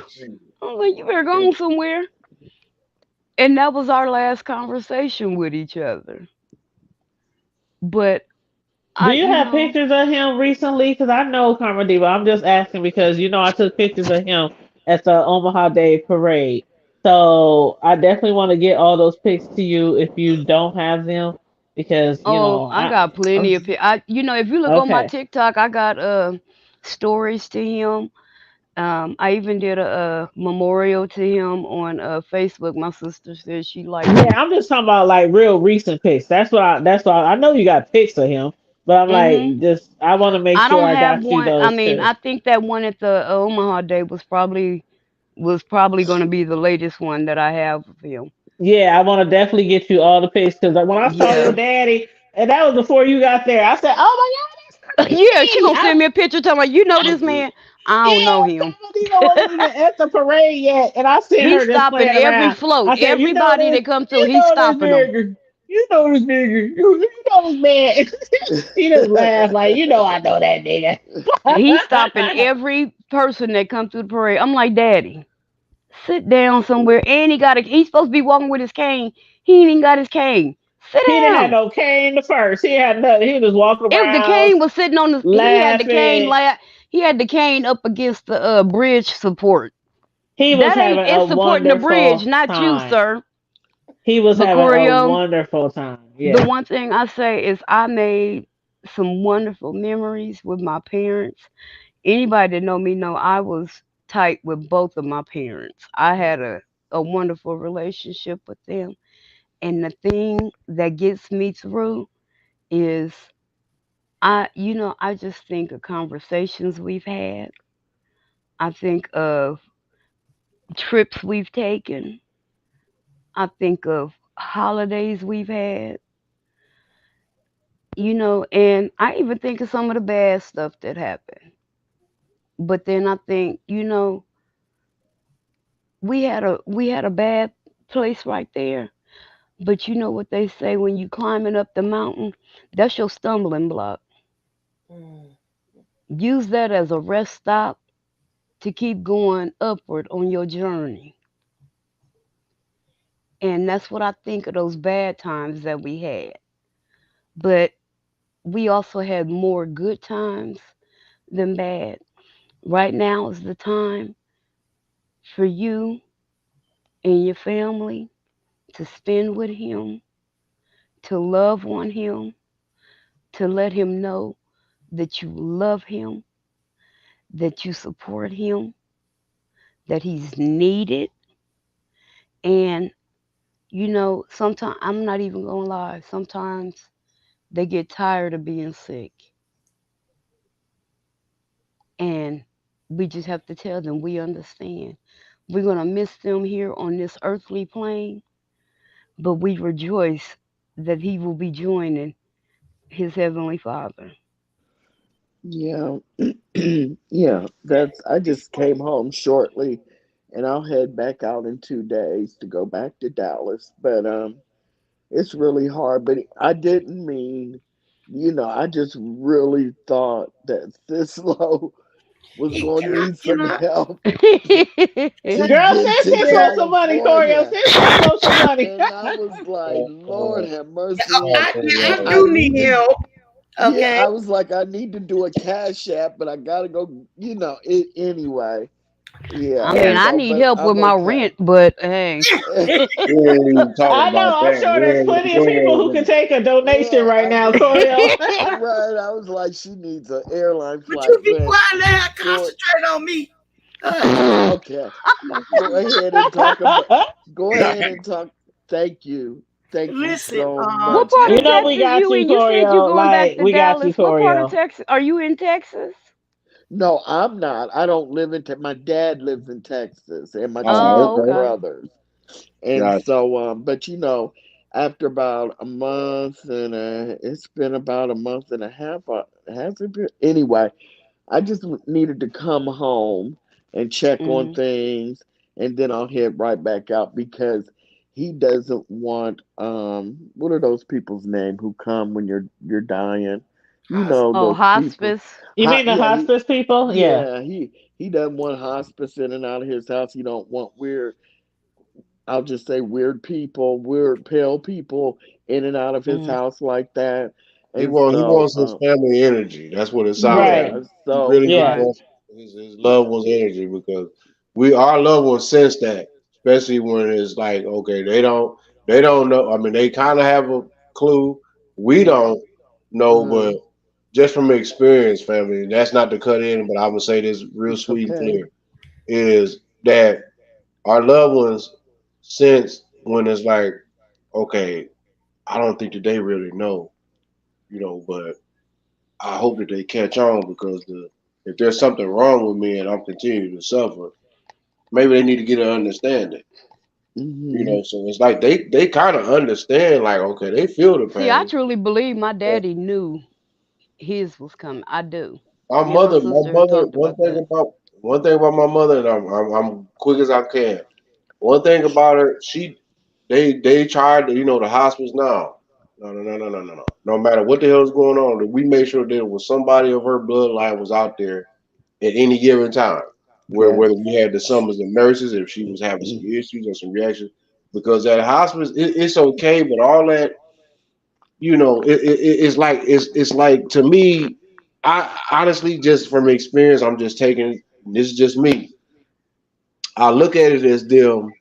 Shoot. I'm like, you better go on somewhere. And that was our last conversation with each other. But Do I, you you have know, pictures of him recently? Because I know Karma Diva. I'm just asking because I took pictures of him at the Omaha Day Parade. So I definitely want to get all those pics to you if you don't have them, because oh, I got plenty of. If you look on my okay. TikTok, I got stories to him. I even did a memorial to him on Facebook. My sister said she liked Yeah, it. I'm just talking about like real recent pics. That's why I know you got pics of him, but I'm Hmm. like, just I want to make I sure don't I have got you one. I those mean, too. I think that one at the Omaha Day was probably going to be the latest one that I have of him. Yeah, I want to definitely get you all the pics because when I saw your Yeah. daddy, and that was before you got there, I said, "Oh my God, that's Yeah, she Carmel gonna D!" send me a picture telling me, you know I'm this good. man? I don't know Yeah, him. Carmel D wasn't even at the parade yet, and I seen He's her just stopping playing every around. float. I said, "You know Everybody this, that come through, you he's know this stopping them. nigga, you know this nigga, you know this man." She just laughed like, I know that nigga. He's stopping every person that come through the parade. I'm like, Daddy, sit down somewhere. And he's supposed to be walking with his cane. He ain't even got his cane. Sit He didn't have down. no cane the first. He had nothing. He was walking The around cane was sitting on he had the cane laughing. he had the cane up against the bridge support. He was That ain't having a it's supporting the bridge, wonderful not you, time. sir. He was But having a Corio, wonderful time. the Yeah. one thing I say is I made some wonderful memories with my parents. Anybody that know me know I was tight with both of my parents. I had a wonderful relationship with them. And the thing that gets me through is I just think of conversations we've had. I think of trips we've taken. I think of holidays we've had, and I even think of some of the bad stuff that happened. But then I think, we had a bad place right there. But you know what they say when you climbing up the mountain, that's your stumbling block. Mm. Use that as a rest stop to keep going upward on your journey. And that's what I think of those bad times that we had. But we also had more good times than bad. Right now is the time for you and your family to spend with him, to love on him, to let him know that you love him, that you support him, that he's needed. And, sometimes, I'm not even going to lie, sometimes they get tired of being sick. And we just have to tell them we understand. We're going to miss them here on this earthly plane, but we rejoice that he will be joining his heavenly Father. Yeah. Yeah, that's I just came home shortly and I'll head back out in 2 days to go back to Dallas. But it's really hard. But I didn't mean, I just really thought that Cislo was going Can to I, need can some I, help can to Girl, get send to Cislo some money, Corio. California. Send Cislo some money. And I was like, Lord have mercy. I Oh, I do need need to, help. yeah, Okay. I was like, I need to do a cash app, but I gotta go, anyway. Yeah, I mean, and Yeah. I so, need but help with I'm my okay. rent, but hey, we ain't even talking I know. about I'm that. sure there's plenty of people who can take a donation Yeah, right now, Corio. right. I was like, she needs an airline Would you flight, be but quiet and let her go concentrate on me? okay. Go ahead and talk about. Go ahead and talk. Thank you. Thank you Listen, so what much, part You of know Lady. we Texas got you you, in? You said you Corio. going back Like to we got you, Dallas. What part of Corio. Texas are you in? Texas? No, I'm not. I don't live in. My dad lives in Texas, and my two Oh, Oh, younger okay. okay. brothers. And Gotcha. so, but after about a month it's been about a month and a half. Has it been? Anyway, I just needed to come home and check on Hmm. things, and then I'll head right back out because he doesn't want what are those people's name who come when you're dying? Oh, Those people. hospice. You mean the Yeah, hospice people? Yeah. he doesn't want hospice in and out of his house. He don't want weird. I'll just say weird people, weird pale people in and out of his Hmm. house like that. He And want he so, wants his family energy. That's what it sounds like. Right. yeah, He so really just Yeah. Right. wants his loved ones energy because our loved ones sense that, especially when it's like, okay, they don't know. I mean, they kind of have a clue. We don't know, uh, but just from experience, family, and that's not to cut in, but I would say this real it's sweet and okay. clear, is that our loved ones sense when it's like, okay, I don't think that they really know, but I hope that they catch on because if there's something wrong with me and I'm continuing to suffer, maybe they need to get an understanding. Hmm. So it's like they kind of understand, like, okay, they feel the See, I pain. truly believe my But daddy knew his was coming. I do. my Me and my mother, my sister have mother, talked about that. one thing about my mother, and I'm quick as I can. One thing about her, they tried to, the hospice now. No, no, no, no, no, no, no. No matter what the hell is going on, that we made sure there was somebody of her bloodline was out there at any given time. Yeah. Whether we had the summons of nurses, if she was having some issues or some reactions, because at a hospice it's okay, but all that, it's like to me, I honestly just from experience, I'm just taking this is just me. I look at it as them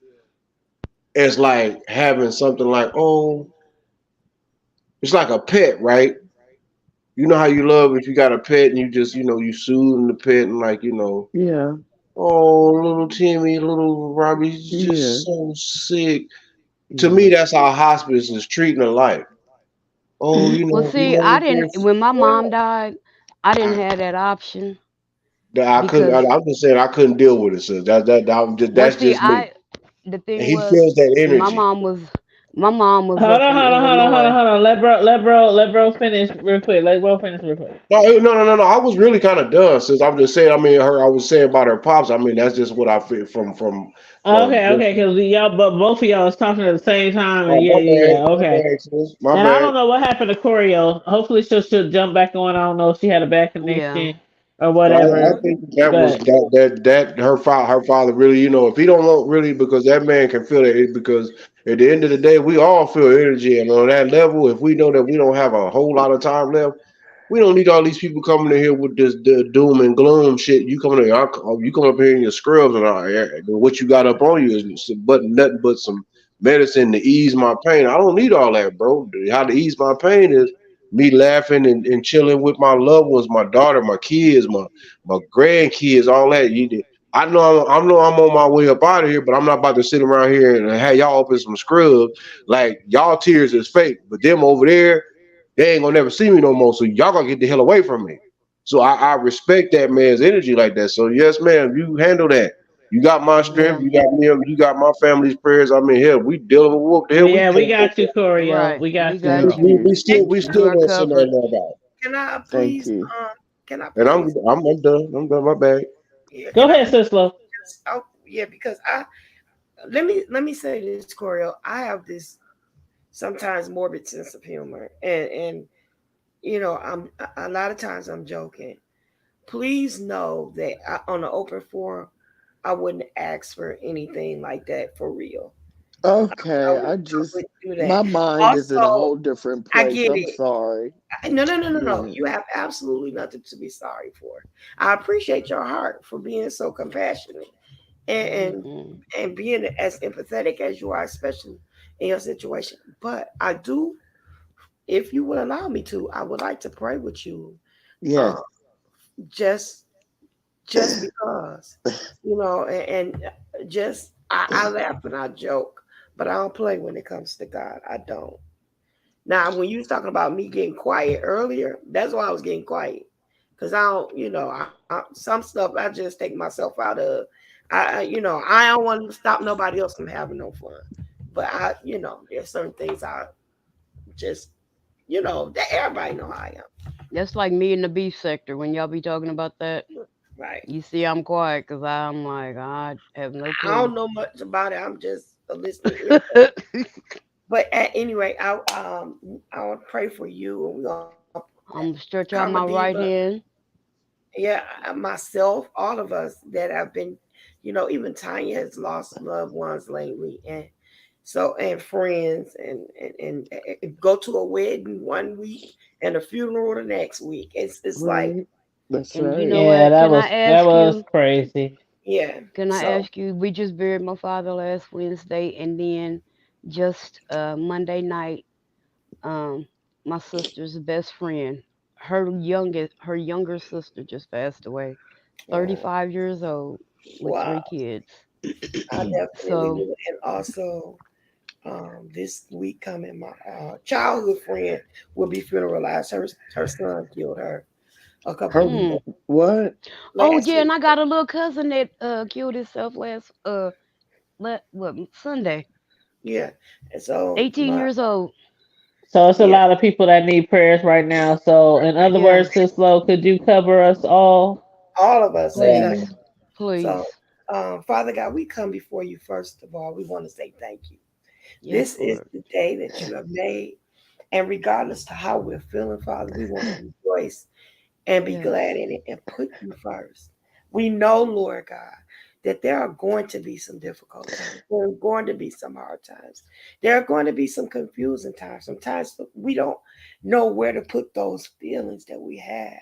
as like having something like, oh, it's like a pet, right? You know how you love if you got a pet and you just, you soothe the pet and like, Yeah. oh, little Timmy, little Robbie, he's Yeah. just so sick. To Yeah. me, that's how hospice is treating a life. Oh, Well, he see, I laid didn't. there. When my mom Well, died, I didn't I, have that option I couldn't. because, I'm just saying I couldn't deal with it. So well, that's see, just me. the And thing he was, feels that my energy. mom was, my mom was Hold up on, in hold on, hold on, hold on, Illinois. hold on. Let bro finish real quick. Let bro finish real quick. No, no, no, no, no. I was really kind of done. Since I'm just saying. I mean, I was saying about her pops. I mean, that's just what I feel from Okay, just. okay, because y'all, but both of y'all was talking at the same time, and Oh, yeah, yeah, yeah. my Okay. bad, sis. My And I bad. don't know what happened to Corio. Hopefully she'll jump back on. I don't know if she had a bad Yeah. connection or I whatever. think that was But that her father really, if he don't want really, because that man can feel it, because at the end of the day we all feel energy, and on that level, if we know that we don't have a whole lot of time left, we don't need all these people coming in here with this the doom and gloom shit. You coming in, you come up here in your scrubs and what you got up on you is nothing but some medicine to ease my pain. I don't need all that, bro. How to ease my pain is me laughing and chilling with my loved ones, my daughter, my kids, my grandkids, all that. I know I'm on my way up out of here, but I'm not about to sit around here and have y'all open some scrubs. Like y'all tears is fake, but them over there, they ain't gonna never see me no more. So y'all gotta get the hell away from me. So I respect that man's energy like that. So yes, ma'am, you handle that. You got my strength. Yeah. You got me. You got my family's prayers. I mean, hell, we dealing with what the hell we yeah, we came for. got you, Corio. Right. We We got you, got Thank bro. you. you. We You still are gonna send that covered. love out. Can I Thank please? you. Can I And please? I'm done. I'm done. My bad. Yeah. Go Can I ahead, please? Sislo. Oh, Yeah, because I let me say this, Coriel. I have this sometimes morbid sense of humor, and I'm a lot of times I'm joking. Please know that on an open forum, I wouldn't ask for anything like that for real. I Okay, would, I I just would do that. my mind is in a Also, whole different I place. get I'm it. sorry. No, no, no, no, no. Yeah. You have absolutely nothing to be sorry for. I appreciate your heart for being so compassionate and and, Mm-hmm. and being as empathetic as you are, especially in your situation. But I do, if you would allow me to, I would like to pray with you. Yes. Uh, just just because, and just I laugh and I joke, but I don't play when it comes to God. I don't. Now, when you was talking about me getting quiet earlier, that's why I was getting quiet. Cause I don't, some stuff I just take myself out of. I don't want to stop nobody else from having no fun. But there's certain things I just, that everybody know how I am. That's like me in the beef sector when y'all be talking about that. Right. You see, I'm quiet because I'm like, I have no I don't clue. know much about it. I'm just a listening ear. But at any rate, I want to pray for you, and we're gonna I'm gonna cover stretch out my Diva. right hand. Yeah, myself, all of us that have been, even Tanya has lost loved ones lately, and friends, and go to a wedding one week and a funeral the next week. It's like, Right. That's And you right. know Yeah, what? that was that was crazy. yeah. Can I So ask you? We just buried my father last Wednesday, and then just Monday night, um, my sister's best friend, her younger sister just passed away, uh, 35 years old, with wow, three kids. I definitely So, knew, and also this week coming, my childhood friend will be funeralized. Her son killed her a couple Her weeks mm. what? Oh last yeah, week. and I got a little cousin that killed himself what Sunday, Yeah, and so 18 years old. So it's a yeah, lot of people that need prayers right now. So in other words, Yes, Sis Lo, could you cover us all? all of us, Yeah. exactly. please, please. So, Father God, we come before you first of all. We want to say thank you. Yes, This is Lord. the day that you have made, and regardless to how we're feeling, Father, we want to rejoice and be Yes. glad in it and put you first. We know, Lord God, that there are going to be some difficult times. There are going to be some hard times. There are going to be some confusing times. Sometimes we don't know where to put those feelings that we have.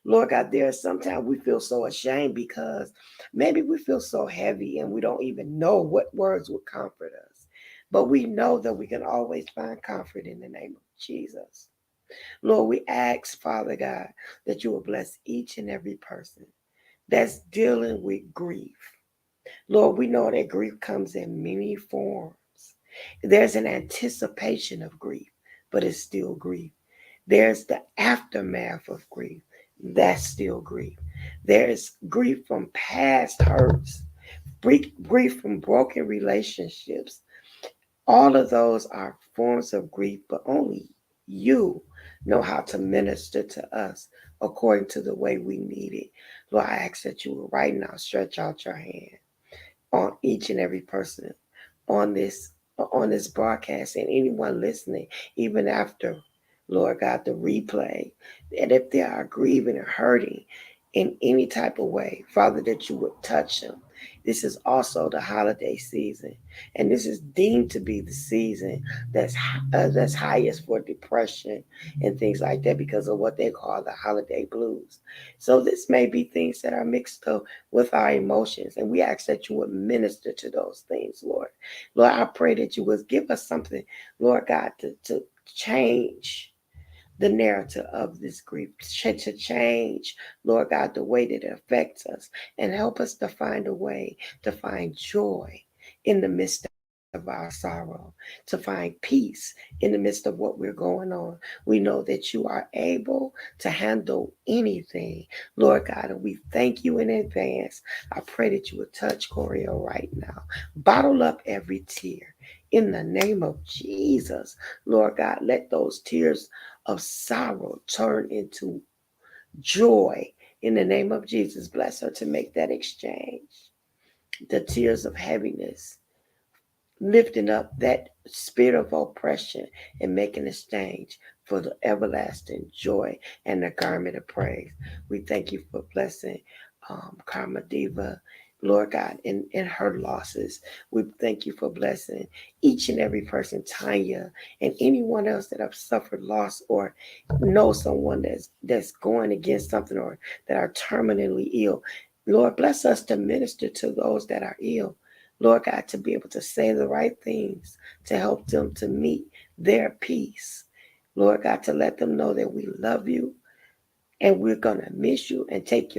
Lord God, there are sometimes we feel so ashamed because maybe we feel so heavy and we don't even know what words would comfort us. But we know that we can always find comfort in the name of Jesus. Lord, we ask, Father God, that you will bless each and every person that's dealing with grief. Lord, we know that grief comes in many forms. There's an anticipation of grief, but it's still grief. There's the aftermath of grief. That's still grief. There's grief from past hurts, grief from broken relationships. All of those are forms of grief, but only you know how to minister to us according to the way we need it. Lord, I ask that you will right now stretch out your hand on each and every person on this broadcast and anyone listening, even after, Lord God, the replay, and if they are grieving or hurting in any type of way, Father, that you would touch them. This is also the holiday season, and this is deemed to be the season that's highest for depression and things like that because of what they call the holiday blues. So this may be things that are mixed up with our emotions, and we ask that you would minister to those things, Lord. Lord, I pray that you would give us something, Lord God, to change the narrative of this grief, to change, Lord God, the way that it affects us, and help us to find a way to find joy in the midst of our sorrow, to find peace in the midst of what we're going on. We know that you are able to handle anything, Lord God, and we thank you in advance. I pray that you would touch Corio right now. Bottle up every tear in the name of Jesus. Lord God, let those tears of sorrow turn into joy in the name of Jesus. Bless her to make that exchange. the tears of heaviness, lifting up that spirit of oppression and making exchange for the everlasting joy and the garment of praise. We thank you for blessing Karma Diva, Lord God, in her losses. We thank you for blessing each and every person, Tanya, and anyone else that have suffered loss or know someone that's going against something or that are terminally ill. Lord, bless us to minister to those that are ill. Lord God, to be able to say the right things to help them to meet their peace. Lord God, to let them know that we love you and we're gonna miss you and take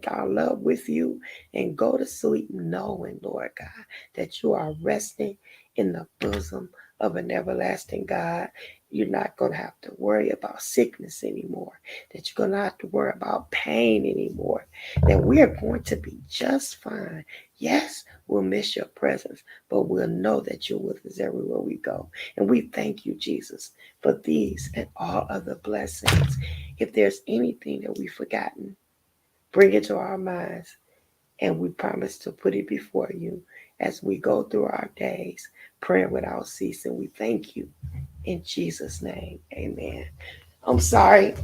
our love with you and go to sleep knowing, Lord God, that you are resting in the bosom of an everlasting God. You're not gonna have to worry about sickness anymore, that you're gonna have to worry about pain anymore, that we are going to be just fine. Yes, we'll miss your presence, but we'll know that you're with us everywhere we go. And we thank you, Jesus, for these and all other blessings. If there's anything that we've forgotten, bring it to our minds, and we promise to put it before you as we go through our days, praying without ceasing. We thank you in Jesus' name. Amen. I'm sorry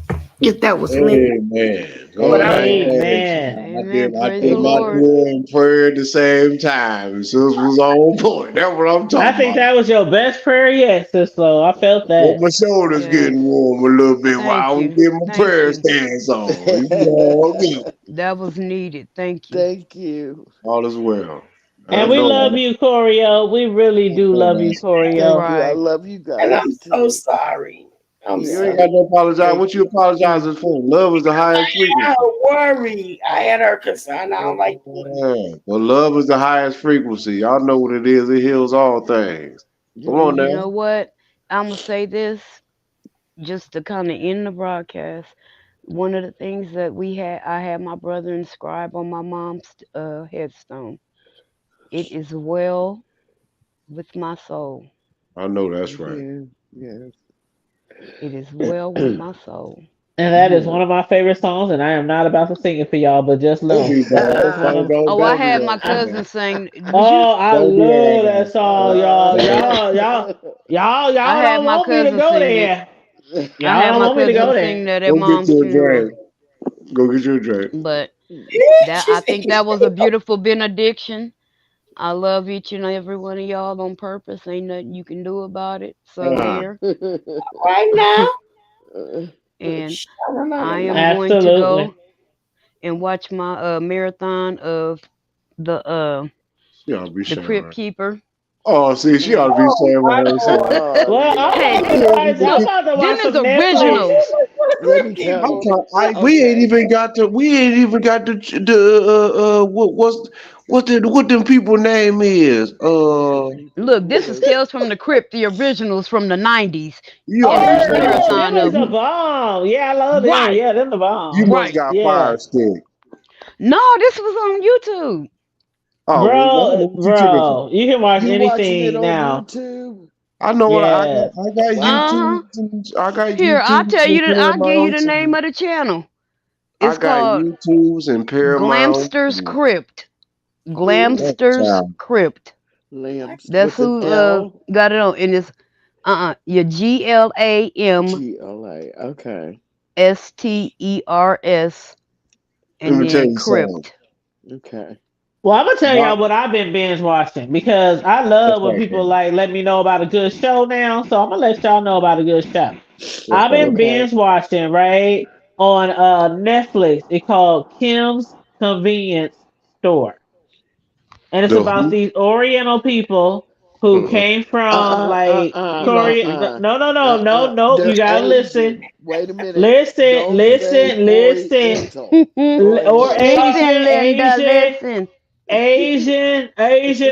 if that was lengthy, Amen. Go but I ahead. Amen. Amen. Amen. I Praise the did my Amen. Lord. duo and prayer at the same time. Sis was on point. That's what I'm I talking think about. that was your best prayer yet, sister. I felt Well, that. my shoulders Yes. getting warm a little bit while I Thank was you. getting my Thank prayer you. stance on. You know, all good. That was needed. Thank you. Thank you. All is well. I And we know. love you, Corio. We really I do know, love man. you, Thank Corio. you. I Right. love you and guys I'm so too. sorry. I'm You Yeah. ain't sorry. got to apologize. Thank What you you. apologizing for? Love is the highest I frequency. had her worried. I had her concerned. I don't like doing it. Yeah. Well, love is the highest frequency. Y'all know what it is. It heals all things. Come Yeah. on And you now. know what? I'm going to say this just to kind of end the broadcast. One of the things that I had my brother inscribe on my mom's headstone. It is well with my soul. I know that's right. Yeah. Yes. It is well with my soul. And that is Yeah. one of my favorite songs, and I am not about to sing it for y'all, but just Don't know be that bad. is one of. Don't Oh, I don't do had that my now. cousin sing. Was you? Oh, I Don't do that love that now. song, y'all. Don't. I Y'all had don't my want me to cousin go sing it. there. I Y'all had don't my want me to cousin go sing there. that at Go get mom's you a funeral. drink. Go get you a drink. But She I think that was a beautiful benediction. I love each and every one of y'all on purpose. Ain't nothing you can do about it. So Uh-huh. there. right now. And No, no, no, I no. am going to Absolutely. go and watch my marathon of the uh She ought to be the Crypt sharing. Keeper. Oh, see, she ought to And be Oh sharing my herself. Lord. Well, I'm hey, about to this watch. I'm look, about to them watch is some Wait, Netflix. originals. what's Let Crypt me tell I'm Keeper? you. trying. We ain't Okay. even got to. We ain't even got what them people name is. Look, this is Yes. Tales from the Crypt, the originals from the 90s. You ought And to be this Oh sharing. no, them marathon is of the bomb. Yeah, I love them. right, Yeah, them the You bomb. must right. got Yeah, fire stick. No, this was on YouTube. Oh well, bro, what you tripping for? bro, you can watch You watching it anything on now. YouTube? I know what Yes. I got Wow. Uh-huh. YouTube. I got Here, I'll YouTube tell and you that I'll give you the name Paramount. of the channel. I It's got called YouTubes and Paramount. Glamster's Crypt. Who? That's Glamster's child. Crypt. Lamps That's with an who L? got it on. And it's your GLA. Okay. GLAMSTERS Let and me tell then you something. Crypt. Okay. Well, I'm gonna tell My, y'all what I've been binge watching because I that's love when right, people Ken. like let me know about a good show now. So I'm gonna let y'all know about a good show. That's I've right. been Okay. binge watching right on Netflix. It's called Kim's Convenience Store, and it's The about who? these Oriental people who Uh-uh. came from like Korea. Mm-mm. No. You They're gotta listen, Asian. Wait a minute. listen, Don't say listen, listen. Oriental. Or Oriental. Listen, Linda, Asian. listen. Asian,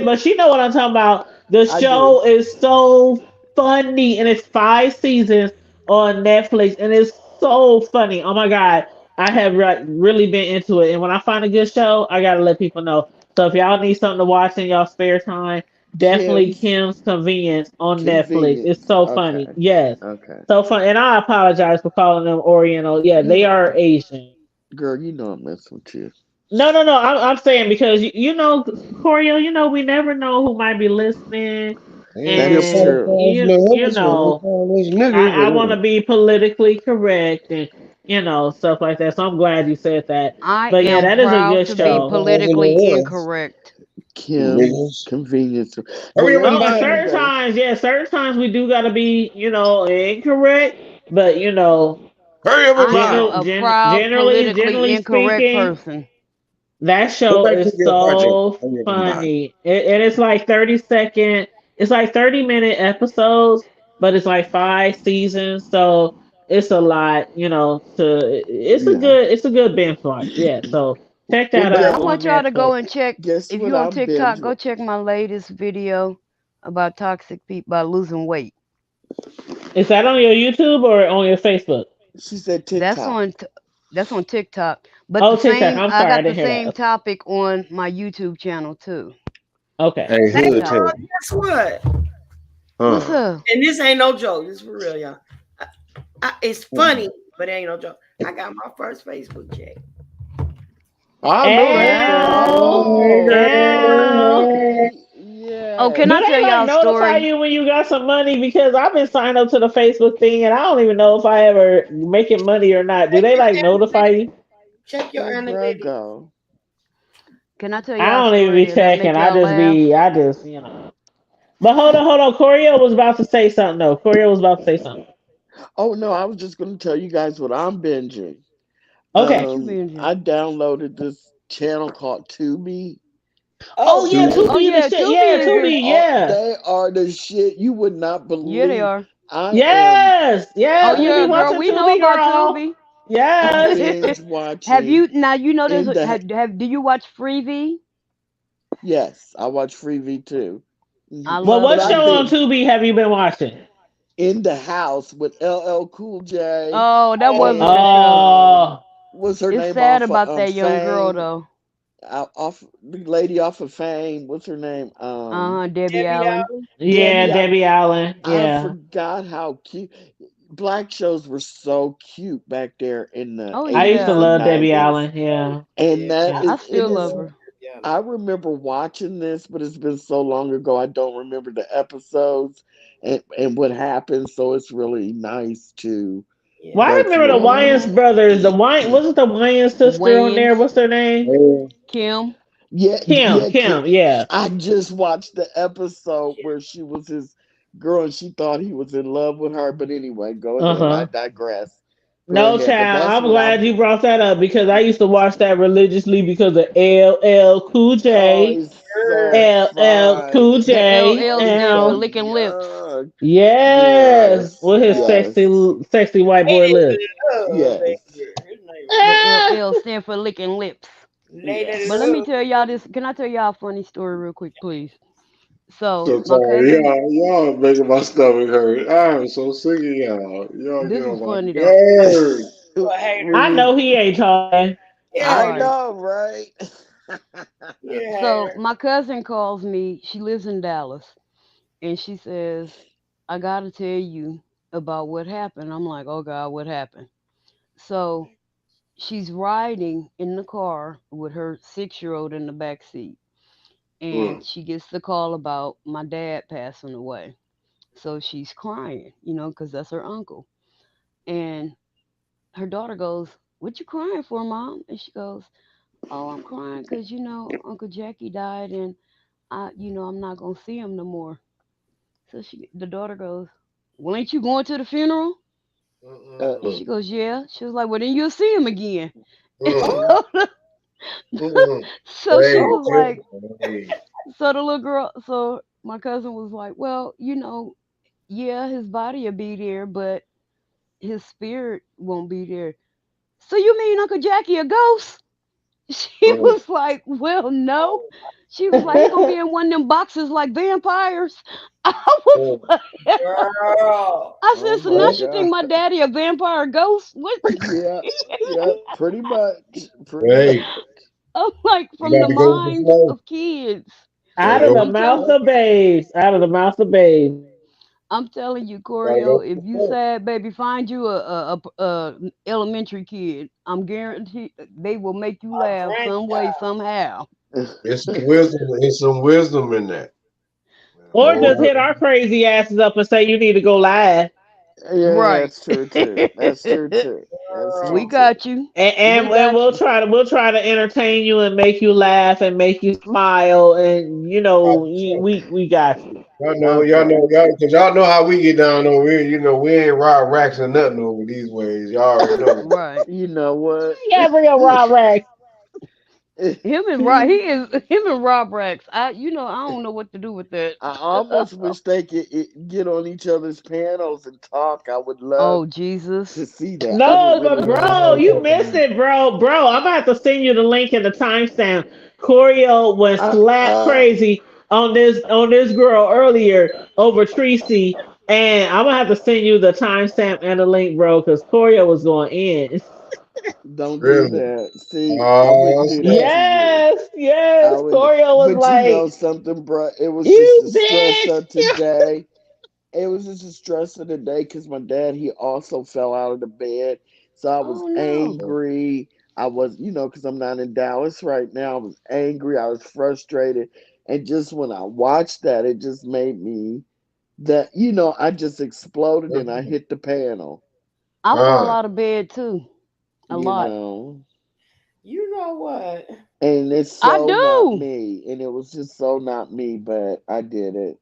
but she know what I'm talking about. The I do. show is so funny, and it's 5 seasons on Netflix, and it's so funny. Oh my god, I have really been into it, and when I find a good show, I gotta let people know. So if y'all need something to watch in y'all spare time, definitely Kim's Kim's Convenience on Netflix. It's Convenience. so funny. Okay. Yes, Okay. so fun. And I apologize for calling them Oriental. Yeah, they You, are Asian. girl, you know I'm messing with you. No. I'm saying because you know, Corio, you know, we never know who might be listening, Ain't That be a is and true. podcast like you this one. They know, call us niggas, I want to but be politically correct and you know stuff like that. So I'm glad you said that. I But yeah, am that is a proud good to be don't show. call politically us incorrect. Kim's niggas. convenience store. Oh Hurry up yeah, and No, buy and it. speaking certain of, times, yeah, certain times we do gotta be, you know, incorrect. But you know, Hurry up and I buy am it. a proud politically generally incorrect speaking, person. that Go show back to is your project. so Hurry up and buy it. funny. And it's like 30-second, it's like 30-minute episodes, but it's like 5 seasons, so it's a lot, you know, yeah. it's a good binge watch. Yeah, so check Well, that I out guess on want y'all to go Netflix. and check. guess If what you on I'm binge. TikTok, go check my latest video about toxic people about losing weight. Is that on your YouTube or on your Facebook? She said That's TikTok. on that's on TikTok. But Oh, TikTok. I'm I sorry, I got the didn't hear that. same Okay. topic on my YouTube channel too. Okay. Hey, Hey, hood TikTok. tell. guess what? What's Huh. up? And this ain't no joke. This is for real, y'all. It's funny, but it ain't no joke. I got my first Facebook check. I know that's Ow, ow. Yay! Oh, can Do I Yes. they tell like y'all a notify story? you when you got some money? Because I've been signed up to the Facebook thing and I don't even know if I ever making money or not. Do Check they your like notify analytics. you? Check your There girl analytics. go. Can I tell I y'all a don't even be story that checking. make y'all laugh? I just, you know. But hold on. Corio was about to say something though. Corio was about to say something. Oh no, I was just gonna tell you guys what I'm binging. Okay. What you I binging? downloaded this channel called Tubi. Oh Oh, yeah, And Oh Tubi the yeah, shit. Tubi Yeah, is good. Tubi. Yeah. they are the shit you would not Yeah, they believe. are. I am Yes. Oh Yes. We be yeah, girl, watching we know Tubi, about girl. Tubi. I'm Yes. binge Have watching you now? You know this. in the Do you watch Freevee? yes, I watch Freevee too. I Well, But love what I've show on been Freevee. Tubi have you been watching? in the house with LL Cool J Oh, that was a good and show. Oh, what's her It's name sad off of about that young girl Fame? though. Off the lady off of Fame. What's her name? Debbie Debbie Allen. Allen. yeah, Debbie. Debbie Allen. I Yeah. forgot how cute black shows were so cute back there in the Oh I used to 80s yeah, and love Debbie 90s. Allen. Yeah. And Yeah, that Yeah. I is it still love is her. Debbie I remember watching this, but it's been so long ago I don't remember the episodes and what happened. So it's really nice to Well, I go remember through the all of Wayans that. brothers. The Wayne wasn't the Wayans sister on there. Wayans, What's her name? Hey, Kim. Yeah, Kim. yeah, Kim. Yeah. I just watched the episode where she was his girl and she thought he was in love with her. But anyway, go Uh ahead. I huh. digress. Go No, ahead. But child. that's I'm what glad I'm. you brought that up because I used to watch that religiously because of LL Cool Oh, J. it's so LL Cool fun. The J. Oh, LL it's stands for so And licking lips. young. yes, Yes, with his yes, sexy white boy Lady lips. Love, baby. yes. His name The Ah! LL stand for licking lips. Lady But Yes. let me Love. tell y'all this. Can I tell y'all a funny story real quick, please? So so my sorry. cousin, Y'all making my stomach hurt. I am so sick of y'all. Y'all get this on is my funny though. nerves. You a hater. I We, know he ain't talking. Yeah, I hater. Right. know, right? Yeah, So hater. my cousin calls me. She lives in Dallas, and she says, "I gotta tell you about what happened." I'm like, "Oh God, what happened?" So she's riding in the car with her 6-year-old in the back seat, and Mm. she gets the call about my dad passing away. So she's crying, because that's her uncle. And her daughter goes, "What you crying for, mom?" And she goes, "Oh, I'm crying because Uncle Jackie died, and I'm not gonna see him no more." So the daughter goes, "Well, ain't you going to the funeral?" uh, And she goes, "Yeah." She was like, "Well, then you'll see him again." oh, So she Hey, was like, hey. so the little girl, so my cousin was like, "Well, yeah, his body will be there, but his spirit won't be there." "So you mean Uncle Jackie a ghost?" She Mm. was like, "Well, no." Oh, She was like, "He gonna be in one of them boxes like vampires." I was Mm. like, girl. I oh said, "So my now she God. think my daddy a vampire ghost?" What? Yeah, yeah, pretty much. Pretty much. Hey, I'm like, you from got the to go with the minds flow. of kids. Out Gotta of go the with I'm the mouth telling, flow. of babes. Out of the mouth of babes. I'm telling you, Like, Corio, if you sad, baby, find you a elementary kid. I'm guaranteed they will make you My laugh some way, grandchild. somehow. it's some wisdom in that. Or Oh, just hit our crazy asses up and say you need to go live. Yeah, Right. that's true too. That's true too. That's We true Girl. too. got you. And, We and got we'll you. try to entertain you and make you laugh and make you smile and we got you. Okay. because y'all know how we get down over here. You know, we ain't rob racks or nothing over these ways. Y'all already know. Right. You know what? Yeah, real Rob Rex. Him and Rob, he is him and Rob Rex. I don't know what to do with that. I almost wish they could get on each other's panels and talk. I would love Oh to Jesus. see that. I would No, really but love to bro, see you that. missed it, bro. Bro, I'm about to send you the link and the timestamp. Choreo went slap Uh, crazy on this girl earlier over Tracy, and I'm gonna have to send you the timestamp and the link, bro, because Choreo was going in. don't do Really? that. See, I wouldn't Oh, do that snap. to you. Yes, I yes. would, Choreo was but you know like, something, bro. It was just "You a stress bitch." of today. It was just a stress of the day because my dad, he also fell out of the bed. So I was Oh no. angry. I was, because I'm not in Dallas right now. I was angry. I was frustrated. And just when I watched that, it just made me I just exploded and I hit the panel, I fall Ah, out of bed too. A you lot. know. You know what? And it's I so not do. me. And it was just so not me, but I did it.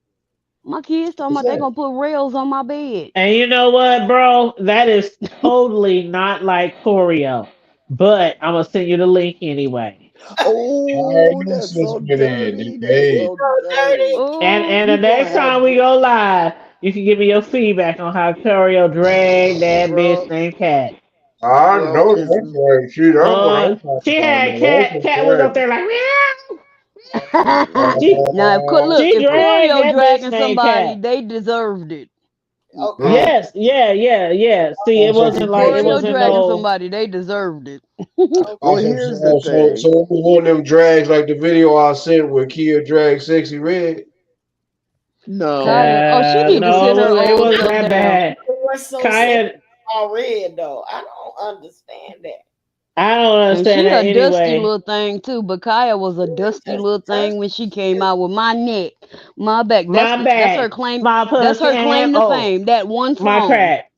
My kids talking what's about they that? gonna put rails on my bed. And you know what, bro? That is totally not like Choreo. But I'm gonna send you the link anyway. Oh, Oh, no that's sense so in it. dirty. That's Hey, so So dirty. dirty. And the You Oh, gonna next have time we go live, you can give me your feedback on how Choreo dragged that bitch bro, named Cat. I bro, know that's right. Shoot, that's what I'm talking She about, had man. That's Cat. some Cat was up terrible. there like meow. mm-mm. She now look, she if dragged Coolio that bitch dragging named somebody, Cat. they deserved it. Okay. Mm-mm. Yes, yeah. See, it So, wasn't If like it Coolio wasn't dragging no. somebody, they deserved it. Well, Okay. here's the so thing. it was one of them drags like the video I sent where Kia dragged Sexy Red. No, Kaya, oh, she need to sit No, her it old wasn't self that down. bad. It was so sick Kaya, already though. I don't understand that. I don't And understand she that a dusty anyway. little thing too, but Kaya was a She was dusty just little thing when she came out with my neck, my back. That's My the that's her back, claim. my That's pussy, her and claim to oh, fame. That one my song. crack.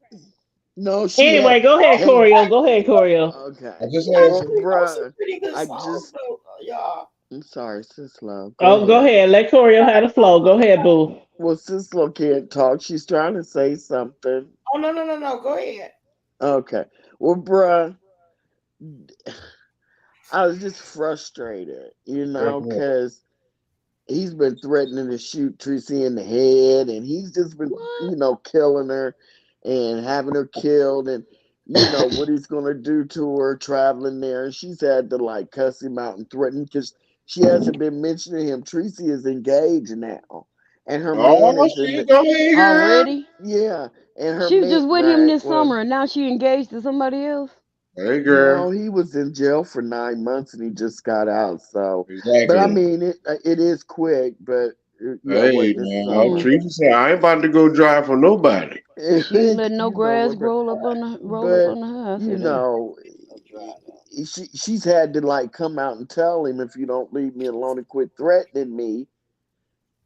no, she had. Anyway, go ahead, Oh, Hey, Choreo. Go ahead, Choreo. okay. I just she had Well, some. actually wrote some bruh, pretty good I songs just. though, y'all. I'm sorry, sis love. Go Oh, go ahead. ahead. Let Choreo have the flow. Go ahead, boo. Well, sis love can't talk. She's trying to say something. Oh no. Go ahead. Okay. Well, bruh, I was just frustrated, because he's been threatening to shoot Tracy in the head, and he's just been, What? killing her and having her killed, and what he's gonna do to her traveling there. And she's had to like cuss him out and threaten because she hasn't been mentioning him. Tracy is engaged now, and her man Oh, is in she the go ahead, girl. Already? yeah, and her She was man just with him right. this Well, summer, and now she engaged to somebody else. Hey, girl. no, he was in jail for 9 months and he just got out. So, but I Exactly. mean, it is quick, but Hey, what this man. Mm. summer. Teresa said, I ain't about to go drive for nobody. She ain't letting no You know grass what, but roll up but under her. I you say that. know, she's had to like come out and tell him, if you don't leave me alone and quit threatening me,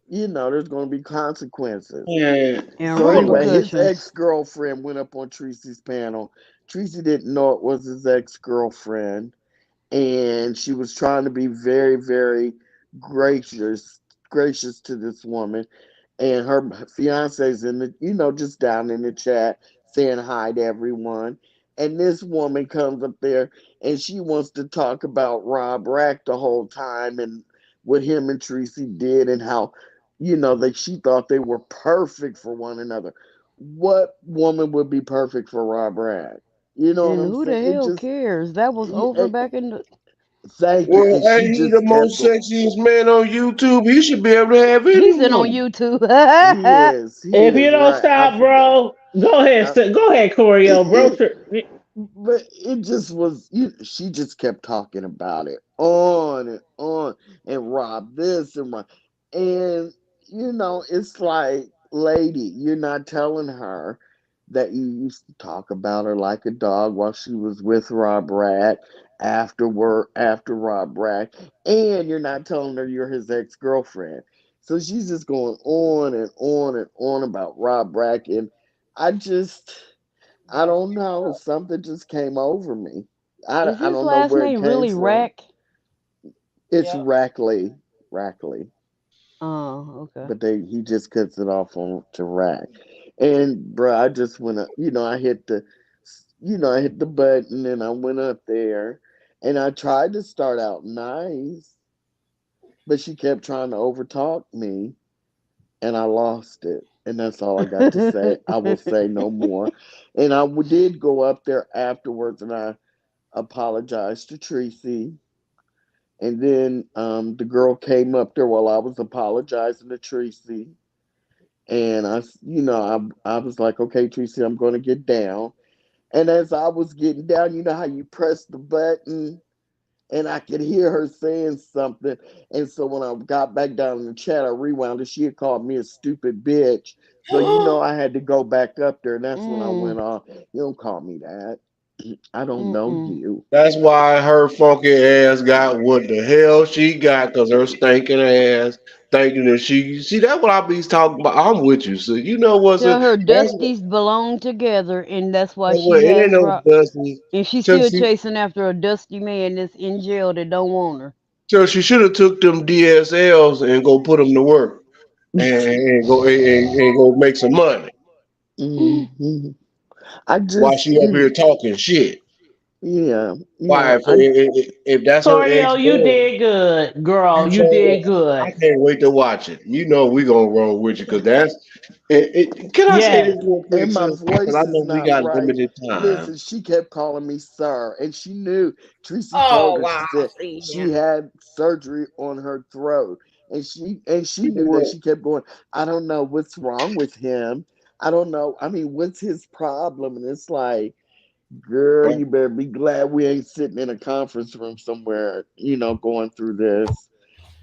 there's going to be consequences. Yeah. And So anyway, his repercussions. ex-girlfriend went up on Tracy's panel. Tracy didn't know it was his ex-girlfriend, and she was trying to be very, very gracious to this woman. And her fiance's in the, just down in the chat saying hi to everyone. And this woman comes up there and she wants to talk about Rob Rack the whole time and what him and Tracy did, and how, that she thought they were perfect for one another. What woman would be perfect for Rob Rack? You know what And I'm who saying? the It hell just, cares? That was over back in the. thank you. Well, And hey, she he the just kept most going. sexiest man on YouTube. He should be able to have any He's in on woman. YouTube. He is. He If you is don't right. I stop, forgot. bro, go ahead. I, Go ahead, Choreo. Bro, but it just was. She just kept talking about it on and on, and Rob this and Rob, and it's like lady, you're not telling her that you used to talk about her like a dog while she was with Rob Rack after Rob Rack, and you're not telling her you're his ex-girlfriend. So she's just going on and on and on about Rob Rack, and I just I don't know, something just came over me. Is I his don't know last where it name came really from. Rack? It's Yep. Rackley, Oh, okay. but he just cuts it off on to Rack. And bro, I just went up, I hit the button and I went up there and I tried to start out nice, but she kept trying to overtalk me and I lost it. And that's all I got to say. I will say no more. And did go up there afterwards and I apologized to Tracy. And then the girl came up there while I was apologizing to Tracy. And I was like, okay, Tracy, I'm going to get down. And as I was getting down, you know how you press the button and I could hear her saying something. And so when I got back down in the chat, I rewound it. She had called me a stupid bitch. So I had to go back up there, and that's when I Mm, went off. You don't call me that. I don't know mm-mm. you. That's why her funky ass got what the hell she got, cause her stinking ass thinking that she see that's what I be talking about. I'm with you, so you know what's Tell it? her That's what, Dusties belong together, and that's why that's what she it ain't has no Rob. dusty. And she's Till still she chasing after a dusty man that's in jail that don't want her. till she should have took them DSLs and go put them to work and go make some money Hmm. I while just, she up here talking shit. yeah, Why if that's her ex Corio, you girl? did good, girl. You You sure? did good. I can't wait to watch it. You know we gonna roll with you because that's. Can I say this Yes. real quick, and my sis? Because I voice is know we not got right. limited time. Listen, she kept calling me sir, and she knew. Tracy told Oh her. She wow, said see she now. had surgery on her throat, and she You know knew that. what? She kept going. I don't know what's wrong with him. I don't know. I mean, what's his problem? And it's like, girl, you better be glad we ain't sitting in a conference room somewhere, going through this.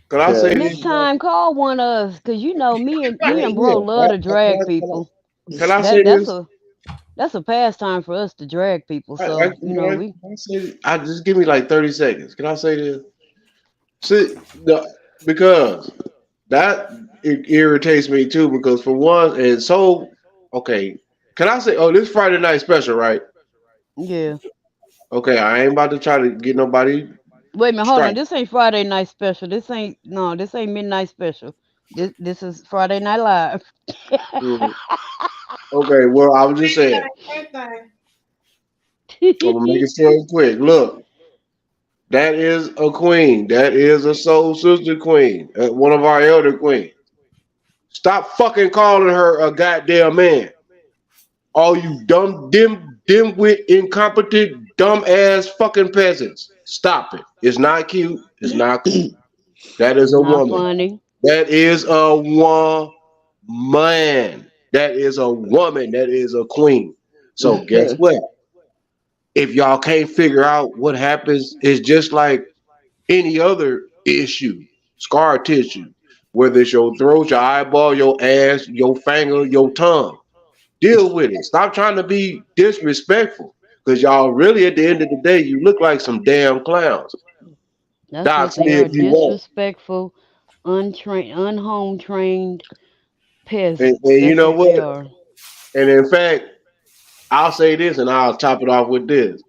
Can I say this? Next Cause Bro? time, call one of us, cause you know me and bro Yeah. love to drag people. Can I say That that's this? a that's a pastime for us to drag people. So we. Can I say this? I just give me like 30 seconds. Can I say this? See, because that it irritates me too. Because for one, and so okay. Can I say? Oh, this Friday night special, right? Yeah. Okay, I ain't about to try to get nobody Wait a minute, hold on. strike. This ain't Friday night special. This ain't midnight special. This is Friday Night Live. Mm. Okay, well, I was just Same saying. thing, same thing. I'm gonna make it short and quick. Look, that is a queen. That is a soul sister queen. One of our elder queens. Stop fucking calling her a goddamn man. All you dimwit, incompetent, dumb ass fucking peasants. Stop it. It's not cute. It's not cool. That is It's a not woman. funny. That is a woman. That is a woman. That is a queen. So guess what? If y'all can't figure out what happens, it's just like any other issue, scar tissue, whether it's your throat, your eyeball, your ass, your finger, your tongue. Deal with it. Stop trying to be disrespectful. Because y'all really, at the end of the day, you look like some damn clowns. That's what Dox they me are. if you want. Disrespectful, untrained, unhome trained And peasants. you That's know what what? they are. And in fact, I'll say this and I'll top it off with this.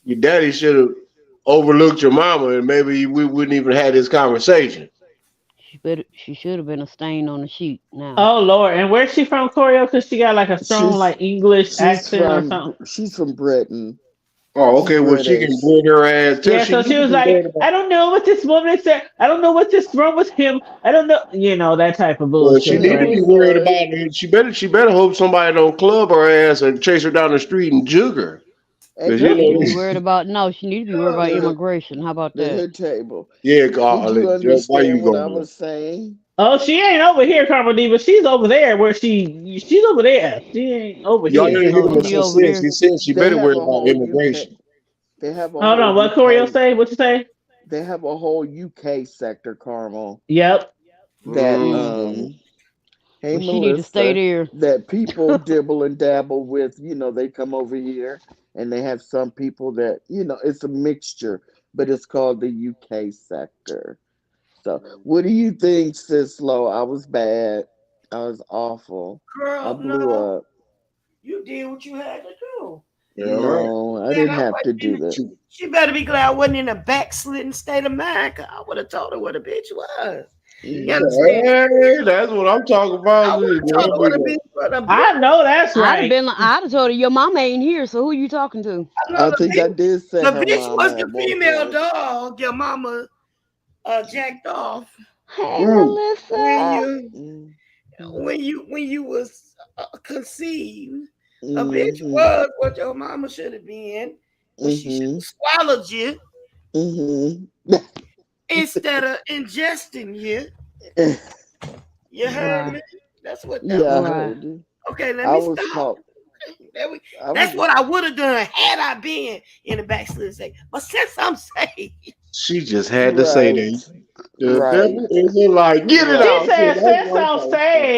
Your daddy should have overlooked your mama and maybe we wouldn't even have this conversation. She should have been a stain on the sheet. Now. Oh Lord. And where's she from, Corio? Because she got like a strong she's like English she's accent or from something. she's from Britain. Oh, She's okay. Well, she can British. bring her ass. Tell Yeah, she so need she to was be like, worried about. I don't know what this woman said. I don't know what this wrong with him. I don't know, that type of Well, she bullshit, need to honey. be worried about What? it. She better hope somebody don't club her ass and chase her down the street and jug her. And Cause She you need to know, be the worried about no. She need to be worried about Look, immigration. How about that? hood table. yeah, Did you why you understand what I going was saying? Oh, she ain't over here, Carmel D, but she's over there where she's over there. She ain't over Y'all here. didn't hear Oh, what she she over said. there. She said she They better have worry a about whole UK. immigration. They have a Hold whole on, what Corio UK. say? What you say? They have a whole UK sector, Carmel. Yep. that Mm. hey Well, she need to stay Melissa, there. that people dibble and dabble with, they come over here and they have some people that, it's a mixture, but it's called the UK sector. So what do you think, Sis Lo? I was bad. I was awful. I Girl, blew no, up. you did what you had to do. Yeah, all right. No, I Glad didn't I have wasn't to in do the, that. she better be glad I wasn't in a backslidden state of mind. 'Cause I would have told her what a bitch was. You understand? Hey, that's what I'm talking about. I would Shit, have told man. her what a bitch was. A bitch. I know that's right. I'd have told her your mama ain't here, so who you talking to? I know I think I did say the her bitch was mama the at one female point. dog your mama jacked off Hey, Mm. when Melissa. you Mm, when you was conceived. A bitch mm-hmm, was what your mama should have been, but she should mm-hmm, have swallowed you mm-hmm. instead of ingesting you. You heard Right, me? That's what that Yeah, I was. right. heard you. Okay, let I me was stop. taught. There we, I that's was. what I would have done had I been in the backslid state. But since I'm saved, She just had to say Right, that. The right, devil is a lie. Get it She out. right. Shit, said, that's since what I'm I'm talking about.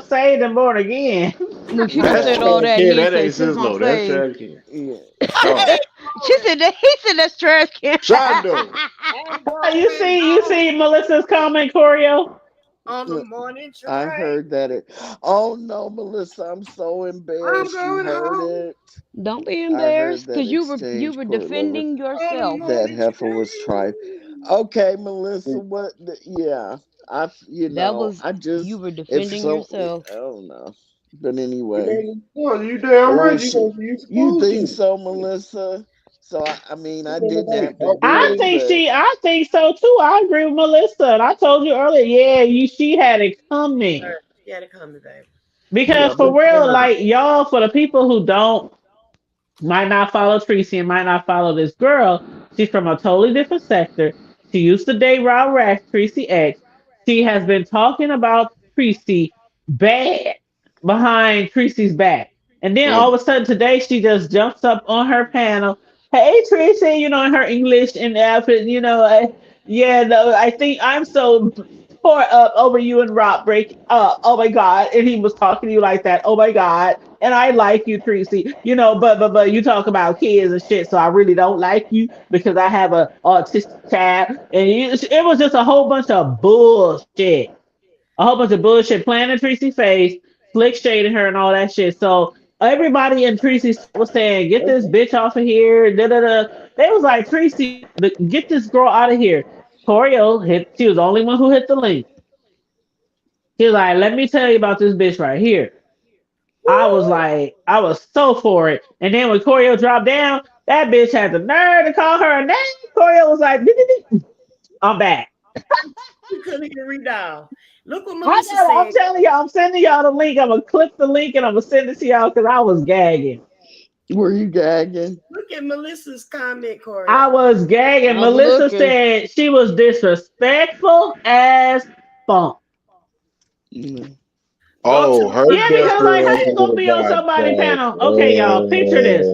saved and born again. Look, she done That's said Right. all trash that. can. He ain't That say ain't since I'm Sizzlo. That's saved. trash can. Yeah. Oh, I ain't She grown. said that. He said that's trash can. Shondo. I'm grown You and see, all Melissa's comment, Choreo. on the Yeah, morning I train. heard that. Oh no, Melissa! I'm so I'm embarrassed. You going heard home it. Don't be I heard embarrassed, that cause you exchange were court lover. defending on the yourself. That morning heifer was tripe. train. Okay, Melissa. What? Yeah, That was I you just were if defending so. yourself. I don't know. But anyway, You damn or right. she, You you supposed think to. so, Melissa? So I mean, I didn't Nobody have to talk do it, but I think so too. I agree with Melissa. And I told you earlier, yeah, she had it coming. She had it coming, baby. Because yeah, for but real, like y'all, for the people who don't might not follow Tracy and might not follow this girl. She's from a totally different sector. She used to date Rob Rash, Tracy X. She has been talking about Tracy bad behind Tracy's back. And then yeah, all of a sudden today she just jumps up on her panel. Hey Tracy, in her English and outfit, yeah, no, I think I'm so tore up over you and Rob breaking up. Oh my God. And he was talking to you like that. Oh my God. And I like you, Tracy. But you talk about kids and shit, so I really don't like you because I have a autistic child. And it was just a whole bunch of bullshit. A whole bunch of bullshit playing in Tracy's face, slick shading her and all that shit. So everybody in Tracy was saying, "Get this bitch off of here." Da da da. They was like, "Tracy, get this girl out of here." Torio hit. She was the only one who hit the link. She was like, "Let me tell you about this bitch right here." I was like, I was so for it. And then when Corio dropped down, that bitch had the nerve to call her a name. Corio was like, I'm back. We couldn't even read down. Look what I Melissa know, I'm said. telling y'all, I'm sending y'all the link. I'm gonna click the link and I'm gonna send it to y'all because I was gagging. were you gagging? Look at Melissa's comment, I Corio. was gagging. I was Melissa looking. said she was disrespectful as fuck. Mm. Go to Oh, the her Yeah, comment. because like, how you desperation gonna be on about somebody's that. panel? Okay, y'all, picture this.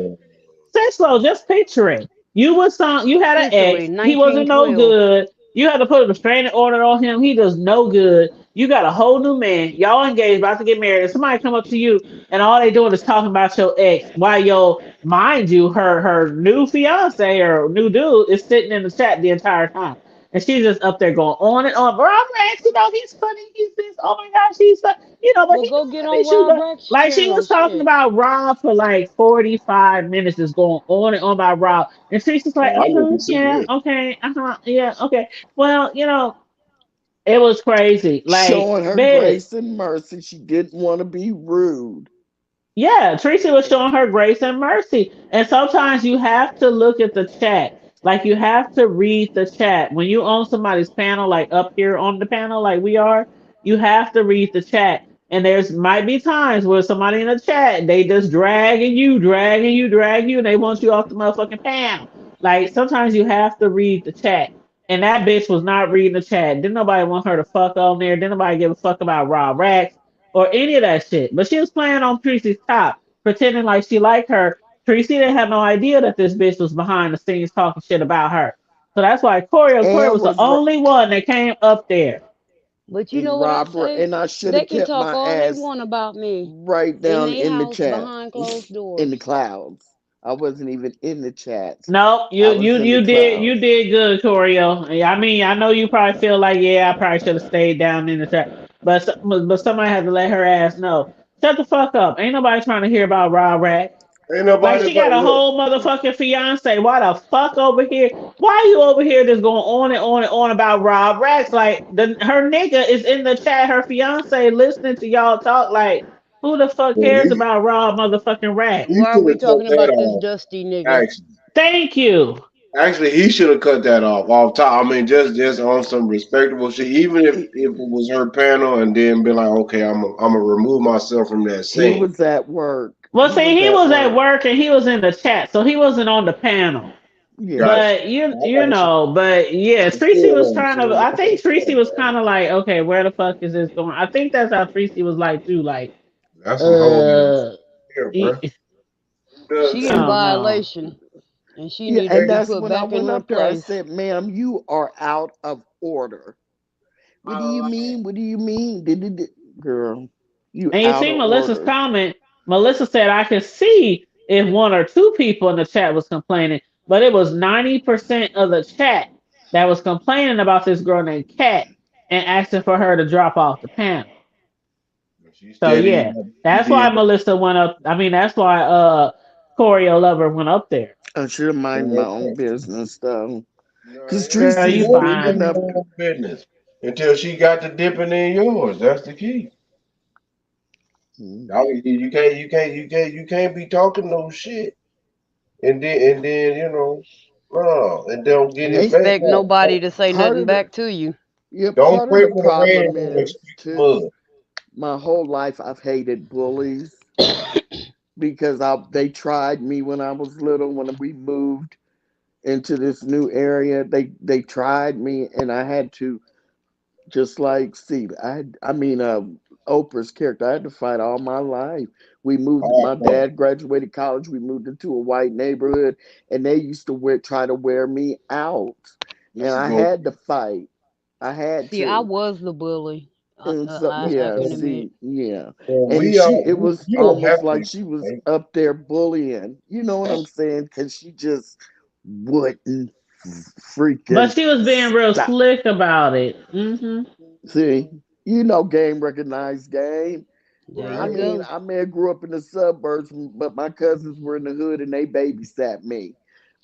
Cislo, just picture it. You had an Essentially, ex. He wasn't no 1912. good. You had to put a restraining order on him. He does no good. You got a whole new man. Y'all engaged, about to get married. And somebody come up to you and all they doing is talking about your ex. While mind you, her new fiance or new dude is sitting in the chat the entire time. And she's just up there going on and on. Rob Rex, he's funny. He's this. Oh my gosh, he's but Well, he go get doing on this. You Rob got Rex like she channel. was talking Shit. about Rob for like 45 minutes, just going on and on about Rob. And Tracy's like, I need to see yeah, this. okay, yeah, okay. Well, it was crazy. Like, Showing her bitch, grace and mercy. She didn't want to be rude. yeah, Tracy was showing her grace and mercy. And sometimes you have to look at the chat. Like you have to read the chat. When you on somebody's panel, like up here on the panel, like we are, you have to read the chat. And there's might be times where somebody in the chat, they just dragging you, and they want you off the motherfucking panel. Like sometimes you have to read the chat. And that bitch was not reading the chat. Didn't nobody want her to fuck on there. Didn't nobody give a fuck about Rob Rax or any of that shit. But she was playing on Tracy's top, pretending like she liked her. Tracy didn't have no idea that this bitch was behind the scenes talking shit about her. So that's why Corey And was the was only one that came up there. But you know And what I Robert, say? and I should They have can kept talk my all they ass want about me right in down their in the house chat, behind closed in the doors. clouds. I wasn't even in the chats. No, I was in the you clouds. did good, Corio. I mean, I know you probably feel like, yeah, I probably should have stayed down in the track, but somebody had to let her ass know. Shut the fuck up. Ain't nobody trying to hear about Raw Rat. Ain't Like nobody she but got a look. whole motherfucking fiance. Why the fuck over here? Why are you over here just going on and on and on about Rob Rex? Like her nigga is in the chat, her fiance listening to y'all talk. Like who the fuck Well, cares about Rob motherfucking Rex? he Why are should we have cut talking that about this off. dusty nigga? Actually, Thank you. he should have cut that off top. I mean, just on some respectable shit. Even if He, it was her panel, and then be like, okay, I'm gonna remove myself from that he scene. was at work. Well, He see, was he at was at work. work and he was in the chat, so he wasn't on the panel. Yeah. Gotcha. But I you got you. know, but yeah, I Tracy feel was what I'm kind of. saying. I think Tracy was kind of like, okay, where the fuck is this going? I think that's how Tracy was like too. Like, That's some whole ass uh, here, bro. he, Who does She that? in oh no. violation and she Yeah, need to and be Hey, that's put when I back in went her up there. I place. said, ma'am, you are out of order. What do you mean? What do you mean? Girl, you And you out see of Melissa's order. comment. Melissa said, I could see if one or two people in the chat was complaining, but it was 90% of the chat that was complaining about this girl named Kat and asking for her to drop off the panel. she So steady. yeah, She that's why did. Melissa went up. I mean, that's why Corey Lover went up there. I should have minded my own business though. No, Because yeah, Girl, Tracy you you is supposed to mind bringing fine. up, your own business until she got to dipping in yours. That's the key. mm, You can't be talking no shit and then no, and don't get And it ain't back. expect nobody to say part nothing of the, back to you. yeah, Don't part of pray the with a hand problem on the is street too, mud. my whole life I've hated bullies because they tried me when I was little, when we moved into this new area. They tried me and I had to, just like Steve. Oprah's character. I had to fight all my life. We moved. Hard My part. dad graduated college. We moved into a white neighborhood, and they used to try to wear me out, and This is I going. had to fight. I had See, I to, was the bully. and so I yeah. can admit. See, yeah, Well, and we are. it was You don't almost have to like she was explain. up there bullying. You know what I'm saying? Because she just wouldn't But freaking she was being real stop. slick about it. See, game recognized game. There I you Right. mean, go. I may have grew up in the suburbs, but my cousins were in the hood and they babysat me.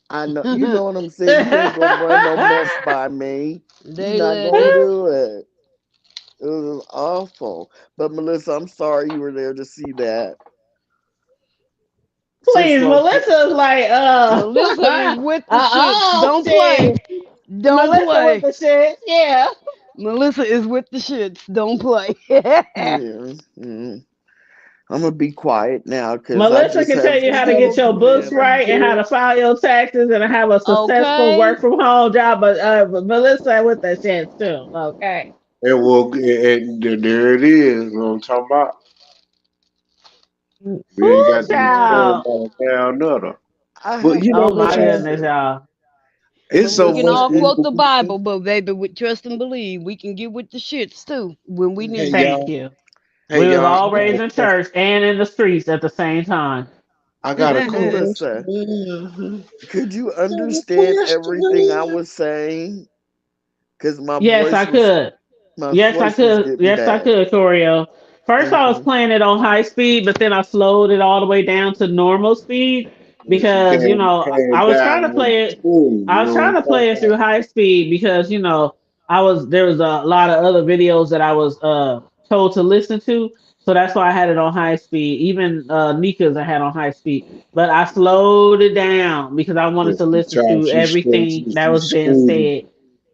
I know, you know what I'm saying. You ain't gonna run no mess by me. You're They not let gonna they do it. It was awful. But Melissa, I'm sorry you were there to see that. Sis Please, Loki, Melissa's like, Melissa is with the shits. Don't play. shit. Don't Melissa with play. the shit. Yeah. Melissa is with the shits. Don't play. yeah. mm. I'm gonna be quiet now because I Melissa just can tell have you It's how to got get to your be. It's books children. got to right and how be. to file your taxes and have a successful Okay. work from home job. But Melissa with the shit too. Okay. And well, there it is. You know what I'm talking about? We ain't Ooh, got to be Yeah, sure child. about a down nutter. I But have you a know Oh what, my y'all? goodness, question, y'all. It's so We can much Melissa. all in quote the between. Bible, but baby, we trust and believe. We can get with the shits too when we Hey need Thank y'all. you. Hey We was y'all. I all got raised a in question. church and in the streets at the same time. I got a to. Melissa, question. could you I got a understand everything I question. was saying? Because Yes, I could. my Yes, I voice was could. getting Yes, I bad. could, Choreo. First, I was Hmm. playing it on high speed, but then I slowed it all the way down to normal speed Yeah, she because, came I was trying down to with play the it. spoon. I You was know what trying I'm to talking play it through about? high speed because, there was a lot of other videos that I was told to listen to. So that's why I had it on high speed. Even Nika's I had on high speed. But I slowed it down because I Yeah, wanted to listen to everything that she was being scooted. said,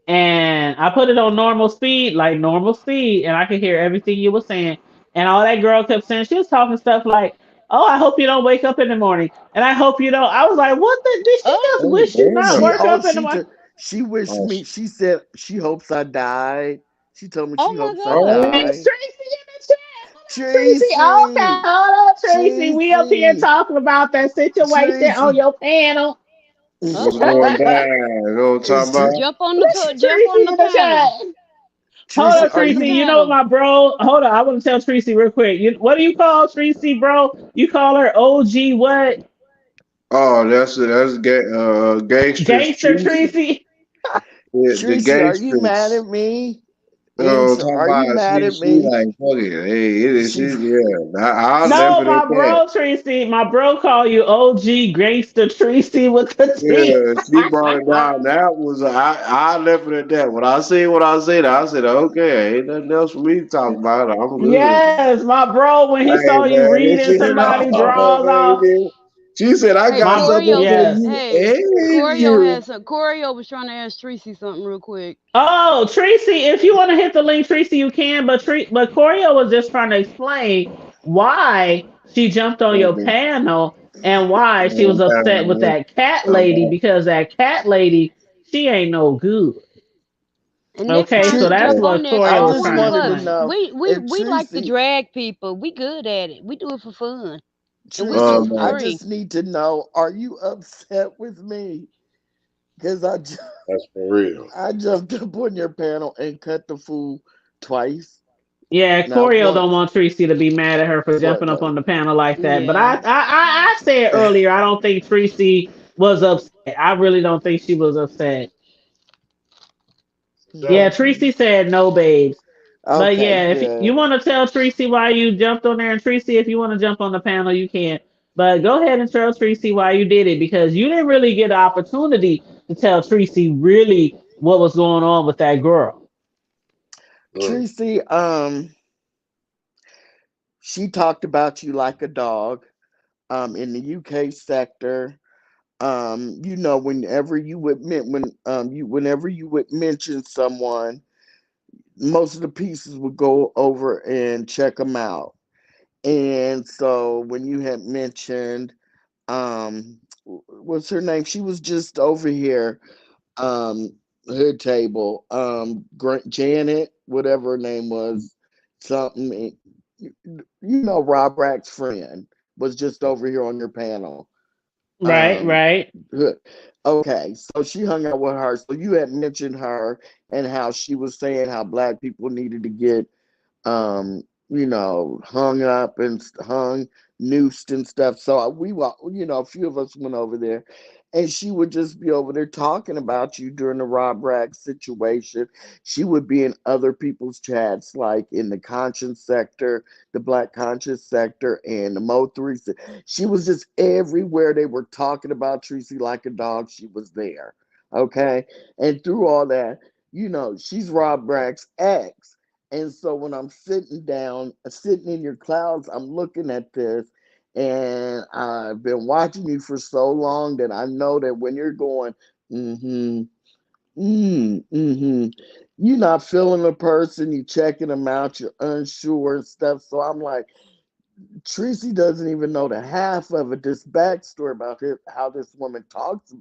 and I put it on normal speed, like normal speed, and I could hear everything you were saying. And all that girl kept saying, she was talking stuff like, "Oh, I hope you don't wake up in the morning," and I hope you don't. I was like, "What the? Did she just Oh, Oh wish you not damn. She work oh up in the she morning?" just she wished Oh, me. She said she hopes I died. She told me oh she my hopes I oh, It's die. Tracy in the chat. Hold on, Tracy. Okay, Tracy, hold on, Tracy. We up here Tracy, talking about that situation on Tracy. your panel. what's Uh-oh. going down? You know what I'm talking It's about? true. Jump on the Listen, jump on Tracy the in the panel. chat. Hold Tracy, up, are Tracy. you You know what, Damn. my bro? Hold on. I want to tell Tracy real quick. What do you call Tracy, bro? You call her OG what? Oh, gangster Gangster Tracy. Tracy? The Tracy, are you mad gangsters. at me? Answer, Talk are you about mad at she me? like fuck it. Hey, it is she, She yeah. I left No, it at my that. bro Tracy. My bro call you OG Gangster Tracy with the T. Yeah, she brought it down. That was I left it at that. When I seen what I said, okay, ain't nothing else for me to talk about. I'm good. Yes, my bro. When he Hey saw you man, this reading shit is somebody all, drawers off, man. She said, I Hey, got my something to Corio. say yes. you Hey, and Corio you. has some. Corio was trying to ask Tracy something real quick. Oh, Tracy, if you want to hit the link, Tracy, you can. But Corio was just trying to explain why she jumped on your Mhm. panel and why she was upset with Mhm. that cat lady Mhm. because that cat lady, she ain't no good. And next Okay, time so she Tr- that's jump on what there, I Corio call was just one trying to of wanted to us. explain. know if We like to Tracy, drag people. We good at it. We do it for fun, and we do Tracy, it for I Man, free. just need to know, are you upset with me? Because that's for real. I jumped up on your panel and cut the fool twice. Yeah, Not Corio don't once, want Tracy to be mad at her for but jumping up on the panel like that. But Yeah. I said earlier, I don't think Tracy was upset. I really don't think she was upset. Yeah, mhm. Tracy said no, babes. But Okay, yeah, if good. you want to tell Tracy why you jumped on there, and Tracy, if you want to jump on the panel, you can. But go ahead and tell Tracy why you did it because you didn't really get an opportunity to tell Tracy really what was going on with that girl. Mm. Tracy, she talked about you like a dog. In the UK sector, whenever you would whenever you would mention someone, most of the pieces would go over and check them out. And so when you had mentioned, what's her name? She was just over here, um, hood table, Janet, whatever her name was, something. Rob Rack's friend was just over here on your panel. Right, right. Good. Okay, so she hung out with her. So you had mentioned her and how she was saying how black people needed to get hung up and hung, noosed and stuff. So a few of us went over there, and she would just be over there talking about you during the Rob Rack situation. She would be in other people's chats, like in the conscience sector, the Black conscious sector, and the Mo three. She was just everywhere. They were talking about Tracy like a dog. She was there. Okay, and through all that, she's Rob Rack's ex. And so when I'm sitting down, sitting in your clouds, I'm looking at this, and I've been watching you for so long that I know that when you're going, mm-hmm, mm-hmm, you're not feeling a person, you checking them out, you're unsure and stuff. So I'm like, Tracy doesn't even know the half of it. This backstory about how this woman talked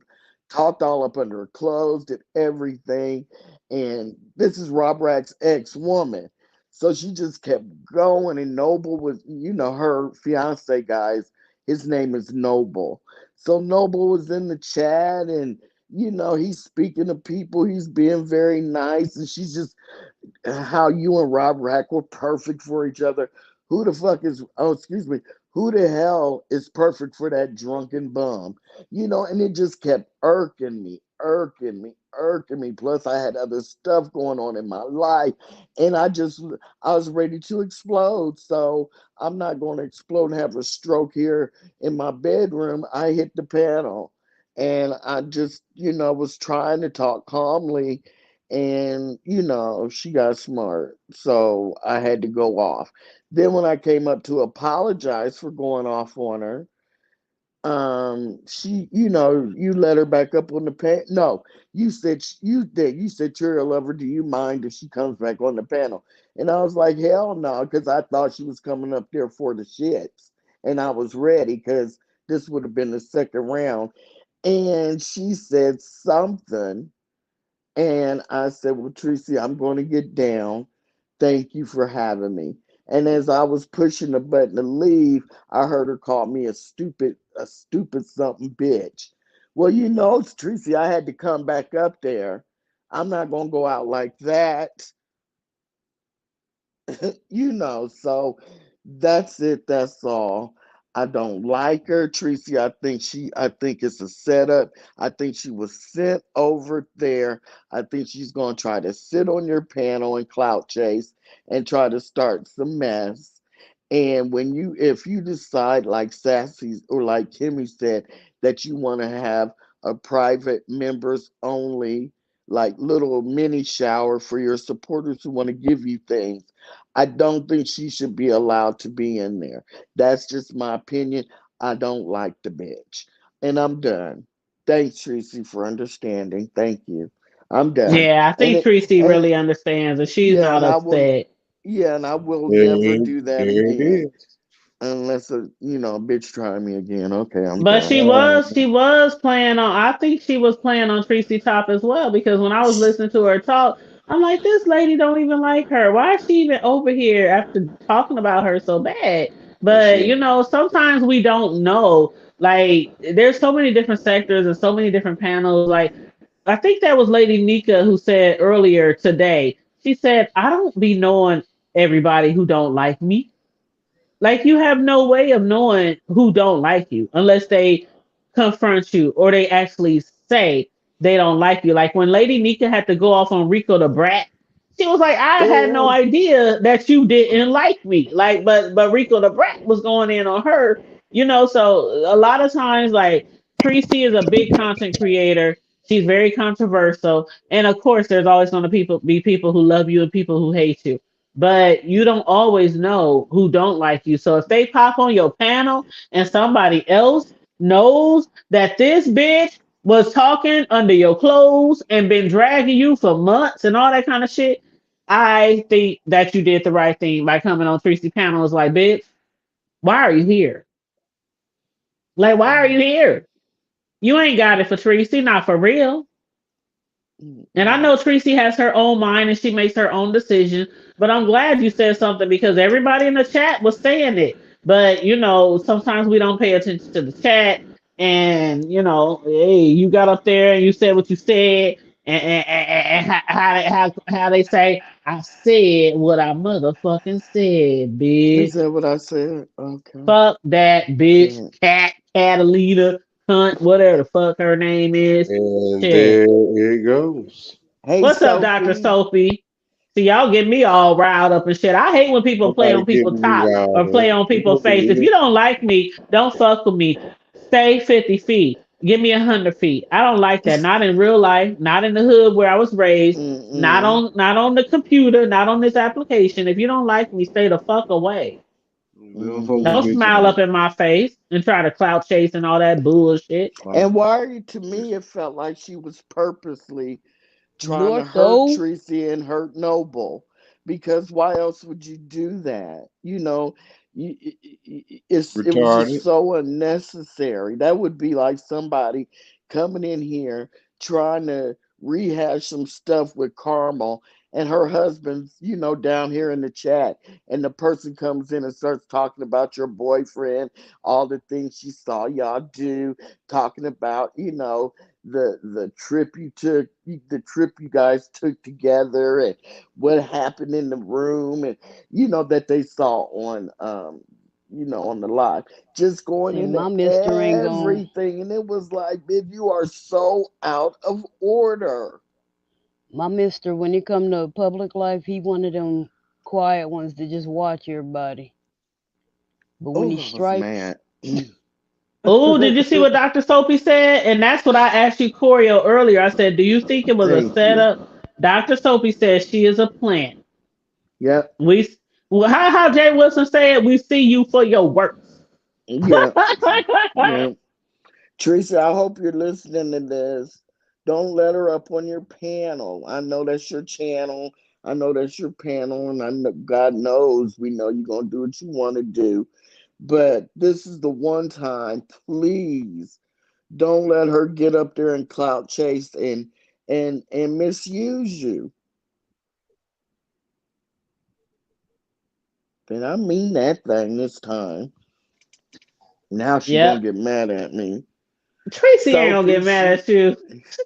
all up under her clothes, did everything, and this is Rob Rack's ex-woman. So she just kept going, and Noble was, her fiance, guys. His name is Noble. So Noble was in the chat, and he's speaking to people. He's being very nice, and she's just how you and Rob Rack were perfect for each other. Who the fuck is, oh, excuse me, who the hell is perfect for that drunken bum? And it just kept irking me, irking me, irking me. Plus, I had other stuff going on in my life, and I was ready to explode. So I'm not going to explode and have a stroke here in my bedroom. I hit the panel, and I just, was trying to talk calmly, and she got smart, so I had to go off. Then when I came up to apologize for going off on her, she, you let her back up on the panel. No, you said you're a lover, do you mind if she comes back on the panel? And I was like, hell no, because I thought she was coming up there for the shits, and I was ready because this would have been the second round. And she said something, and I said, well, Tracy, I'm going to get down. Thank you for having me. And as I was pushing the button to leave, I heard her call me a stupid something bitch. Well, Tracy, I had to come back up there. I'm not going to go out like that. So that's it. That's all. I don't like her, Tracy. I think it's a setup. I think she was sent over there. I think she's gonna try to sit on your panel and clout chase and try to start some mess. And if you decide, like Sassy or like Kimmy said, that you want to have a private members only, like little mini shower for your supporters who want to give you things, I don't think she should be allowed to be in there. That's just my opinion. I don't like the bitch. And I'm done. Thanks, Tracy, for understanding. Thank you. I'm done. Yeah, I And think it Tracy and really understands, and she's yeah, not and I will upset. yeah, and I will never There, do that there it again. is. Unless a bitch try me again. Okay, I'm But done. she was playing on. I think she was playing on Tracy Top as well because when I was listening to her talk, I'm like, this lady don't even like her. Why is she even over here after talking about her so bad? And But she, sometimes we don't know. Like, there's so many different sectors and so many different panels. Like, I think that was Lady Nika who said earlier today. She said, "I don't be knowing everybody who don't like me." Like you have no way of knowing who don't like you unless they confront you or they actually say they don't like you. Like when Lady Nika had to go off on Rico the Brat, she was like, I had no Oh, idea that you didn't like me. Like, but Rico the Brat was going in on her, so a lot of times like Tracy is a big content creator. She's very controversial. And of course there's always gonna be people who love you and people who hate you, but you don't always know who don't like you. So if they pop on your panel and somebody else knows that this bitch was talking under your clothes and been dragging you for months and all that kind of shit, I think that you did the right thing by coming on Tracy panels like, bitch, why are you here? Like, why are you here? You ain't got it for Tracy, not for real. And I mm-mm. know Tracy has her own mind and she makes her own decision, but I'm glad you said something because everybody in the chat was saying it. But sometimes we don't pay attention to the chat, and hey, you got up there and you said what you said, and how they say, I said what I motherfucking said, Is bitch. that what I said? Okay. Fuck that bitch, Yeah. Catalina, cunt, whatever the fuck her name is. and Shit. there it goes. Hey, What's up, Dr. Sophie. Sophie? See, y'all get me all riled up and shit. I hate when people play Nobody on people's giving you top or out. play on We people's don't face. If believe you don't like me, don't fuck with me. Stay 50 feet. Give me 100 feet. I don't like that. Not in real life, not in the hood where I was raised, not Mm-mm. on the computer, not on this application. If you don't like me, stay the fuck away. We don't fuck with Don't Mm-hmm. bitches. smile up in my face and try to clout chase and all that bullshit. And why, to me, it felt like she was purposely trying to hurt Norco. Tracy and hurt Noble. Because why else would you do that? It was just Retarded. so unnecessary. That would be like somebody coming in here trying to rehash some stuff with Carmel and her husband's, down here in the chat. And the person comes in and starts talking about your boyfriend, all the things she saw y'all do, talking about, the trip you took, the trip you guys took together, and what happened in the room, and that they saw on the live, just going And into my mister ain't gone. everything, and it was like, man, you are so out of order. My mister, when it come to public life, he one of them quiet ones that just watch everybody. But when he Oh, I was strikes, mad. Oh, did you see what Dr. Soapy said? And that's what I asked you, Corio, earlier. I said, do you think it was a Thank you. setup? Dr. Soapy says she is a plant. Yep. We, well, how Jay Wilson said, we see you for your works. Yep. Yep. Teresa, I hope you're listening to this. Don't let her up on your panel. I know that's your channel. I know that's your panel, and I know, God knows we know you're gonna do what you want to do. But this is the one time, please don't let her get up there and clout chase and misuse you. And I mean that thing this time. Now she gonna Yep. get mad at me. Tracy ain't gonna Sophie, get mad she at you.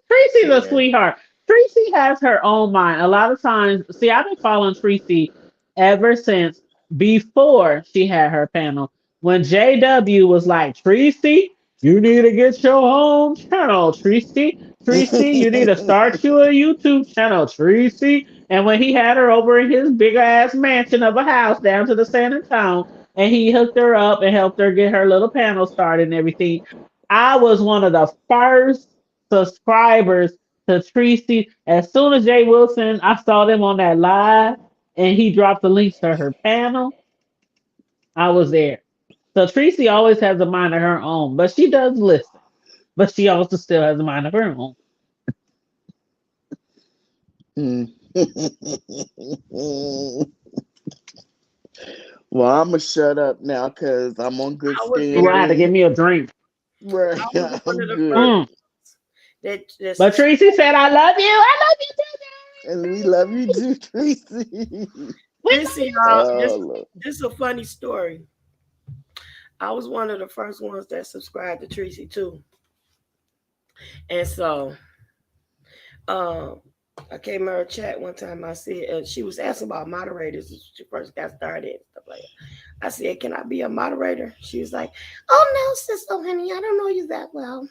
Tracy's a yeah. sweetheart. Tracy has her own mind. A lot of times, see, I've been following Tracy ever since before she had her panel. When JW was like, Tracy, you need to get your own channel, Tracy. Tracy, you need to start you a YouTube channel, Tracy. And when he had her over in his big ass mansion of a house down to the San Antonio, and he hooked her up and helped her get her little panel started and everything, I was one of the first subscribers to Tracy. As soon as Jay Wilson, I saw them on that live, and he dropped the links to her panel. I was there. So Tracy always has a mind of her own, but she does listen. But she also still has a mind of her own. Mm. Well, I'm gonna shut up now because I'm on good I was You gonna have to give standing. me a drink. Right, I was one I'm of the good. first Mm. that But Tracy said, I love you. I love you too, And we Tracy. love you too, Tracy. We this love is you too. Oh, Lord. this is a funny story. I was one of the first ones that subscribed to Tracy too. And so I came in her chat one time. I said, and she was asking about moderators when she first got started and stuff like that. I said, can I be a moderator? She was like, oh no, sister honey, I don't know you that well.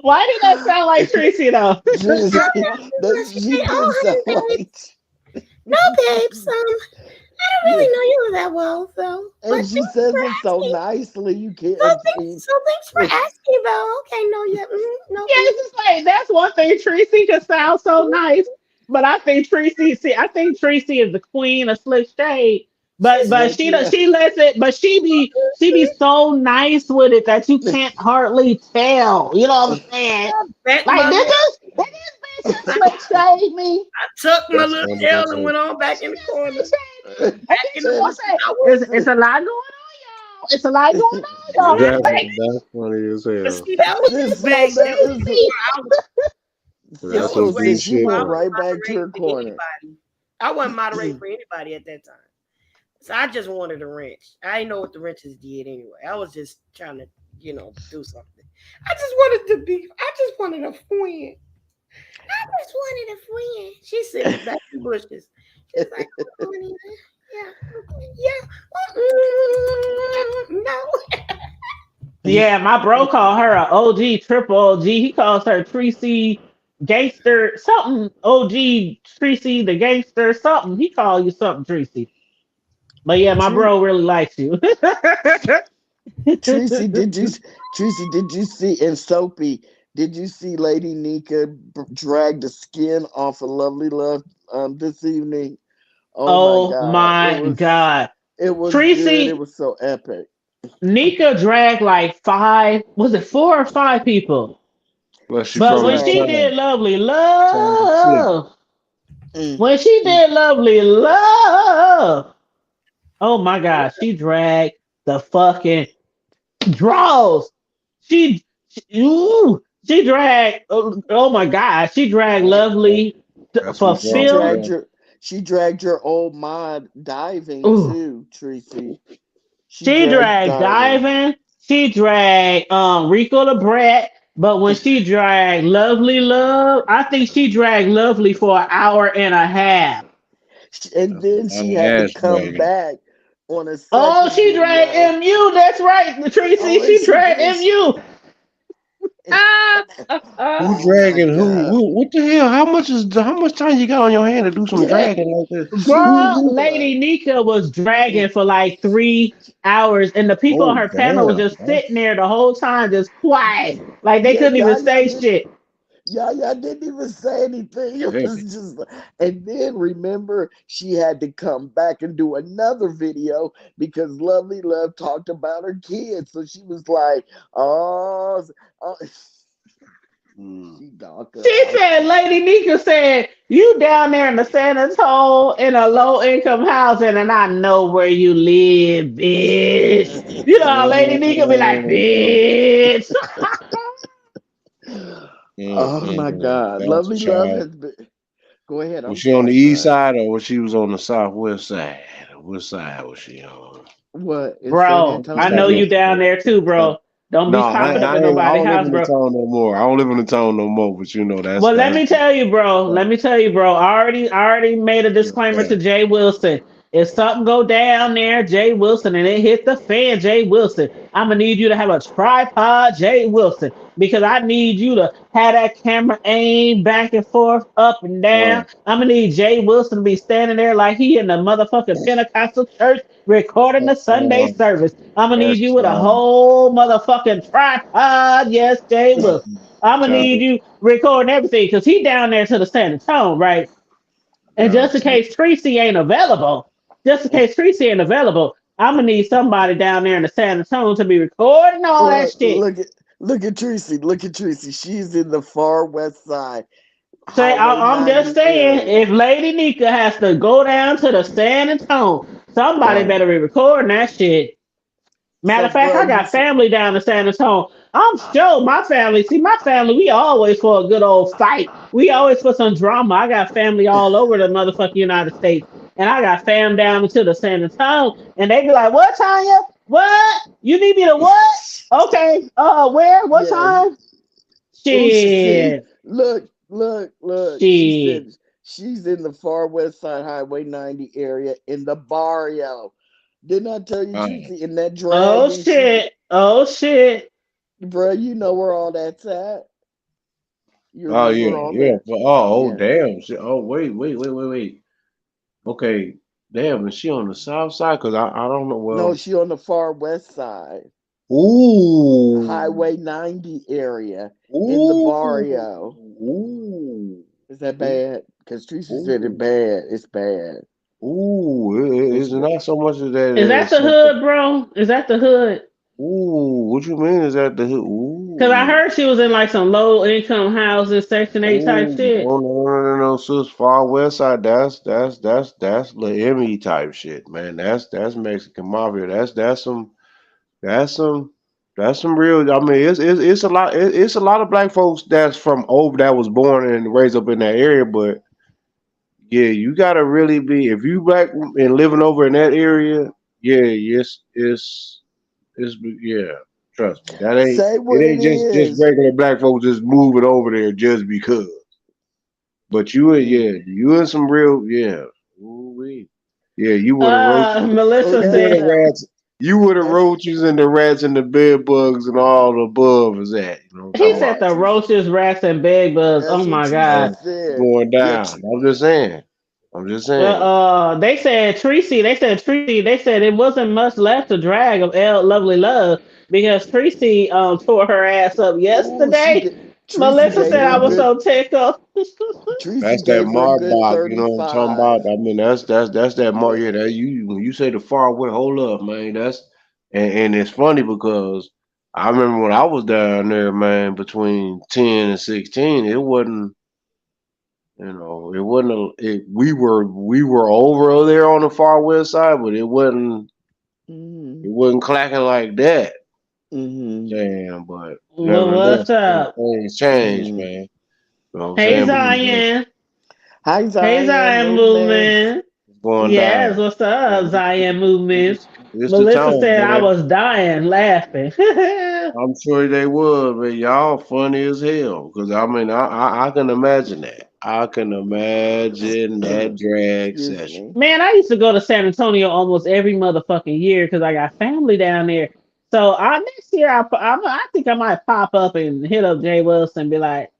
Why did that sound like Tracy though? Tracy, She she said, oh did sound honey, like. no babes, I don't really know you that well, though. And But she thanks says for it so asking. nicely. You So can't. thanks for asking, though. Okay, no, yeah, no, Yeah, it's just like that's one thing. Tracy can sound so nice, but I think Tracy. See, I think Tracy is the queen of slick shade. But she's but Heck she yeah. she lets it. But she be so nice with it that you can't hardly tell. You know what I'm saying? back Like my did little, this slick shade me? I tucked my That's little funny tail as and hell. went on Did back she in the just slick corner. shade me? And Back then in she the gonna bush. say I was. it's a lot going on, y'all. It's a lot going on, It's a y'all. lot That's of right. That's funny as But hell. see, that was Sis, back. no, That that was is Tracy. before I was. That That's sis. was some So way G sis, you shit before I went though. was right back to moderating her for corner. anybody. I wasn't moderating for anybody at that time. So I just wanted a wrench. I didn't know what the wrenches did anyway. I was just trying to, do something. I just wanted a friend. I just wanted a friend. She's sitting back in the bushes. She's like, oh, honey, yeah. No. Yeah, my bro called her a OG, triple OG. He calls her Tracy Gangster something. OG Tracy the Gangster something. He called you something, Tracy. But yeah, my Tre- bro really likes you. Tracy, did you see and Soapy? Did you see Lady Nika drag the skin off of Lovely Love this evening? Oh my Oh God, my God. it was good. It Tracy, was so epic. Nika dragged like five, was it 4 or 5 people? Well, she But from when the Drag. she did town. Lovely Town shit. Love, Mm, when she mm. did Lovely Love, oh my God, she dragged the fucking draws. She dragged. Oh my God, she dragged Lovely That's for what She draws Phil. dragged her. your old mod diving Ooh, too, Tracy. She she dragged dragged diving. Diving. She dragged Rico the Brat. But when she dragged Lovely Love, I think she dragged Lovely for an hour and a half. And That's a then lot she of had to ass come dragging. back on a Oh, second she dragged video. MU. That's right, Tracy. Oh, and She she dragged did. MU. Who Oh my dragging who? God. What the hell? How much time you got on your hand to do some dragging like this? She Girl, Who? was. Lady Nika was dragging for like 3 hours, and the people on Oh her panel was damn! just sitting there the whole time, just quiet. Like they Yeah, couldn't even say shit. Yaya didn't even say anything. It was Heavy. just, and then remember, she had to come back and do another video because Lovely Love talked about her kids. So she was like, oh Mm. she dogged her She out. said, Lady Nika said, you down there in the San Antonio in a low income housing, and I know where you live, bitch. You know how Lady Nika be like, Mm. bitch. Oh my God. That's a Lovely Love child. has been. Go ahead. Was I'm she on the sorry, east son. side or was she was on the southwest side? What side was she on? What? In San Bro, East I side, know Antonio? you west down side. there too, bro. Don't No, be popping up I at ain't. I nobody's don't live house, in the bro. town no more. I don't live in the town no more. But you know, Well, let that's me tell you, bro. Let me tell you, bro. I already made a disclaimer to yeah. Jay Wilson. If something go down there, Jay Wilson, and it hit the fan, Jay Wilson, I'm gonna need you to have a tripod, Jay Wilson, because I need you to have that camera aim back and forth, up and down. Right, I'm gonna need Jay Wilson to be standing there like he in the motherfucking Pentecostal church recording the Sunday uh, service. I'm gonna need you that's with a whole motherfucking tripod, yes, Jay Wilson. I'm gonna need Johnny. you recording everything because he down there to the San Antonio, right? And just in Gotcha. case Tracy ain't available, just in case Tracy ain't available, I'm gonna need somebody down there in the San Antonio to be recording all that Well, shit. look at Tracy. Look at Tracy. She's in the far west side, Say, Highway I'm just 90 saying, area. if Lady Nika has to go down to the San Antonio, somebody Right. better be recording that shit. Matter So, of fact, bro, I got family down in San Antonio. I'm sure my family, see, my family, we always for a good old fight. We always for some drama. I got family all over the motherfucking United States. And I got fam down into the San Antonio. And they be like, what, Tanya? What? You need me to what? Okay. Where? What yeah. time? Oh, see, Shit. look. She Shit. said she's in the far west side, Highway 90 area in the barrio. Didn't I tell you, Right. Tracy, in that Oh, dragon shit? shit. Oh, shit. Bro, you know where all that's at. You Oh remember yeah, all yeah. that? But oh Yeah. damn. Oh wait. Okay. Damn, is she on the south side? Cause I don't know. No, Well, she on the far west side, ooh, Highway 90 area in the ooh, barrio. ooh, Is that ooh, bad? Because Tracy said it ooh, bad. It's bad. ooh. It's It's not so much as that Is that as the something. hood, bro? Is that the hood? Ooh, what you mean? Is that the Because I ooh? heard she was in like some low income housing, Section 8 type Oh shit. no, sis, far west side. That's La Emmy type shit, man. That's Mexican mafia. That's some that's some real. I mean, it's a lot. It's a lot of black folks that's from over that was born and raised up in that area. But yeah, you gotta really be if you black and living over in that area. Yeah, yes, it's yeah. Trust me, that ain't Say it. what it Ain't just is. regular black folks just moving over there just because. But you, Mm. yeah, you in some real, yeah. Ooh-wee. Yeah, you would have roaches. Oh, Melissa You would that's have said, how. rats. You would have That's roaches and the rats and the bed bugs and all the above is that. You know what I'm he talking that's said about? what the Tracy. roaches, rats, and bed bugs. Oh That's what my Tracy God. said. Going Yeah, down. I'm just saying. I'm just saying. They said it wasn't much left to drag of L Lovely Love because Tracy tore her ass up oh, she yesterday. get Tracy Melissa gave said her I a was good. so tickled. Tracy That's that gave her a good Marbach. You know what I'm talking 35. about? I mean, that's that Mar. Yeah. Yeah, that you when you say the far away. Hold up, man. That's and it's funny because I remember when I was down there, man, between 10 and 16, it wasn't. You know, it wasn't. We were over there on the far west side, but it wasn't. Mm-hmm. It wasn't clacking like that. Mm-hmm. Damn, but What's nevertheless, up? things change, Mm-hmm. man. You know what I'm Hey saying? But anyway, Zion. Hi, Hey Zion Zion Movements. Movement. it's going Yes, down. what's up, Zion Movement? It's the Melissa time, said I man. was dying laughing. I'm sure they would, but y'all funny as hell. Cause I mean, I can imagine that. I can imagine that drag Excuse session. me. Man, I used to go to San Antonio almost every motherfucking year because I got family down there. So next year, I think I might pop up and hit up Jay Wilson and be like,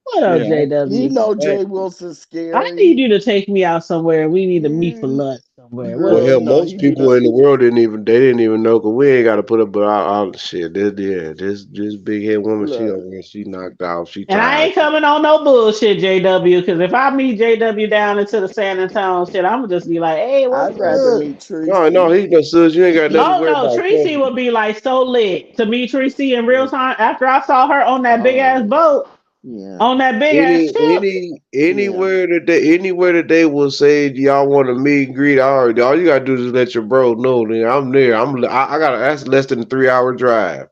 "What up, Yeah, You JW? know hey, Jay Wilson's I need scary. you to take me out somewhere. We need to meet for Mm, lunch somewhere. well, What girl, hell, you?" no, most he do people not. in the world didn't even know, cause we ain't got to put up with all the shit. This big head woman, she Look, over here, she knocked out, she And I tired. ain't coming on no bullshit, JW. Because if I meet JW down into the San Antonio shit, I'm gonna just be like, "Hey, what's I'd rather up?" meet No, Tracy. he no sis, you ain't got nothing to Oh worry no, about. Tracy would be like so lit to meet Tracy in real Mm, time after I saw her on that big ass oh, boat yeah, on that big ass ship. yeah. Anywhere that they will say y'all want to meet and greet, all you gotta do is let your bro know. Then I'm there. I got that's less than a 3 hour drive.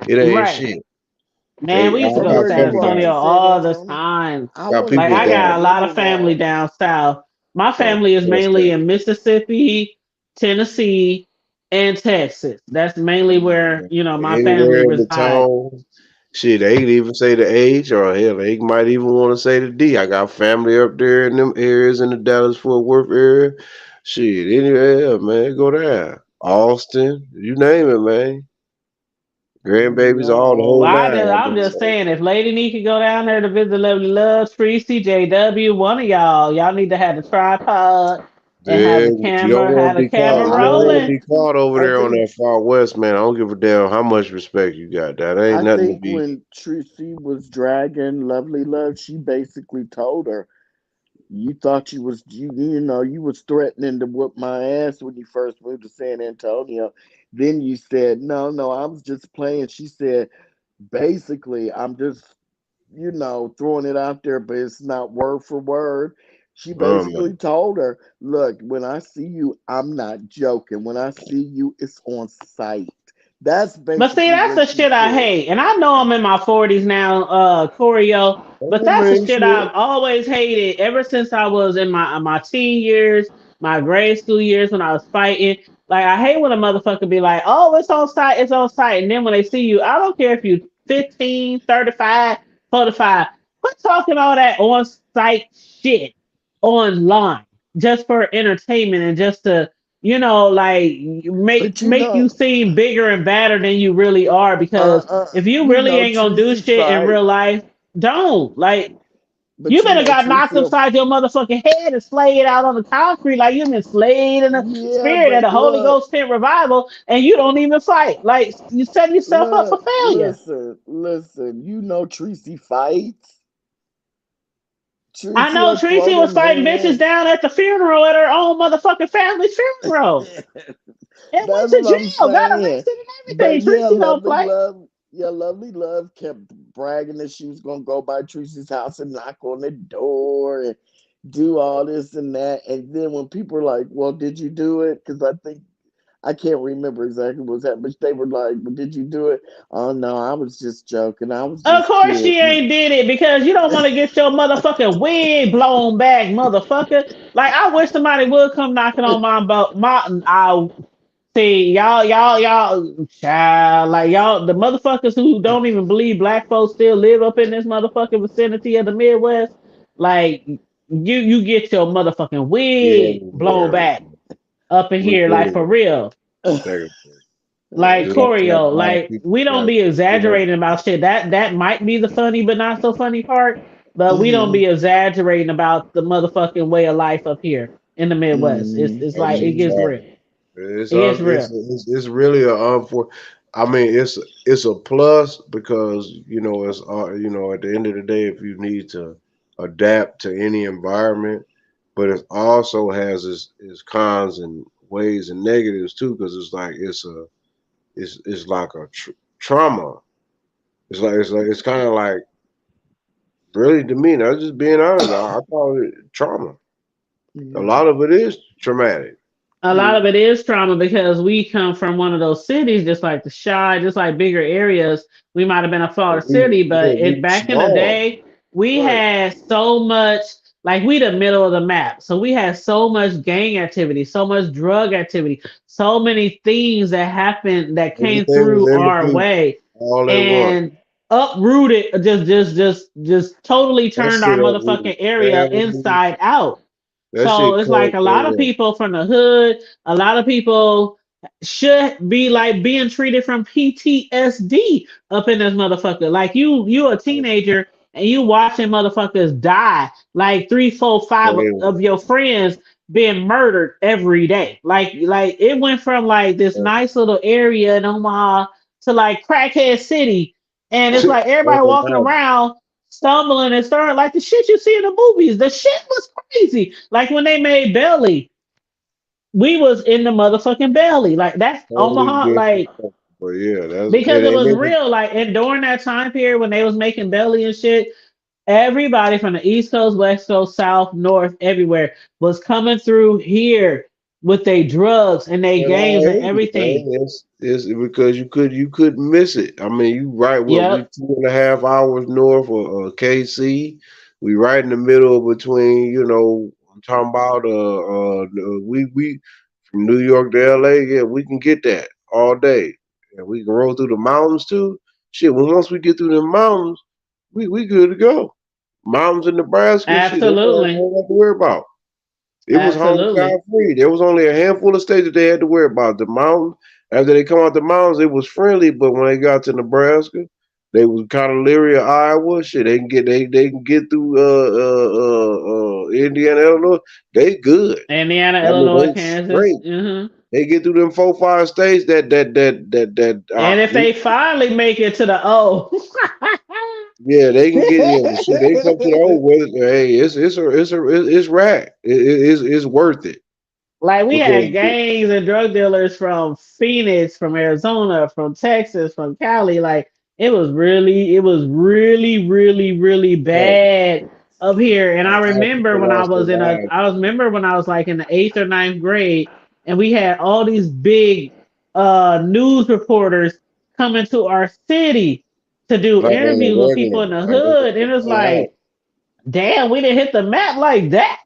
It ain't Right. shit. Man, we used to So I go to got where San you family are Antonio in down. San all the Antonio? time. I Got want to Like people go I to the got a down. lot of family Riverwalk. down south. My Oh, family is what's mainly that? in Mississippi, Tennessee, and Texas. That's mainly where my family Anywhere in the resides. town. Shit, they could even say the H, or hell, they might even want to say the D. I got family up there in them areas in the Dallas Fort Worth area. Shit, anywhere, else, man, go there. Austin, you name it, man. Grandbabies, all the No, whole Well, nine. I'm I'm just just saying. saying, if Lady Nee could go down there to visit Lovely Love, Tracy, JW, one of y'all need to have the tripod and Yeah, have the camera you don't want to rolling. be caught over I there on think that far west, man. I don't give a damn how much respect you got. That ain't I nothing to think be. when Tracy was dragging Lovely Love, she basically told her, "You thought you was threatening to whoop my ass when you first moved to San Antonio. Then you said, no, no, I was just playing." She said, basically, I'm just throwing it out there, but it's not word for word. She Man. basically told her, "Look, when I see you, I'm not joking. When I see you, it's on sight." That's But see, basically that's what the she shit I said. hate. And I know I'm in my 40s now, Corio, but I that's the mean, shit shit. I've always hated ever since I was in my teen years, my grade school years when I was fighting. Like, I hate when a motherfucker be like, oh, it's on site. And then when they see you, I don't care if you 15, 35, 45, quit talking all that on site shit online just for entertainment and just to like But make you seem bigger and badder than you really are. Because if you really ain't gonna do Tracy shit in fight. real life, don't like you But better got knocked Tracy, upside your motherfucking head and slayed out on the concrete like you've been slayed in the yeah, spirit at but a Holy look, Ghost tent revival, and you don't even fight. Like you setting yourself up for failure. listen. Tracy fights. I Tracy know will throw Tracy was them fighting bitches hands. down at the funeral at her own motherfucking family's funeral and went That's to what I'm jail, got saying. arrested and everything. But yeah, Tracy don't play. Lovely Love kept bragging that she was gonna go by Tracy's house and knock on the door and do all this and that. And then when people were like, "Well, did you do it?" Because I can't remember exactly what was happening, but they were like, "Well, did you do it?" "Oh no, I was just joking. I was Of just course she kidding." ain't did it because you don't want to get your motherfucking wig blown back, motherfucker. Like I wish somebody would come knocking on my boat. I see y'all, child. Like y'all, the motherfuckers who don't even believe black folks still live up in this motherfucking vicinity of the Midwest. Like you get your motherfucking wig blown Everywhere. back up in We here, like for do. real. Second. Like Just like choreo, a lot of like people we don't got, be you know, exaggerating about shit. That might be the funny but not so funny part. But we don't Hmm. be exaggerating about the motherfucking way of life up here in the Midwest. Hmm. It's that's like it a gets Hmm. real. fact. It's It gets it's real. it's really a for. I mean, it's a plus because it's at the end of the day, if you need to adapt to any environment, but it also has its cons and ways and negatives too, because it's like it's like a trauma. It's kind of like really to me. Now, just being honest, I call it trauma. A Yeah. lot of it is traumatic. A lot Yeah. of it is trauma because we come from one of those cities, just like the shy, just like bigger areas. We might have been a Florida city, but We it back in the small, day, we right? had so much, like we the middle of the map. So we had so much gang activity, so much drug activity, so many things that happened that came Everything was through in the our blue way all at once. and uprooted, just totally That turned our shit uprooted motherfucking area families. inside out. That So shit it's cut. like a lot of people from the hood, a lot of people should be like being treated from PTSD up in this motherfucker. Like you a teenager and you watching motherfuckers die, like three, four, five Damn. of your friends being murdered every day. Like it went from like this nice little area in Omaha to like crackhead city. And it's like everybody Oh, walking man. around stumbling and stirring like the shit you see in the movies. The shit was crazy. Like when they made Belly, we was in the motherfucking Belly. Like that's Totally Omaha. different. Like But yeah, that's because it and was then real. Like and during that time period when they was making Belly and shit, everybody from the East Coast, West Coast, South, North, everywhere was coming through here with their drugs and their and I games and hate it, everything. man. It's because you couldn't miss it. I mean, you right. What we Yep. 2.5 hours north of KC. We right in the middle between. I'm talking about we from New York to LA, yeah, we can get that all day. And we can roll through the mountains too. Shit, when once we get through the mountains, we good to go. Mountains in Nebraska, shit, that's all we Absolutely. don't have to worry about. It was Absolutely. homicide free. There was only a handful of states that they had to worry about. The mountain, after they come out the mountains, it was friendly, but when they got to Nebraska, they was kind of leery of Iowa. Shit, they can get through Indiana, Illinois. They good. Indiana, I mean, Illinois, they Kansas. straight. They get through them 4, 5 states that And if we they finally make it to the O, yeah, they can get yeah. Shit, they come to the old weather. Hey, it's right. It's worth it like we because had gangs and drug dealers from Phoenix, from Arizona, from Texas, from Cali. Like it was really hey, bad up here. And I I remember when I lost their was lives. I remember when I was like in the eighth or ninth grade, and we had all these big news reporters coming to our city to do Like on the interviews with people in regular, the like they hood. got And to it's find out. like, damn, we didn't hit the map like that.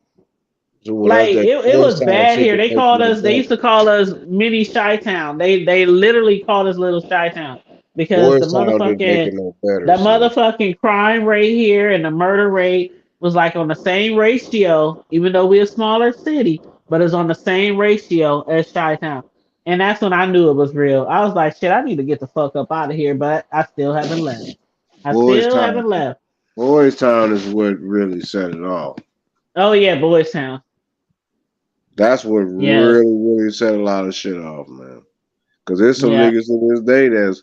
So well, that's Like that it Boys was Town bad shit here. that They makes called you us. They used to uncomfortable. call us Mini Chi Town. They literally called us Little Chi Town because Boys Town didn't make it no the better. See, motherfucking crime rate here and the murder rate was like on the same ratio. Even though we're a smaller city, but it's on the same ratio as Chi Town. And that's when I knew it was real. I was like, shit, I need to get the fuck up out of here, but I still haven't left. I Boys still Town, haven't left. Boys Town is what really set it off. Oh yeah, Boys Town. That's what Yes. really set a lot of shit off, man. Cause there's some Yeah. niggas to this day that's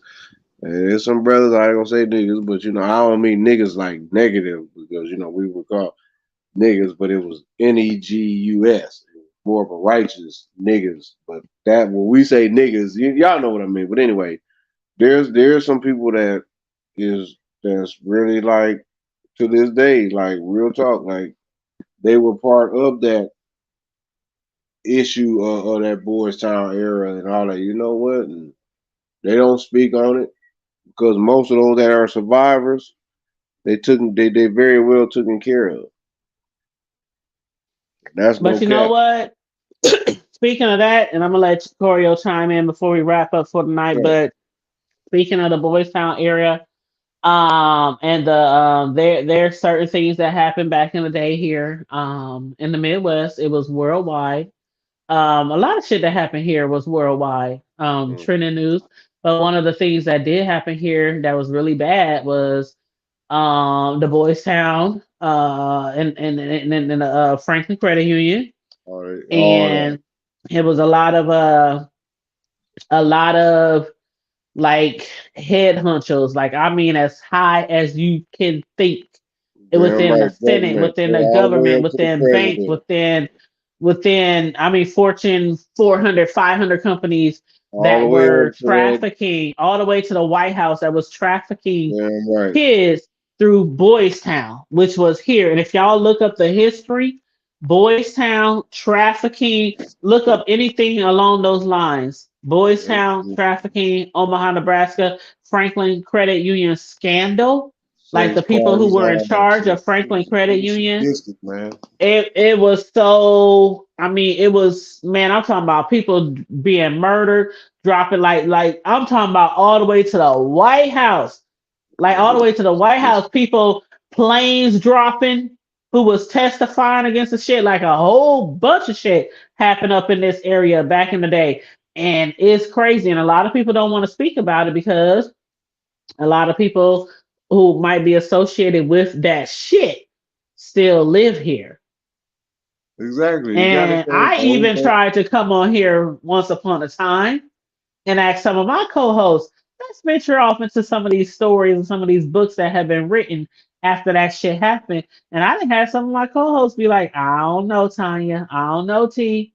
and there's some brothers I ain't gonna say niggas, but I don't mean niggas like negative because we were called niggas, but it was negus, more of a righteous niggas. But that when we say niggas, y'all know what I mean. But anyway, there's some people that's really like to this day, like real talk, like they were part of that issue of that Boys Town era and all that. You know what? And they don't speak on it because most of those that are survivors, they very well taken care of. That's no But you know cap. what? Speaking of that, and I'm gonna let Corio chime in before we wrap up for the night. Right. But speaking of the Boys Town area, and the there's certain things that happened back in the day here, in the Midwest. It was worldwide. A lot of shit that happened here was worldwide, Mm. trending news. But one of the things that did happen here that was really bad was the Boys Town, and the Franklin Credit Union, All that. and it was a lot of like head honchos, like I mean as high as you can think, Damn within the right, Senate, government. within Straight the all the way government, up to the within banks, president. within I mean Fortune 400, 500 companies All the that way were up to that. trafficking, all the way to the White House that was trafficking Damn right. kids through Boys Town, which was here. And if y'all look up the history, Boys Town trafficking, look up anything along those lines. Boys Town Mm-hmm. trafficking, Omaha, Nebraska, Franklin Credit Union scandal. Like the Sex people who parties, were in all that charge shit. of Franklin Credit It was Union, sadistic, man. it was so, I mean, it was, man, I'm talking about people being murdered, dropping like I'm talking about all the way to the White House, like Yeah, all the this way to the White this House, people, planes dropping, who was testifying against the shit. Like a whole bunch of shit happened up in this area back in the day. And it's crazy. And a lot of people don't want to speak about it because a lot of people who might be associated with that shit still live here. exactly. You gotta And think I only even thing. tried to come on here once upon a time and ask some of my co-hosts, let's venture off into some of these stories and some of these books that have been written after that shit happened. And I didn't have some of my co-hosts be like, I don't know, Tanya. I don't know, T.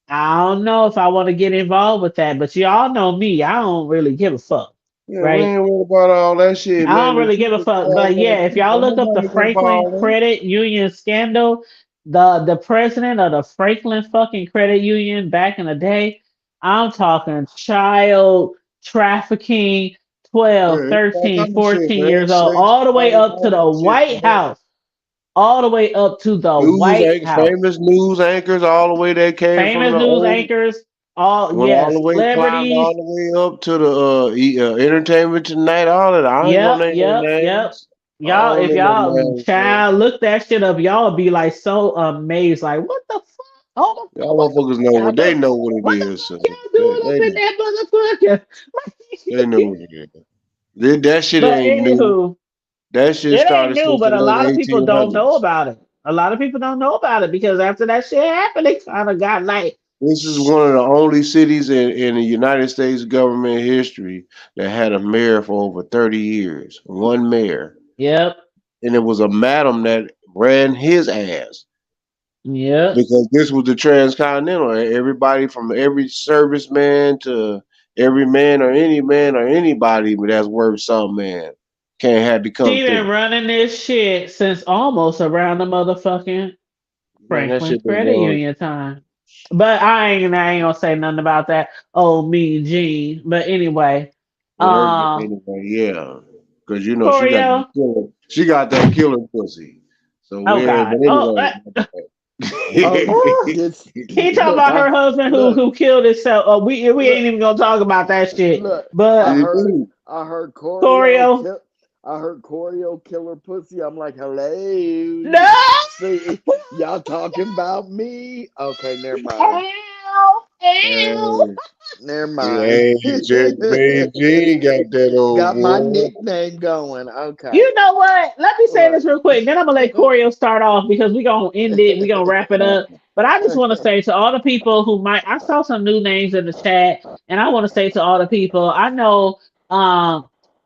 I don't know if I want to get involved with that. But y'all know me. I don't really give a fuck. Yeah, we Right? ain't worried about all that shit, I man. don't The really truth give a is fuck. But gonna yeah, if keep y'all look up the everybody Franklin involved. Credit Union scandal, the president of the Franklin fucking Credit Union back in the day, I'm talking child trafficking, Yeah, 12, it's all 13, kind of shit, 14 man. years old, Sex all the way parties, up to all the that shit, White man. House. all the way up to the White House. famous news anchors, all the way that came from Famous the news old, anchors, all went all yes, the way, climbed celebrities. all the way up to the Entertainment Tonight. All of that. I ain't Yep, gonna name no yep, yep. names. I Y'all, don't if name no y'all names. Man. child look that shit up, y'all be like so amazed. Like, what the fuck? Oh my god, Y'all motherfuckers know y'all what they do? know what it What the is. So fuck y'all doing up in that they know motherfucker? what it is. That shit But ain't new. anywho, That shit it ain't started new, since but the a lot late of people don't know 1800s. about it. A lot of people don't know about it because after that shit happened, they kind of got like, This is one of the only cities in the United States government history that had a mayor for over 30 years. One mayor. yep, And it was a madam that ran his ass yep. because this was the transcontinental. Everybody from every serviceman to every man or anybody that's worth something, man, can't have to come She been through. running this shit since almost around the motherfucking Man, that Franklin shit been Credit going. Union time. But I ain't gonna say nothing about that. Oh, Mean Gene. But anyway, Anyway, yeah, because you know Corio. she got that killer pussy. So Oh we ain't. God. But Oh, anyway, Oh, this he talking look, about I her husband who look, killed himself. Oh, we ain't look, even gonna talk about that shit. look. But I heard Corio, Corio killer pussy. I'm like, hello. no. See, y'all talking about me? Okay, never mind. Ow, ow. hey, Never mind. hey, Gene got that old Got my boy. nickname going. Okay. You know what? Let me say this What? real quick. Then I'm gonna let Corio start off because we gonna end it. We gonna wrap it up. But I just want to say to all the people who might, I saw some new names in the chat, and I want to say to all the people, I know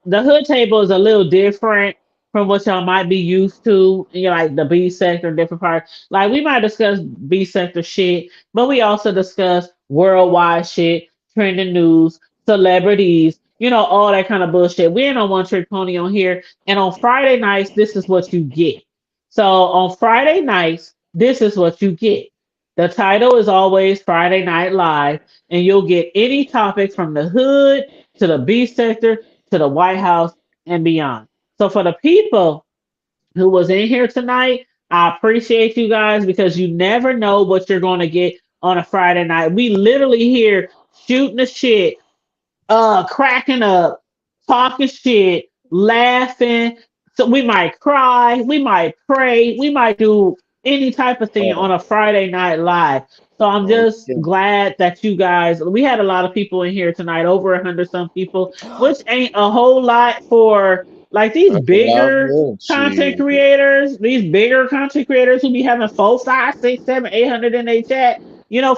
the hood table is a little different from what y'all might be used to. You know, like the B sector, different parts. Like we might discuss B sector shit, but we also discuss worldwide shit, trending news, celebrities, all that kind of bullshit. We ain't on one trick pony on here. And on Friday nights, this is what you get. So on Friday nights, this is what you get. The title is always Friday Night Live, and you'll get any topic from the hood to the B sector to the White House and beyond. So for the people who was in here tonight, I appreciate you guys because you never know what you're going to get on a Friday night. We literally here shooting the shit, cracking up, talking shit, laughing. So we might cry, we might pray, we might do any type of thing on Oh, a Friday night live. So I'm oh, just yeah. glad that you guys. We had a lot of people in here tonight, over 100 some people, which ain't a whole lot for like these That's a lot bigger more content shit. creators. These bigger content creators who be having 4, 5, 6, 7, 800 in their chat.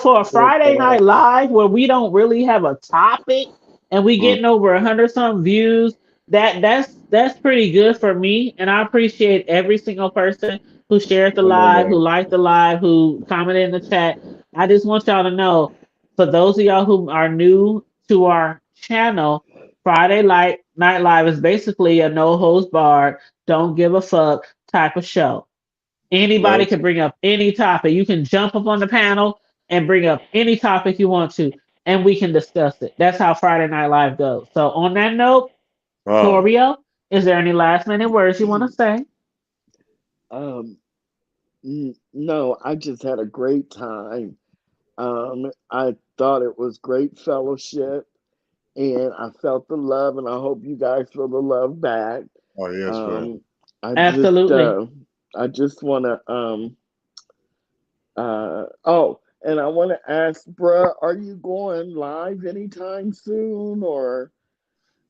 For a Friday night live where we don't really have a topic and we Mm, getting over 100 some views, that's pretty good for me. And I appreciate every single person who shared the I know live, who that. liked the live, who commented in the chat. I just want y'all to know, for those of y'all who are new to our channel, Night Live is basically a no holds barred, don't give a fuck type of show. Anybody That's can bring up any topic. You can jump up on the panel and bring up any topic you want to, and we can discuss it. That's how Friday Night Live goes. So, on that note, oh, Torio, is there any last minute words you want to say? um, no, I just had a great time. I thought it was great fellowship, and I felt the love, and I hope you guys feel the love back. oh yes, man. Um, I just, Absolutely. I just want to, oh, and I want to ask, bruh, are you going live anytime soon, or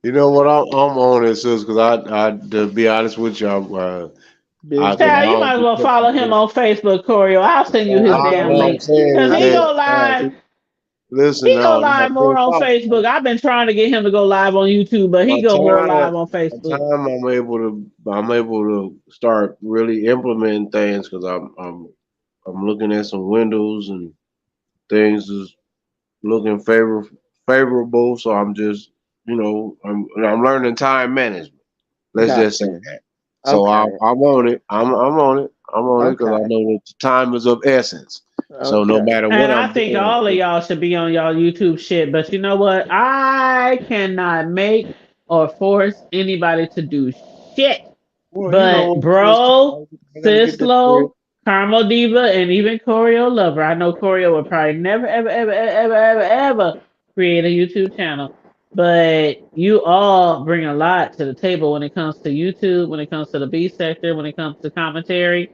You know what? I'm on it, sis, because to be honest with you, because I Child, busy? you might don't as be well follow him taking. on Facebook, Corio. I'll send you his All damn Okay. I'm link. saying Because is he that go live. listen, He go now live more on Facebook. I've been trying to get him to go live on YouTube, but he by go more time live on by Facebook. time I'm able to start really implementing things because I'm looking at some windows and things is looking favorable. So I'm just I'm learning time management. Let's just say Gotcha. that. So Okay. I'm on it. I'm on it. I'm on it because I Okay. know that the time is of essence. So no Okay. matter what And I I'm think doing, all of y'all should be on y'all YouTube shit. But you know what? I cannot make or force anybody to do shit. well, you But know, bro, I gotta get that straight. Sislo, Carmo Diva, and even Choreo Lover. I know Choreo would probably never, ever, ever, ever, ever, ever create a YouTube channel. But you all bring a lot to the table when it comes to YouTube, when it comes to the B sector, when it comes to commentary.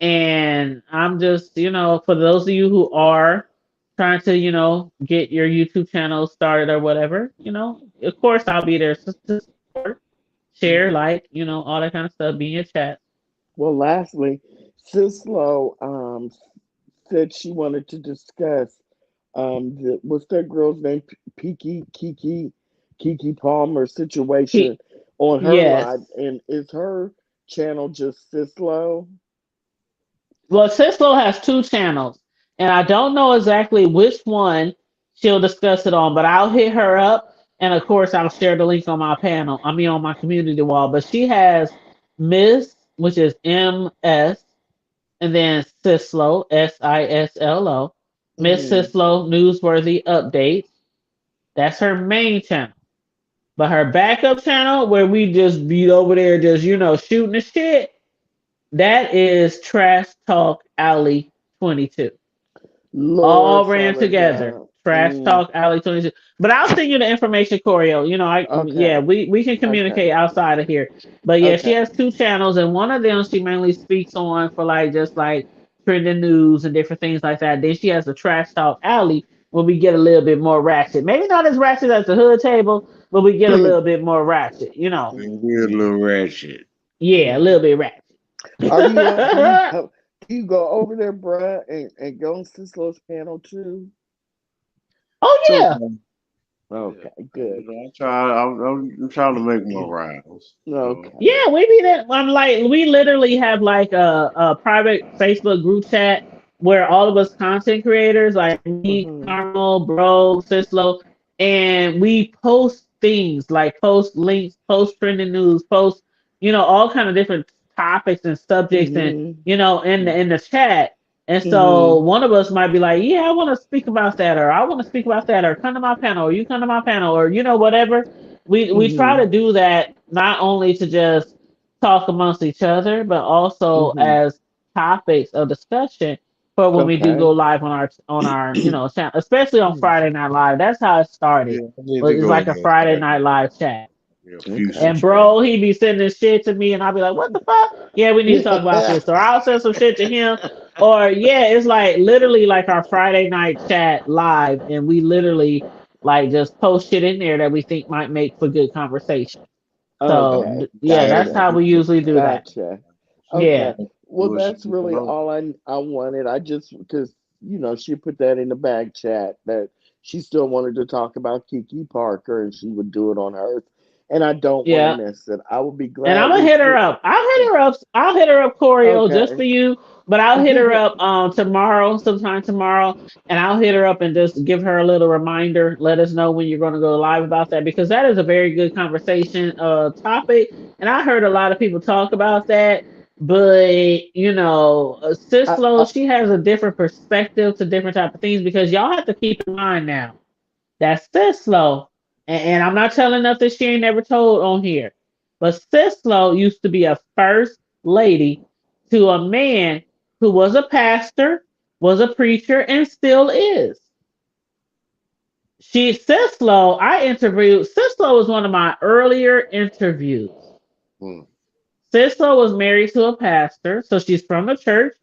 And I'm just, for those of you who are trying to, get your YouTube channel started or whatever, of course I'll be there to support, share, Mhm. like, all that kind of stuff, be in your chat. Well, lastly, Sislo said she wanted to discuss what's that girl's name? Kiki Palmer situation He, on her yes. live, and is her channel just Sislo? Well, Cislo has two channels, and I don't know exactly which one she'll discuss it on, but I'll hit her up, and of course, I'll share the link on my panel. I mean, on my community wall. But she has Miss, which is MS, and then Sislo, Sislo, Miss Hmm. Sislo Newsworthy Updates. That's her main channel. But her backup channel, where we just be over there, just shooting the shit, that is Trash Talk Alley 22. Lord, All ran Father together. God. Trash Talk Alley 22. But I'll send you the information, Choreo. Yeah, Okay. we can Okay. communicate outside of here. But yeah, she Okay. has two channels, and one of them she mainly speaks on for like just like trending news and different things like that. Then she has the Trash Talk Alley where we get a little bit more ratchet. Maybe not as ratchet as the hood table, but we get a little bit more ratchet. Weird little ratchet. Yeah, a little bit ratchet. Are you do you go over there, bruh, and go on Sislo's panel too? Oh yeah. Sometimes. Yeah. Okay, good. I'm trying to make more rounds. Okay. Yeah, we be that. I'm like, we literally have like a private Facebook group chat where all of us content creators, like me, Hmm. Carmel, Bro, Sislo, and we post things like post links, post trending news, post, all kind of different topics and subjects, and Hmm. in the chat. And so Hmm. one of us might be like, yeah, I want to speak about that, or I want to speak about that, or come to my panel, or you come to my panel, or whatever. We try Hmm. to do that not only to just talk amongst each other, but also Hmm. as topics of discussion for when we do Okay. go live on our channel, especially on Friday Night Live. That's how it started. Yeah, I need But to it's go like in a there Friday Saturday. Night Live chat. Yeah, Okay. Fusion And chat. bro, he be sending shit to me, and I'll be like, "What the fuck? Yeah, we need to talk about this." Or I'll send some shit to him. Or yeah, it's like literally like our Friday night chat live, and we literally like just post shit in there that we think might make for good conversation. So Okay. yeah, Yeah, that's Gotcha. how we usually do that. Gotcha. Yeah, Okay. do Well, what she that's really know. all I wanted. I just because she put that in the back chat that she still wanted to talk about Kiki Parker and she would do it on hers, and I don't want to yeah. miss it. I would be And I'm glad gonna we hit her sit. up. I'll hit her up, Choreo, just for Okay. you. But I'll hit her up tomorrow, sometime tomorrow, and I'll hit her up and just give her a little reminder. Let us know when you're gonna go live about that because that is a very good conversation topic. And I heard a lot of people talk about that. But I, Sislo, I, she has a different perspective to different type of things because y'all have to keep in mind now. That's Sislo. And I'm not telling nothing she ain't never told on here. But Sislo used to be a first lady to a man who was a pastor, was a preacher, and still is. I interviewed, Sislo was one of my earlier interviews. Hmm. Sislo was married to a pastor, so she's from the church.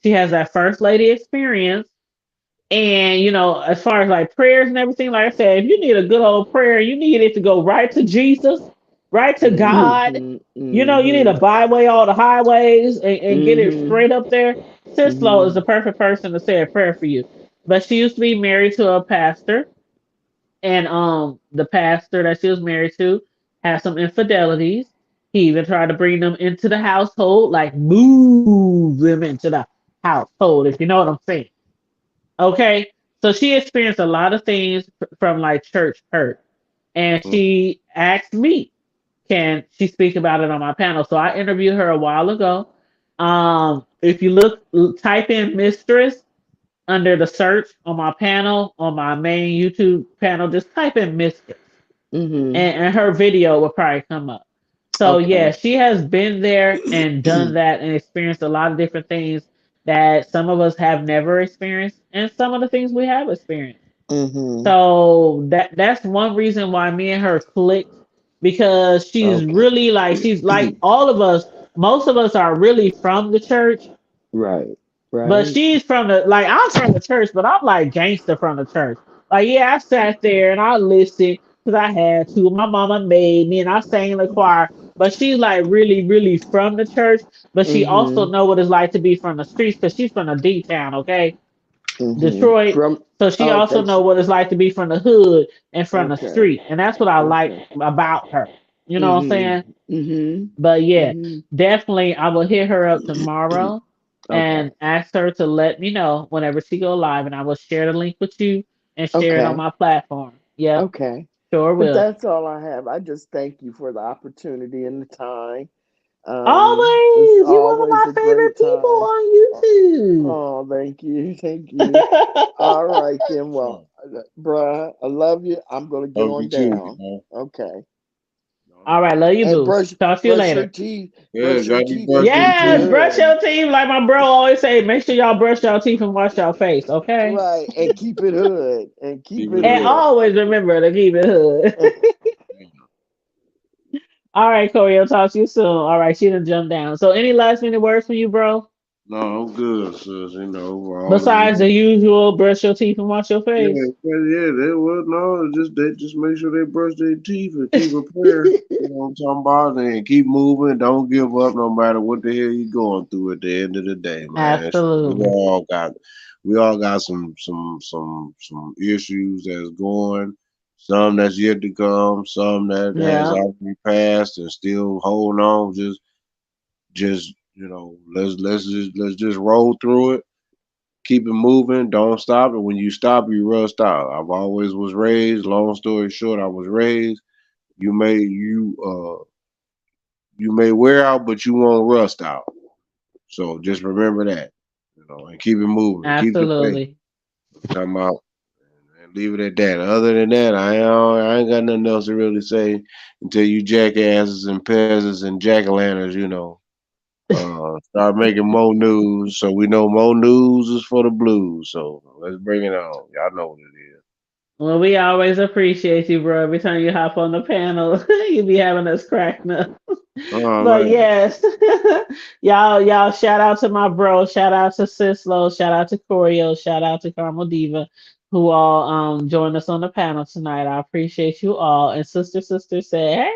She has that first lady experience. And as far as like prayers and everything, like I said, if you need a good old prayer, you need it to go right to Jesus, right to God. mm-hmm, You need mm-hmm, to byway all the highways and get it mm-hmm, straight up there. Sislo is mm-hmm. the perfect person to say a prayer for you. But she used to be married to a pastor, and the pastor that she was married to had some infidelities. He even tried to bring them into the household, like move them into the household, if you know what I'm saying. Okay. So she experienced a lot of things from like church hurt. And Hmm. she asked me, can she speak about it on my panel? So I interviewed her a while ago. If you type in mistress under the search on my panel, on my main YouTube panel, just type in mistress Mm-hmm. and her video will probably come up. So yeah, Okay. she has been there and done that and experienced a lot of different things that some of us have never experienced and some of the things we have experienced. Mm-hmm. So that's one reason why me and her clicked because she's Okay. really like she's like all of us. Most of us are really from the church, Right. but Right. she's from the like I'm from the church, but I'm like gangster from the church. Like yeah, I sat there and I listened because I had to. My mama made me and I sang in the choir. But she's like really, really from the church. But she also Mm-hmm. know what it's like to be from the streets because she's from the D town, okay? Mm-hmm. Detroit. From So she also okay. know what it's like to be from the hood and from the Okay. street. And that's what I like Okay. about her. You know what I'm Mm-hmm. saying? Mm-hmm. But yeah, Mm-hmm. definitely I will hit her up tomorrow Okay. and ask her to let me know whenever she go live and I will share the link with you and share it on Okay. my platform. Yep, Okay. sure But will. that's all I have. I just thank you for the opportunity and the time. It's Always, you one of always my a favorite great people time. on YouTube. Oh, thank you. Thank you. All right then. Yeah. Well, bruh, I love you. I'm gonna get Love you on too, down. man. Okay. All All right, right. love you, And boo. Talk to you brush your later. teeth. Yeah, Brush your got you teeth and brush your keep it Yes, teeth. brush hood. your teeth. Like my bro always say, make sure y'all brush your teeth and wash your face, okay? Right. And keep it hood. And keep Keep it it And up. hood. always remember to keep it hood. And Yeah. All right, Corey, I'll talk to you soon. All right, she done jumped down. So any last minute words from you, bro? No, I'm good, sis. You know, we're all of Besides the you. usual, brush your teeth and wash your Yeah, face. yeah, they well, no, just they just make sure they brush their teeth and keep a prayer. You know what I'm talking about? And keep moving. Don't give up, no matter what the hell you're going through. At the end of the day, man, Absolutely. we all got some issues that's going. Some that's yet to come. Some that has Yeah, already passed and still holding on. Just let's just roll through it, keep it moving, don't stop. And when you stop, you rust out. I've always was raised. Long story short, I was raised. You may you may wear out, but you won't rust out. So just remember that, and keep it moving. Keep the faith. absolutely. Talking about and leave it at that. Other than that, I ain't got nothing else to really say until you jackasses and peasants and jack-o'-lanterns, start making more news, so we know more news is for the blues. So let's bring it on. Y'all know what it is. Well, we always appreciate you, bro. Every time you hop on the panel, you be having us cracking up. Oh But man, yes, y'all, shout out to my bro, shout out to Sislo, shout out to Corio, shout out to Carmel Diva, who all joined us on the panel tonight. I appreciate you all. And sister said, hey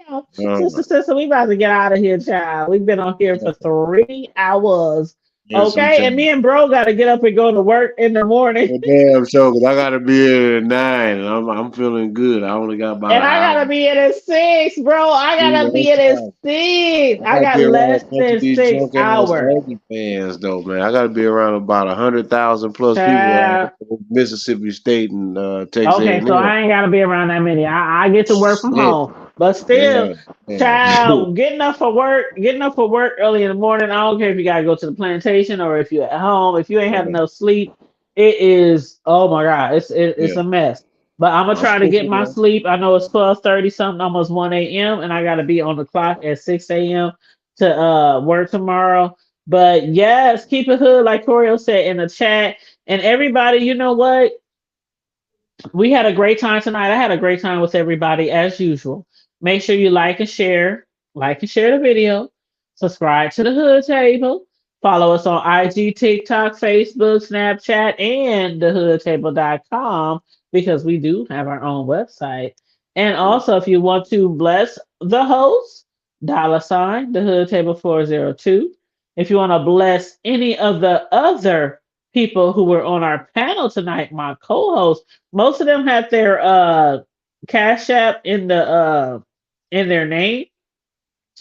y'all, uh, sister, we about to get out of here, child. We've been on here for 3 hours. here's some Okay, and me time. and bro gotta get up and go to work in the morning. Well, damn, so 'cause I gotta be here at 9, and I'm feeling good. I only got about And an I hour. gotta be in at 6, bro. I gotta Yeah, be that's in at fine. 6. I I gotta got be around a less bunch of than these six drunk ass hours. Aggie fans, though, man. I gotta be around about 100,000 plus people out Child. of Mississippi State and Texas Okay, so A&M. I ain't gotta be around that many. I get to work from Shit, home. But still, yeah, damn. child, getting up for work early in the morning. I don't care if you gotta go to the plantation or if you're at home. If you ain't had enough sleep, it is oh my god, it's Yeah, a mess. But I'm gonna I'm try to get my cool, sleep. I know it's 12:30 something, almost 1 a.m. and I gotta be on the clock at 6 a.m. to work tomorrow. But yes, keep it hood, like Corio said in the chat. And everybody, you know what? We had a great time tonight. I had a great time with everybody as usual. Make sure you like and share the video, subscribe to the Hood Table, follow us on IG, TikTok, Facebook, Snapchat, and thehoodtable.com because we do have our own website. And yeah. also, if you want to bless the host, $ the Hood Table 402. If you want to bless any of the other people who were on our panel tonight, my co-hosts, most of them have their cash app in their name,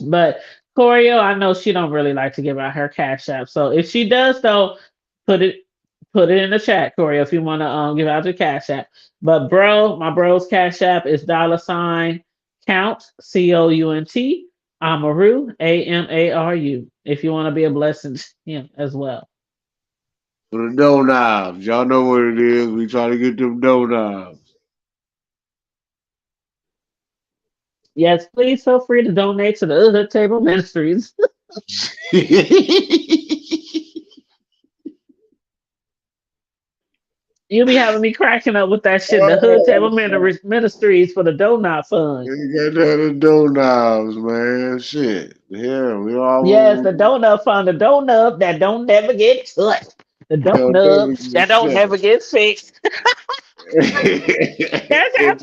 but Corio, I know she don't really like to give out her cash app. So if she does though, put it put it in the chat, Corio, if you want to give out your cash app. But my bro's cash app is $count COUNT Amaru AMARU. If you want to be a blessing to him as well. For the dough knobs, y'all know what it is. We try to get them dough knobs. Yes, please feel free to donate to the Hood Table Ministries. You be having me cracking up with that shit. The Hood Table Ministries for the Donut Fund. You got the doorknobs, man. Shit. Yeah, we Yes, all the Donut Fund, the donut that don't never get touched. The don't donut that don't never get fixed. That's how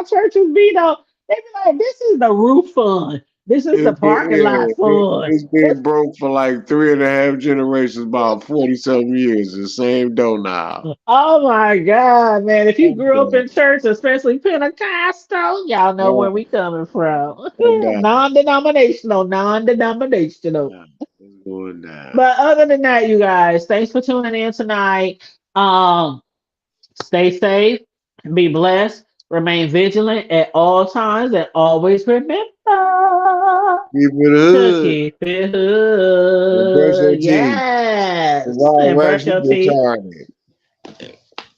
churches be though. They be like, this is the roof fund. This is the parking lot fund. It's been broke for like 3.5 generations, about 40 something years. The same doorknob. Oh my God, man. If you grew up in church, especially Pentecostal, y'all know where we coming from. Non-denominational, non-denominational. It's going down. But other than that, you guys, thanks for tuning in tonight. Stay safe, be blessed, remain vigilant at all times, and always remember Keep it to hood. keep it And brush your hood. teeth. Yes. Rob And Rex, brush your you teeth. retarded.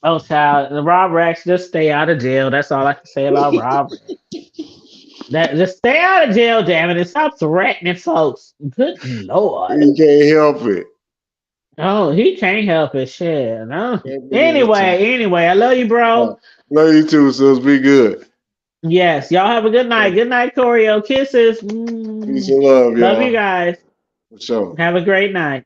Oh, child. The Rob Rex, just stay out of jail. That's all I can say about Rob. Just stay out of jail, damn it, and stop threatening folks. Good Lord. You can't help it. Oh, he can't help it. Shit. No. Can't be in Anyway, I love you, bro. Love you too, sis. Be good. Yes, y'all have a good night. Good night, Choreo. Kisses. Peace and love, y'all. Love you guys. For sure. Have a great night.